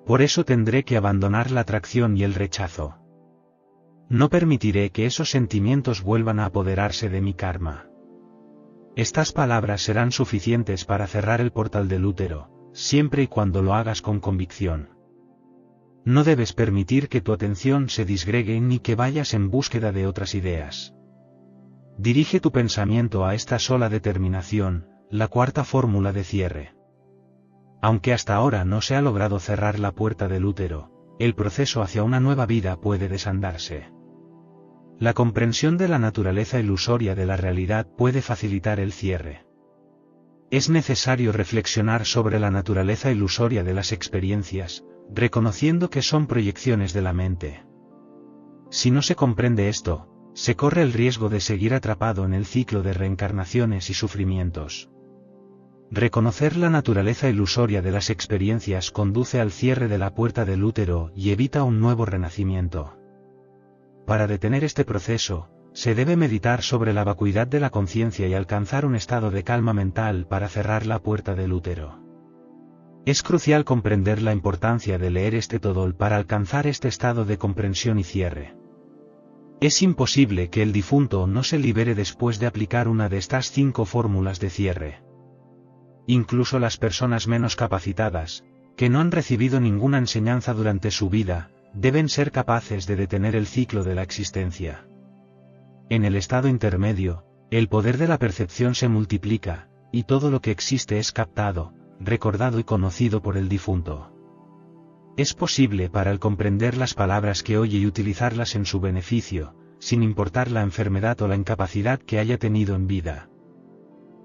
S1: Por eso tendré que abandonar la atracción y el rechazo. No permitiré que esos sentimientos vuelvan a apoderarse de mi karma. Estas palabras serán suficientes para cerrar el portal del útero, siempre y cuando lo hagas con convicción. No debes permitir que tu atención se disgregue ni que vayas en búsqueda de otras ideas. Dirige tu pensamiento a esta sola determinación, la cuarta fórmula de cierre. Aunque hasta ahora no se ha logrado cerrar la puerta del útero, el proceso hacia una nueva vida puede desandarse. La comprensión de la naturaleza ilusoria de la realidad puede facilitar el cierre. Es necesario reflexionar sobre la naturaleza ilusoria de las experiencias, reconociendo que son proyecciones de la mente. Si no se comprende esto, se corre el riesgo de seguir atrapado en el ciclo de reencarnaciones y sufrimientos. Reconocer la naturaleza ilusoria de las experiencias conduce al cierre de la puerta del útero y evita un nuevo renacimiento. Para detener este proceso, se debe meditar sobre la vacuidad de la conciencia y alcanzar un estado de calma mental para cerrar la puerta del útero. Es crucial comprender la importancia de leer este todol para alcanzar este estado de comprensión y cierre. Es imposible que el difunto no se libere después de aplicar una de estas 5 fórmulas de cierre. Incluso las personas menos capacitadas, que no han recibido ninguna enseñanza durante su vida, deben ser capaces de detener el ciclo de la existencia. En el estado intermedio, el poder de la percepción se multiplica, y todo lo que existe es captado, recordado y conocido por el difunto. Es posible para él comprender las palabras que oye y utilizarlas en su beneficio, sin importar la enfermedad o la incapacidad que haya tenido en vida.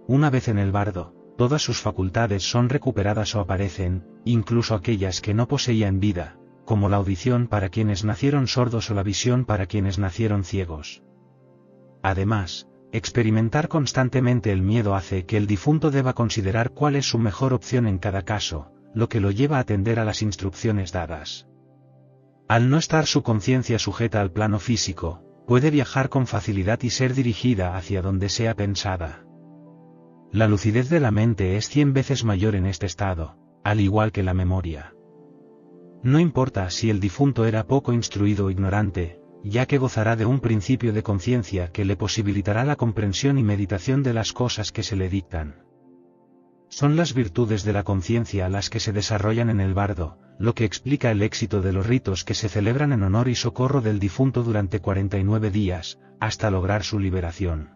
S1: Una vez en el bardo, todas sus facultades son recuperadas o aparecen, incluso aquellas que no poseía en vida, como la audición para quienes nacieron sordos o la visión para quienes nacieron ciegos. Además, experimentar constantemente el miedo hace que el difunto deba considerar cuál es su mejor opción en cada caso, lo que lo lleva a atender a las instrucciones dadas. Al no estar su conciencia sujeta al plano físico, puede viajar con facilidad y ser dirigida hacia donde sea pensada. La lucidez de la mente es 100 veces mayor en este estado, al igual que la memoria. No importa si el difunto era poco instruido o ignorante, ya que gozará de un principio de conciencia que le posibilitará la comprensión y meditación de las cosas que se le dictan. Son las virtudes de la conciencia las que se desarrollan en el bardo, lo que explica el éxito de los ritos que se celebran en honor y socorro del difunto durante 49 días, hasta lograr su liberación.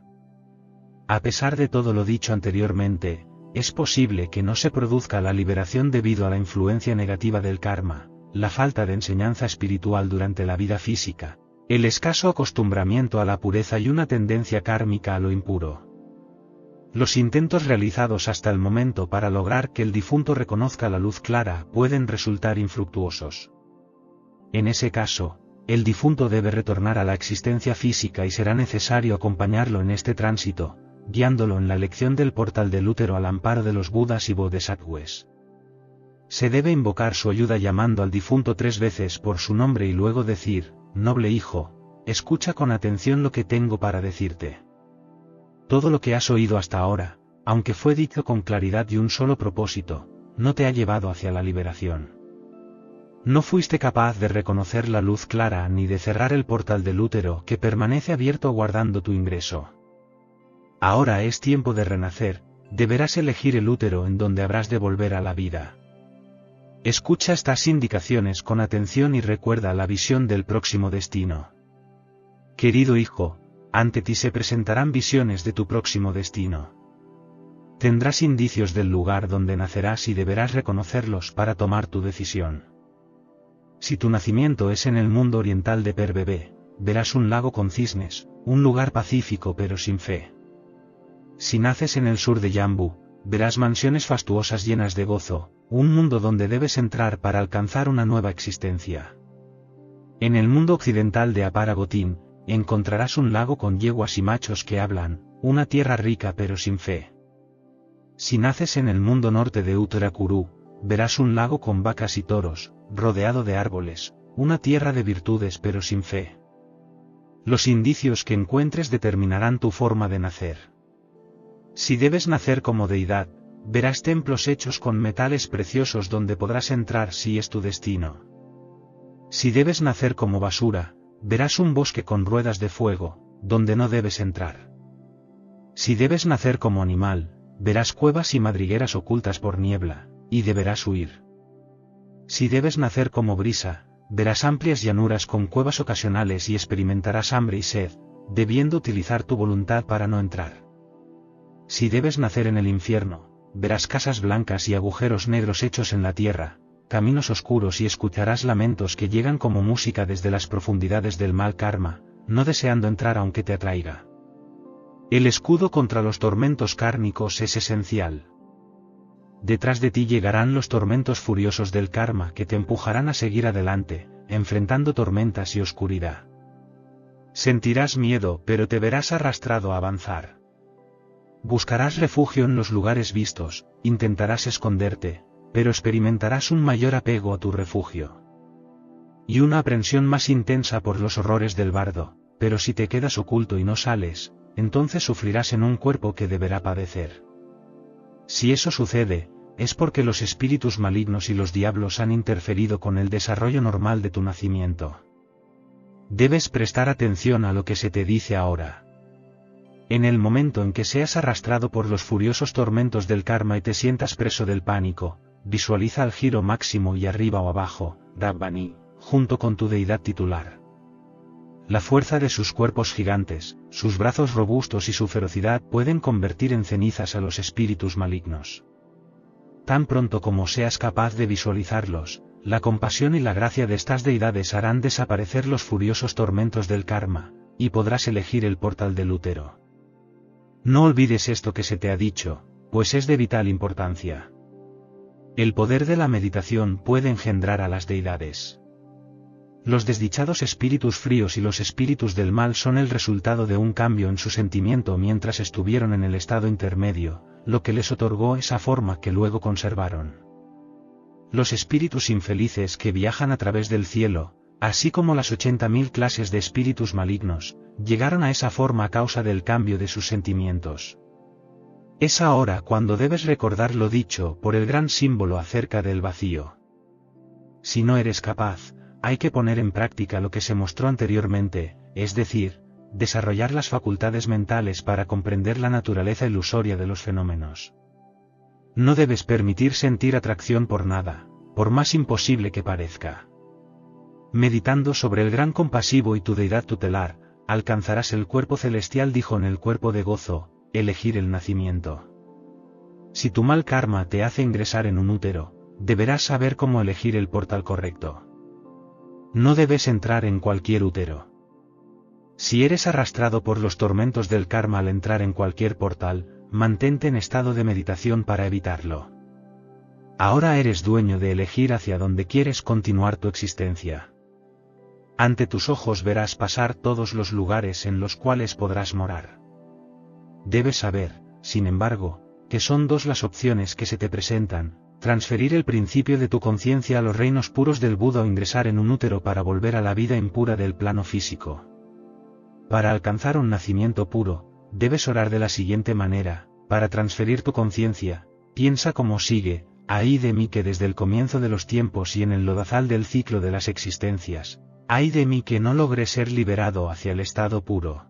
S1: A pesar de todo lo dicho anteriormente, es posible que no se produzca la liberación debido a la influencia negativa del karma, la falta de enseñanza espiritual durante la vida física, el escaso acostumbramiento a la pureza y una tendencia kármica a lo impuro. Los intentos realizados hasta el momento para lograr que el difunto reconozca la luz clara pueden resultar infructuosos. En ese caso, el difunto debe retornar a la existencia física y será necesario acompañarlo en este tránsito, guiándolo en la elección del portal del útero al amparo de los Budas y Bodhisattvas. Se debe invocar su ayuda llamando al difunto 3 veces por su nombre y luego decir: noble hijo, escucha con atención lo que tengo para decirte. Todo lo que has oído hasta ahora, aunque fue dicho con claridad y un solo propósito, no te ha llevado hacia la liberación. No fuiste capaz de reconocer la luz clara ni de cerrar el portal del útero que permanece abierto aguardando tu ingreso. Ahora es tiempo de renacer, deberás elegir el útero en donde habrás de volver a la vida. Escucha estas indicaciones con atención y recuerda la visión del próximo destino. Querido hijo, ante ti se presentarán visiones de tu próximo destino. Tendrás indicios del lugar donde nacerás y deberás reconocerlos para tomar tu decisión. Si tu nacimiento es en el mundo oriental de Per-Bebe, verás un lago con cisnes, un lugar pacífico pero sin fe. Si naces en el sur de Jambu, verás mansiones fastuosas llenas de gozo, un mundo donde debes entrar para alcanzar una nueva existencia. En el mundo occidental de Aparagotín, encontrarás un lago con yeguas y machos que hablan, una tierra rica pero sin fe. Si naces en el mundo norte de Uttarakurú, verás un lago con vacas y toros, rodeado de árboles, una tierra de virtudes pero sin fe. Los indicios que encuentres determinarán tu forma de nacer. Si debes nacer como deidad, verás templos hechos con metales preciosos donde podrás entrar si es tu destino. Si debes nacer como basura, verás un bosque con ruedas de fuego, donde no debes entrar. Si debes nacer como animal, verás cuevas y madrigueras ocultas por niebla, y deberás huir. Si debes nacer como brisa, verás amplias llanuras con cuevas ocasionales y experimentarás hambre y sed, debiendo utilizar tu voluntad para no entrar. Si debes nacer en el infierno, verás casas blancas y agujeros negros hechos en la tierra, caminos oscuros y escucharás lamentos que llegan como música desde las profundidades del mal karma, no deseando entrar aunque te atraiga. El escudo contra los tormentos kármicos es esencial. Detrás de ti llegarán los tormentos furiosos del karma que te empujarán a seguir adelante, enfrentando tormentas y oscuridad. Sentirás miedo, pero te verás arrastrado a avanzar. Buscarás refugio en los lugares vistos, intentarás esconderte, pero experimentarás un mayor apego a tu refugio. Y una aprensión más intensa por los horrores del bardo, pero si te quedas oculto y no sales, entonces sufrirás en un cuerpo que deberá padecer. Si eso sucede, es porque los espíritus malignos y los diablos han interferido con el desarrollo normal de tu nacimiento. Debes prestar atención a lo que se te dice ahora. En el momento en que seas arrastrado por los furiosos tormentos del karma y te sientas preso del pánico, visualiza al giro máximo y arriba o abajo, Rabbani, junto con tu deidad titular. La fuerza de sus cuerpos gigantes, sus brazos robustos y su ferocidad pueden convertir en cenizas a los espíritus malignos. Tan pronto como seas capaz de visualizarlos, la compasión y la gracia de estas deidades harán desaparecer los furiosos tormentos del karma, y podrás elegir el portal del útero. No olvides esto que se te ha dicho, pues es de vital importancia. El poder de la meditación puede engendrar a las deidades. Los desdichados espíritus fríos y los espíritus del mal son el resultado de un cambio en su sentimiento mientras estuvieron en el estado intermedio, lo que les otorgó esa forma que luego conservaron. Los espíritus infelices que viajan a través del cielo, así como las 80.000 clases de espíritus malignos, llegaron a esa forma a causa del cambio de sus sentimientos. Es ahora cuando debes recordar lo dicho por el gran símbolo acerca del vacío. Si no eres capaz, hay que poner en práctica lo que se mostró anteriormente, es decir, desarrollar las facultades mentales para comprender la naturaleza ilusoria de los fenómenos. No debes permitir sentir atracción por nada, por más imposible que parezca. Meditando sobre el gran compasivo y tu deidad tutelar, alcanzarás el cuerpo celestial, dijo en el cuerpo de gozo, elegir el nacimiento. Si tu mal karma te hace ingresar en un útero, deberás saber cómo elegir el portal correcto. No debes entrar en cualquier útero. Si eres arrastrado por los tormentos del karma al entrar en cualquier portal, mantente en estado de meditación para evitarlo. Ahora eres dueño de elegir hacia dónde quieres continuar tu existencia. Ante tus ojos verás pasar todos los lugares en los cuales podrás morar. Debes saber, sin embargo, que son dos las opciones que se te presentan: transferir el principio de tu conciencia a los reinos puros del Buda o ingresar en un útero para volver a la vida impura del plano físico. Para alcanzar un nacimiento puro, debes orar de la siguiente manera: para transferir tu conciencia, piensa como sigue: ay de mí que desde el comienzo de los tiempos y en el lodazal del ciclo de las existencias, ay de mí que no logré ser liberado hacia el estado puro.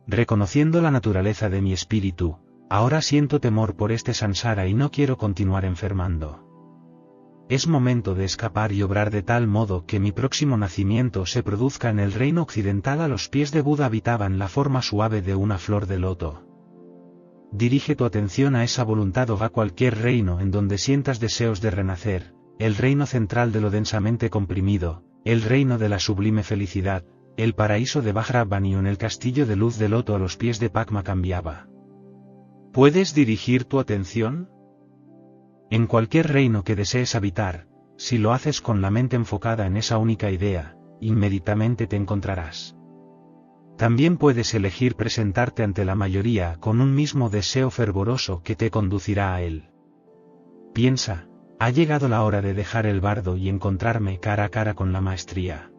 S1: Reconociendo la naturaleza de mi espíritu, ahora siento temor por este samsara y no quiero continuar enfermando. Es momento de escapar y obrar de tal modo que mi próximo nacimiento se produzca en el reino occidental. A los pies de Buda habitaban la forma suave de una flor de loto. Dirige tu atención a esa voluntad o a cualquier reino en donde sientas deseos de renacer, el reino central de lo densamente comprimido, el reino de la sublime felicidad, el paraíso de Vajravani o en el castillo de luz de loto a los pies de Padma Cambiaba. ¿Puedes dirigir tu atención? En cualquier reino que desees habitar, si lo haces con la mente enfocada en esa única idea, inmediatamente te encontrarás. También puedes elegir presentarte ante la mayoría con un mismo deseo fervoroso que te conducirá a él. Piensa, ha llegado la hora de dejar el bardo y encontrarme cara a cara con la maestría.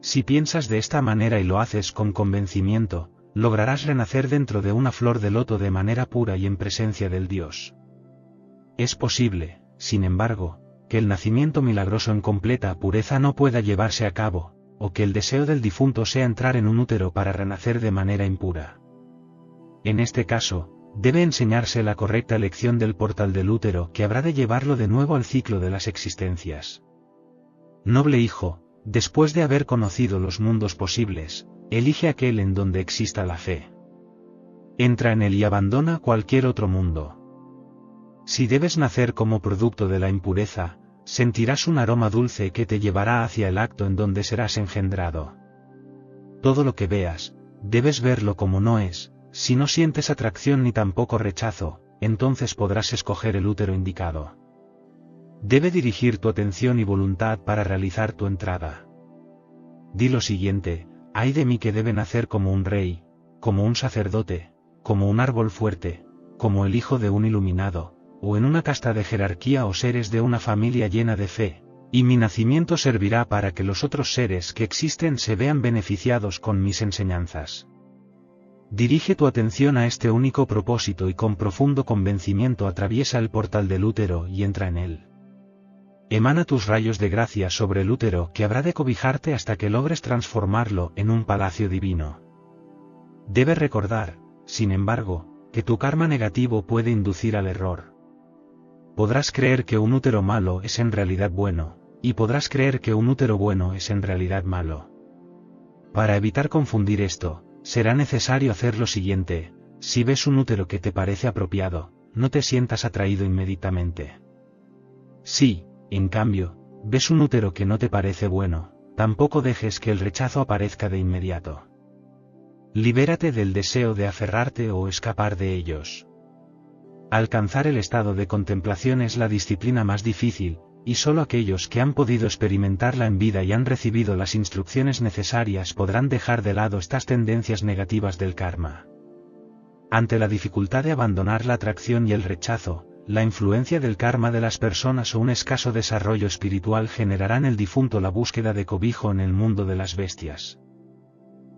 S1: Si piensas de esta manera y lo haces con convencimiento, lograrás renacer dentro de una flor de loto de manera pura y en presencia del Dios. Es posible, sin embargo, que el nacimiento milagroso en completa pureza no pueda llevarse a cabo, o que el deseo del difunto sea entrar en un útero para renacer de manera impura. En este caso, debe enseñarse la correcta elección del portal del útero que habrá de llevarlo de nuevo al ciclo de las existencias. Noble hijo, después de haber conocido los mundos posibles, elige aquel en donde exista la fe. Entra en él y abandona cualquier otro mundo. Si debes nacer como producto de la impureza, sentirás un aroma dulce que te llevará hacia el acto en donde serás engendrado. Todo lo que veas, debes verlo como no es. Si no sientes atracción ni tampoco rechazo, entonces podrás escoger el útero indicado. Debe dirigir tu atención y voluntad para realizar tu entrada. Di lo siguiente: ay de mí que debe nacer como un rey, como un sacerdote, como un árbol fuerte, como el hijo de un iluminado, o en una casta de jerarquía o seres de una familia llena de fe, y mi nacimiento servirá para que los otros seres que existen se vean beneficiados con mis enseñanzas. Dirige tu atención a este único propósito y con profundo convencimiento atraviesa el portal del útero y entra en él. Emana tus rayos de gracia sobre el útero que habrá de cobijarte hasta que logres transformarlo en un palacio divino. Debes recordar, sin embargo, que tu karma negativo puede inducir al error. Podrás creer que un útero malo es en realidad bueno, y podrás creer que un útero bueno es en realidad malo. Para evitar confundir esto, será necesario hacer lo siguiente: si ves un útero que te parece apropiado, no te sientas atraído inmediatamente. Si, en cambio, ves un útero que no te parece bueno, tampoco dejes que el rechazo aparezca de inmediato. Libérate del deseo de aferrarte o escapar de ellos. Alcanzar el estado de contemplación es la disciplina más difícil, y solo aquellos que han podido experimentarla en vida y han recibido las instrucciones necesarias podrán dejar de lado estas tendencias negativas del karma. Ante la dificultad de abandonar la atracción y el rechazo, la influencia del karma de las personas o un escaso desarrollo espiritual generarán en el difunto la búsqueda de cobijo en el mundo de las bestias.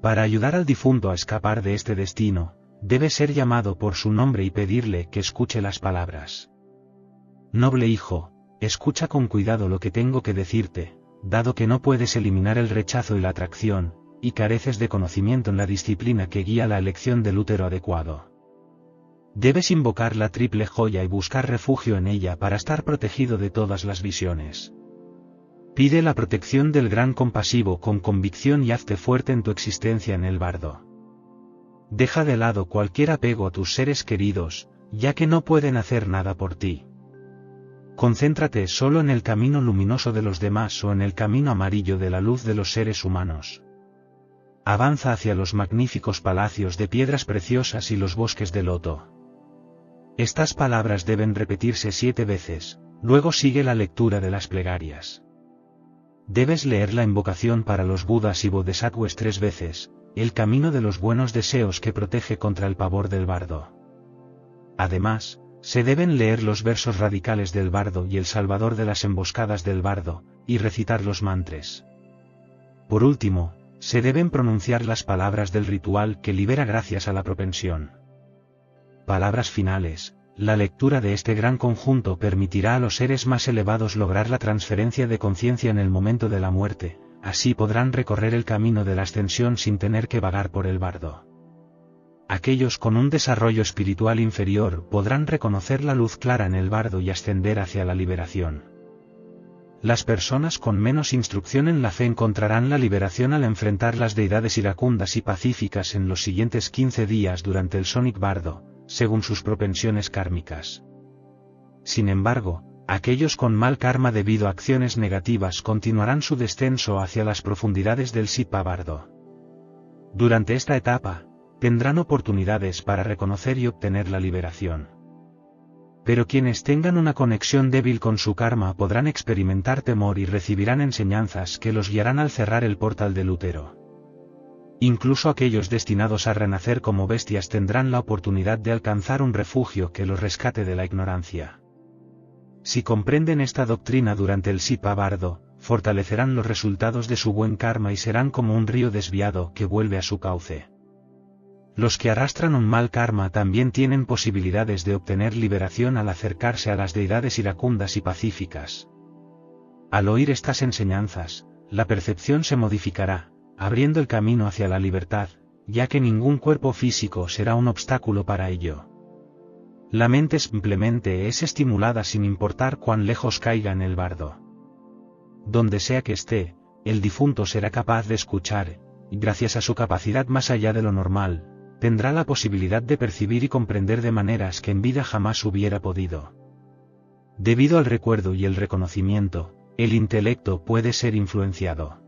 S1: Para ayudar al difunto a escapar de este destino, debe ser llamado por su nombre y pedirle que escuche las palabras. Noble hijo, escucha con cuidado lo que tengo que decirte, dado que no puedes eliminar el rechazo y la atracción, y careces de conocimiento en la disciplina que guía la elección del útero adecuado. Debes invocar la triple joya y buscar refugio en ella para estar protegido de todas las visiones. Pide la protección del gran compasivo con convicción y hazte fuerte en tu existencia en el bardo. Deja de lado cualquier apego a tus seres queridos, ya que no pueden hacer nada por ti. Concéntrate solo en el camino luminoso de los demás o en el camino amarillo de la luz de los seres humanos. Avanza hacia los magníficos palacios de piedras preciosas y los bosques de loto. Estas palabras deben repetirse 7 veces, luego sigue la lectura de las plegarias. Debes leer la invocación para los Budas y Bodhisattvas 3 veces, el camino de los buenos deseos que protege contra el pavor del bardo. Además, se deben leer los versos radicales del bardo y el salvador de las emboscadas del bardo, y recitar los mantras. Por último, se deben pronunciar las palabras del ritual que libera gracias a la propensión. Palabras finales: la lectura de este gran conjunto permitirá a los seres más elevados lograr la transferencia de conciencia en el momento de la muerte, así podrán recorrer el camino de la ascensión sin tener que vagar por el bardo. Aquellos con un desarrollo espiritual inferior podrán reconocer la luz clara en el bardo y ascender hacia la liberación. Las personas con menos instrucción en la fe encontrarán la liberación al enfrentar las deidades iracundas y pacíficas en los siguientes 15 días durante el Sonic Bardo, según sus propensiones kármicas. Sin embargo, aquellos con mal karma debido a acciones negativas continuarán su descenso hacia las profundidades del Sitpa bardo. Durante esta etapa, tendrán oportunidades para reconocer y obtener la liberación. Pero quienes tengan una conexión débil con su karma podrán experimentar temor y recibirán enseñanzas que los guiarán al cerrar el portal del útero. Incluso aquellos destinados a renacer como bestias tendrán la oportunidad de alcanzar un refugio que los rescate de la ignorancia. Si comprenden esta doctrina durante el Sitpa bardo, fortalecerán los resultados de su buen karma y serán como un río desviado que vuelve a su cauce. Los que arrastran un mal karma también tienen posibilidades de obtener liberación al acercarse a las deidades iracundas y pacíficas. Al oír estas enseñanzas, la percepción se modificará, abriendo el camino hacia la libertad, ya que ningún cuerpo físico será un obstáculo para ello. La mente simplemente es estimulada sin importar cuán lejos caiga en el bardo. Donde sea que esté, el difunto será capaz de escuchar, y gracias a su capacidad más allá de lo normal, tendrá la posibilidad de percibir y comprender de maneras que en vida jamás hubiera podido. Debido al recuerdo y el reconocimiento, el intelecto puede ser influenciado.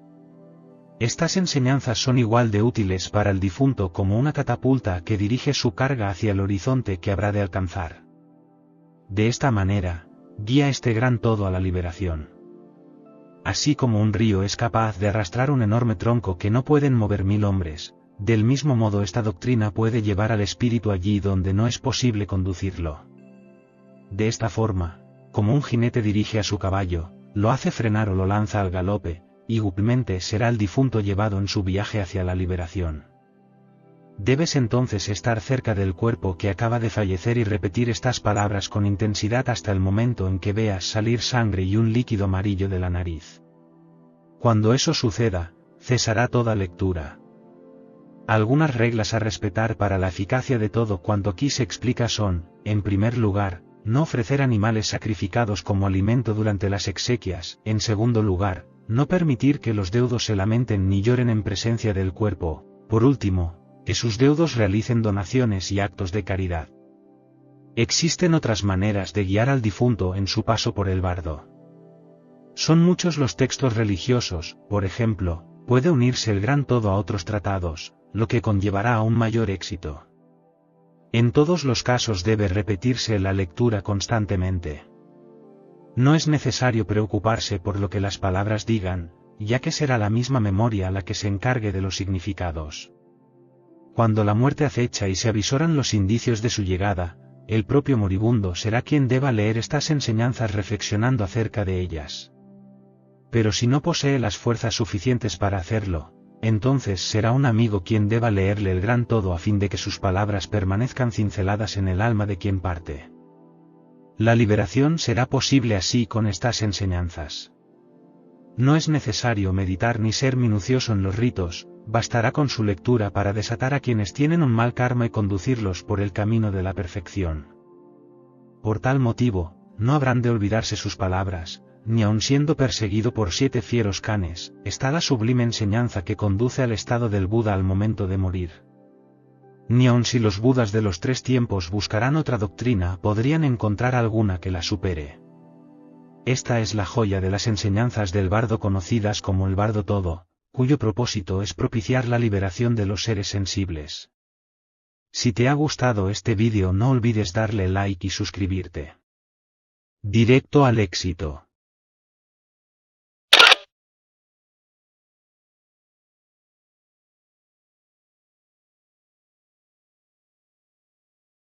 S1: Estas enseñanzas son igual de útiles para el difunto como una catapulta que dirige su carga hacia el horizonte que habrá de alcanzar. De esta manera, guía este gran todo a la liberación. Así como un río es capaz de arrastrar un enorme tronco que no pueden mover 1000 hombres, del mismo modo esta doctrina puede llevar al espíritu allí donde no es posible conducirlo. De esta forma, como un jinete dirige a su caballo, lo hace frenar o lo lanza al galope, igualmente será el difunto llevado en su viaje hacia la liberación. Debes entonces estar cerca del cuerpo que acaba de fallecer y repetir estas palabras con intensidad hasta el momento en que veas salir sangre y un líquido amarillo de la nariz. Cuando eso suceda, cesará toda lectura. Algunas reglas a respetar para la eficacia de todo cuanto aquí se explica son, en primer lugar, no ofrecer animales sacrificados como alimento durante las exequias, en segundo lugar, no permitir que los deudos se lamenten ni lloren en presencia del cuerpo, por último, que sus deudos realicen donaciones y actos de caridad. Existen otras maneras de guiar al difunto en su paso por el bardo. Son muchos los textos religiosos, por ejemplo, puede unirse el gran todo a otros tratados, lo que conllevará a un mayor éxito. En todos los casos debe repetirse la lectura constantemente. No es necesario preocuparse por lo que las palabras digan, ya que será la misma memoria la que se encargue de los significados. Cuando la muerte acecha y se avisoran los indicios de su llegada, el propio moribundo será quien deba leer estas enseñanzas reflexionando acerca de ellas. Pero si no posee las fuerzas suficientes para hacerlo, entonces será un amigo quien deba leerle el gran todo a fin de que sus palabras permanezcan cinceladas en el alma de quien parte. La liberación será posible así con estas enseñanzas. No es necesario meditar ni ser minucioso en los ritos, bastará con su lectura para desatar a quienes tienen un mal karma y conducirlos por el camino de la perfección. Por tal motivo, no habrán de olvidarse sus palabras, ni aun siendo perseguido por 7 fieros canes, está la sublime enseñanza que conduce al estado del Buda al momento de morir. Ni aun si los Budas de los 3 tiempos buscarán otra doctrina podrían encontrar alguna que la supere. Esta es la joya de las enseñanzas del bardo conocidas como el bardo todo, cuyo propósito es propiciar la liberación de los seres sensibles. Si te ha gustado este vídeo no olvides darle like y suscribirte. Directo al éxito.